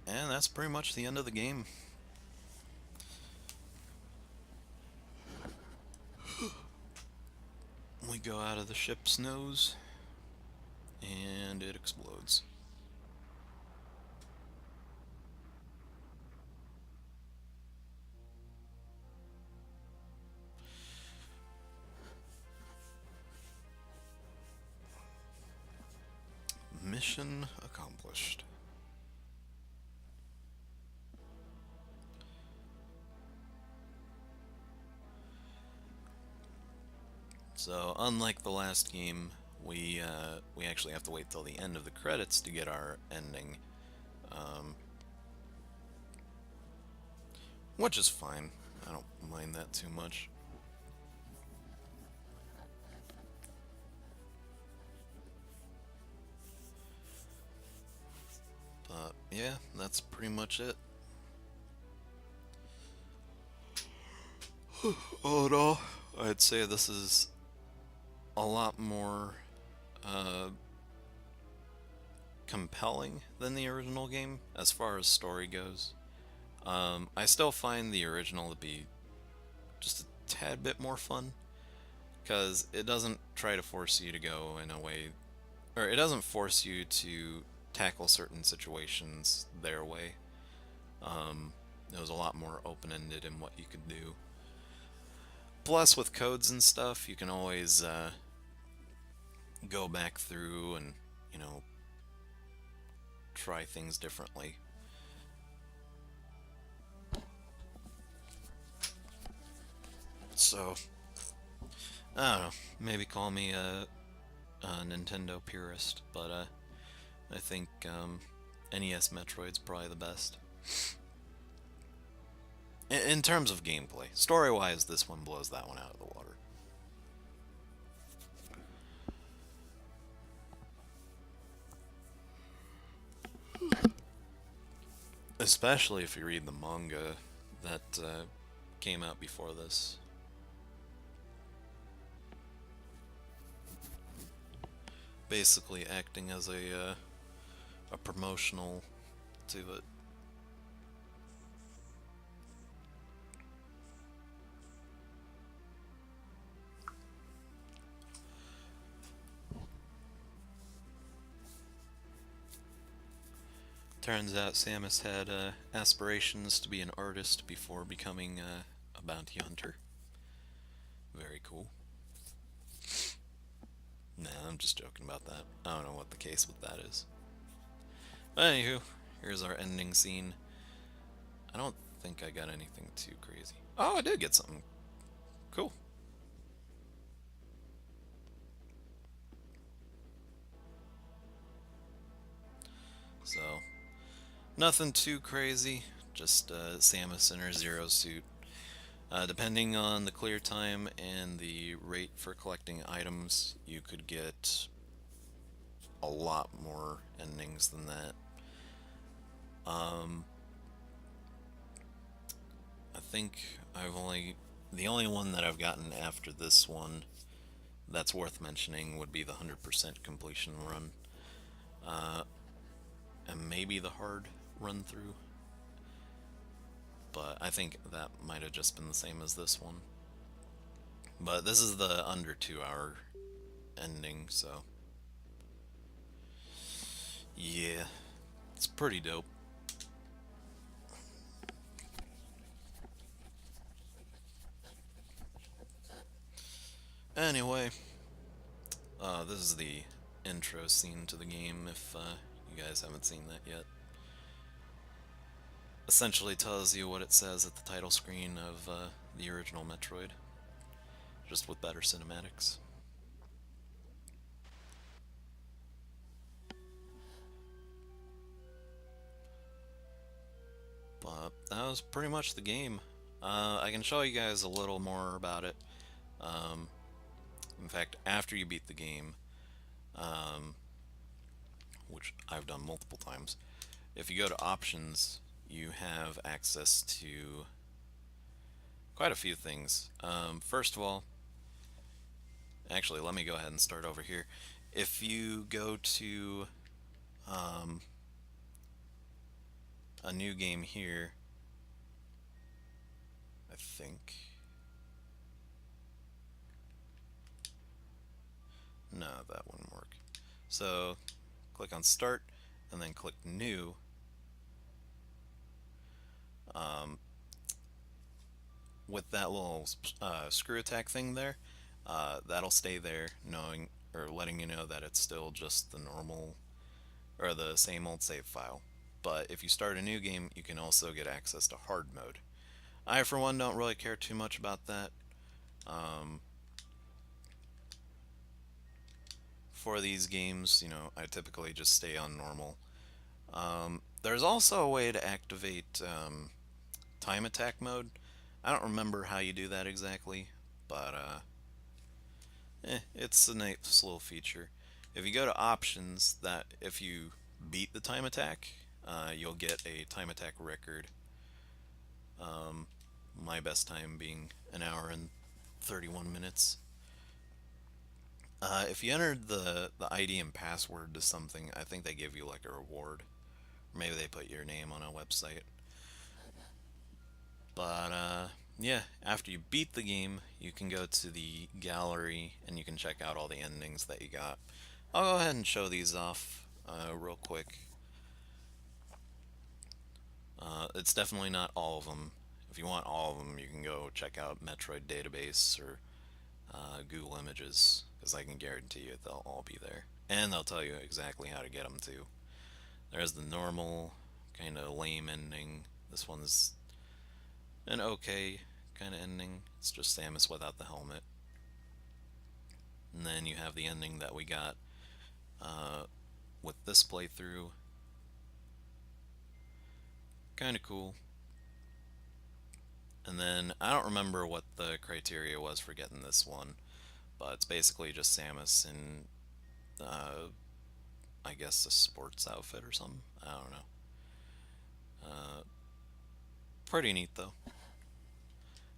And that's pretty much the end of the game. We go out of the ship's nose, and it explodes. Mission accomplished. So, unlike the last game, we actually have to wait till the end of the credits to get our ending, which is fine. I don't mind that too much. But yeah, that's pretty much it. All in all, I'd say this is a lot more compelling than the original game as far as story goes. I still find the original to be just a tad bit more fun because it doesn't try to force you to go in a way or it doesn't force you to tackle certain situations their way. It was a lot more open-ended in what you could do. Plus, with codes and stuff, you can always go back through and, you know, try things differently. So, I don't know. Maybe call me a Nintendo purist, but I think NES Metroid's probably the best. In terms of gameplay. Story wise, this one blows that one out of the water. Especially if you read the manga that came out before this. Basically acting as a promotional to it. Turns out Samus had aspirations to be an artist before becoming a bounty hunter. Very cool. Nah, I'm just joking about that. I don't know what the case with that is. But anywho, here's our ending scene. I don't think I got anything too crazy. Oh, I did get something cool. So, nothing too crazy. Just Samus in her Zero suit. Depending on the clear time and the rate for collecting items, you could get a lot more endings than that. Um, I think the only one that I've gotten after this one that's worth mentioning would be the 100% completion run, uh, and maybe the hard run through. But I think that might have just been the same as this one. But this is the under 2 hour ending, so yeah, it's pretty dope. Anyway, this is the intro scene to the game if you guys haven't seen that yet. Essentially tells you what it says at the title screen of the original Metroid, just with better cinematics. But that was pretty much the game. I can show you guys a little more about it. Um, in fact, after you beat the game, um, which I've done multiple times, if you go to options, you have access to quite a few things. First of all, actually, let me go ahead and start over here. If you go to um, a new game here, I think. No, that wouldn't work. So, click on Start, and then click New. Um, with that little screw attack thing there, that'll stay there, knowing or letting you know that it's still just the normal or the same old save file. But if you start a new game, you can also get access to hard mode. I, for one, don't really care too much about that. Um, for these games, I typically just stay on normal. There's also a way to activate time attack mode. I don't remember how you do that exactly, but it's a nice little feature. If you go to options, that if you beat the time attack, you'll get a time attack record. Um, my best time being an hour and 31 minutes. If you entered the ID and password to something, I think they give you like a reward. Or maybe they put your name on a website. But yeah, after you beat the game, you can go to the gallery and you can check out all the endings that you got. I'll go ahead and show these off real quick. It's definitely not all of them. If you want all of them, you can go check out Metroid Database or Google Images, because I can guarantee you they'll all be there. And they'll tell you exactly how to get them too. There's the normal, kind of lame ending. This one's an okay kind of ending. It's just Samus without the helmet. And then you have the ending that we got uh, with this playthrough. Kind of cool. And then I don't remember what the criteria was for getting this one, but it's basically just Samus in, uh, I guess, a sports outfit or something. I don't know. Uh, Pretty neat though.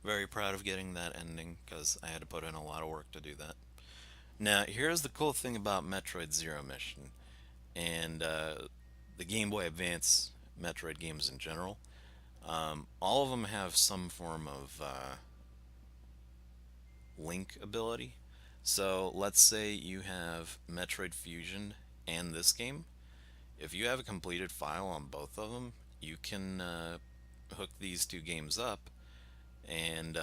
Very proud of getting that ending because I had to put in a lot of work to do that. Now, here's the cool thing about Metroid Zero Mission and the Game Boy Advance Metroid games in general. All of them have some form of link ability. So let's say you have Metroid Fusion and this game. If you have a completed file on both of them, you can hook these two games up. And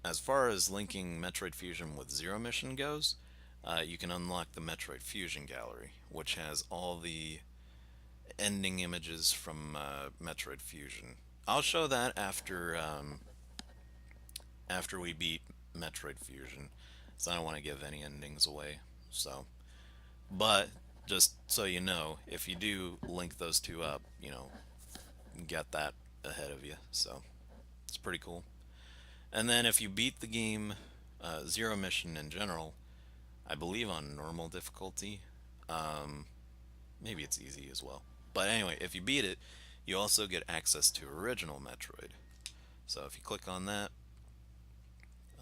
as far as linking Metroid Fusion with Zero Mission goes, you can unlock the Metroid Fusion Gallery, which has all the ending images from Metroid Fusion. I'll show that after we beat Metroid Fusion, so I don't want to give any endings away. So, but just so you know, if you do link those two up, get that ahead of you. So it's pretty cool. And then if you beat the game, Zero Mission in general, I believe on normal difficulty, um, maybe it's easy as well. But anyway, if you beat it, you also get access to original Metroid. So if you click on that,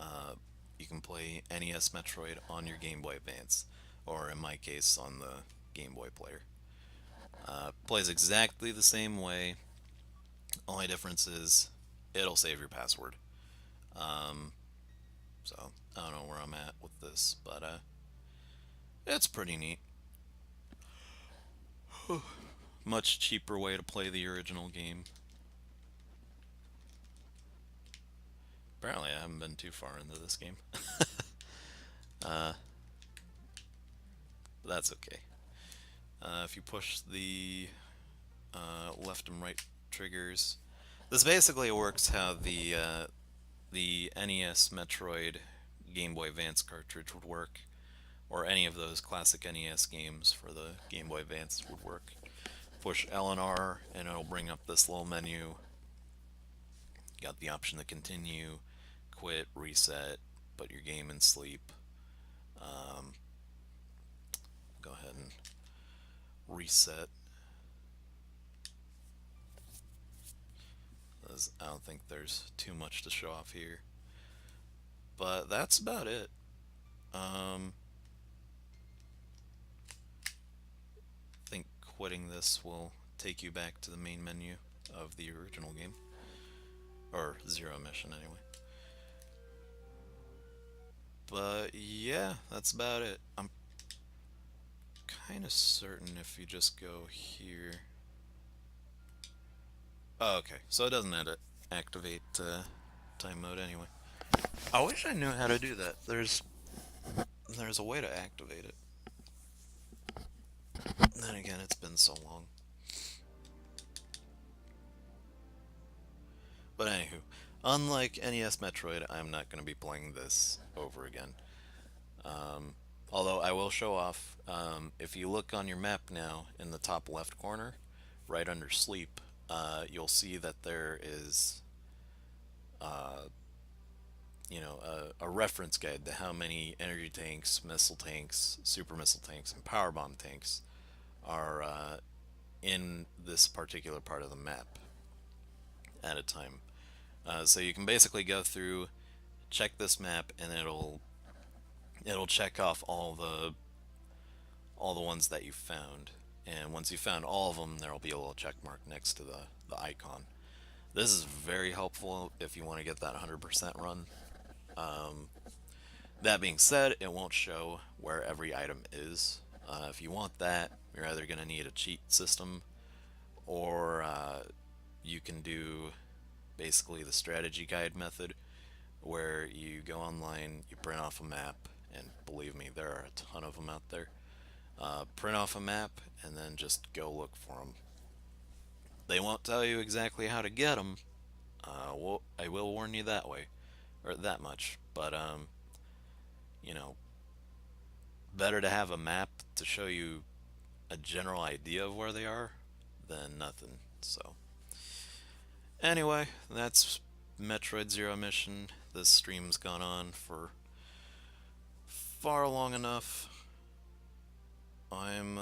uh, you can play NES Metroid on your Game Boy Advance, or in my case, on the Game Boy player. Plays exactly the same way. Only difference is it'll save your password. Um, so I don't know where I'm at with this, but it's pretty neat. Much cheaper way to play the original game. Apparently, I haven't been too far into this game. uh, that's okay. If you push the left and right triggers, this basically works how the NES Metroid Game Boy Advance cartridge would work, or any of those classic NES games for the Game Boy Advance would work. Push L and R, and it'll bring up this little menu. Got the option to continue, quit, reset, put your game in sleep. Um, Go ahead and reset. I don't think there's too much to show off here, but that's about it. Um, I think quitting this will take you back to the main menu of the original game, or Zero Mission anyway. But yeah, that's about it. I'm kind of certain if you just go here. Oh, okay, so it doesn't activate time mode anyway. I wish I knew how to do that. There's a way to activate it. Then again, it's been so long. But anywho, unlike NES Metroid, I'm not going to be playing this over again. Um, Although I will show off, if you look on your map now in the top left corner, right under sleep, you'll see that there is, uh, a reference guide to how many energy tanks, missile tanks, super missile tanks, and power bomb tanks are in this particular part of the map at a time. So you can basically go through, check this map, and it'll check off all the ones that you found. And once you found all of them, there'll be a little check mark next to the icon. This is very helpful if you want to get that 100% run. Um, That being said, it won't show where every item is. If you want that, you're either going to need a cheat system, or you can do basically the strategy guide method, where you go online, you print off a map, and believe me, there are a ton of them out there. Print off a map and then just go look for them. They won't tell you exactly how to get them. I will warn you that way, or that much. But you know, better to have a map to show you a general idea of where they are than nothing. So anyway, that's Metroid Zero Mission. This stream's gone on for far long enough. I'm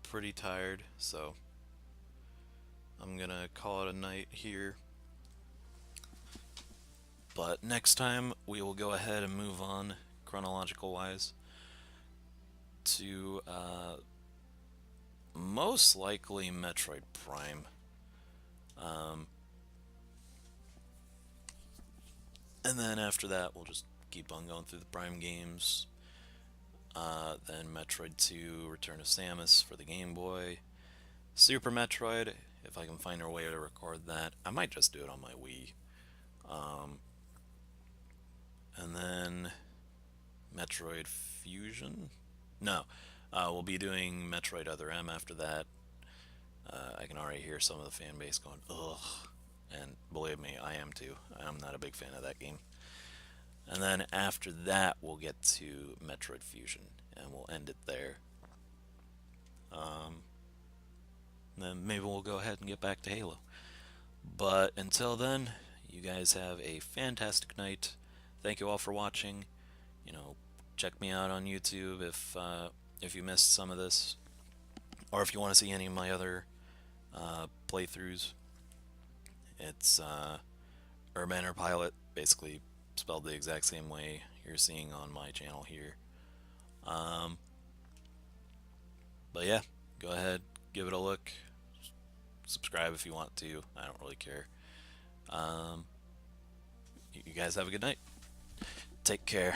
pretty tired, so I'm gonna call it a night here. But next time we will go ahead and move on, chronological wise, to most likely Metroid Prime. Um, and then after that, we'll just keep on going through the Prime games. Then Metroid 2, Return of Samus for the Game Boy. Super Metroid, if I can find a way to record that. I might just do it on my Wii. Um, and then Metroid Fusion? No. We'll be doing Metroid Other M after that. I can already hear some of the fan base going, ugh. And believe me, I am too. I'm not a big fan of that game. And then after that, we'll get to Metroid Fusion, and we'll end it there. Um, then maybe we'll go ahead and get back to Halo. But until then, you guys have a fantastic night. Thank you all for watching. You know, check me out on YouTube if you missed some of this, or if you want to see any of my other playthroughs. It's Urban Pilot, basically spelled the exact same way you're seeing on my channel here. Um, but yeah, go ahead, give it a look. Subscribe if you want to. I don't really care. You guys have a good night. Take care.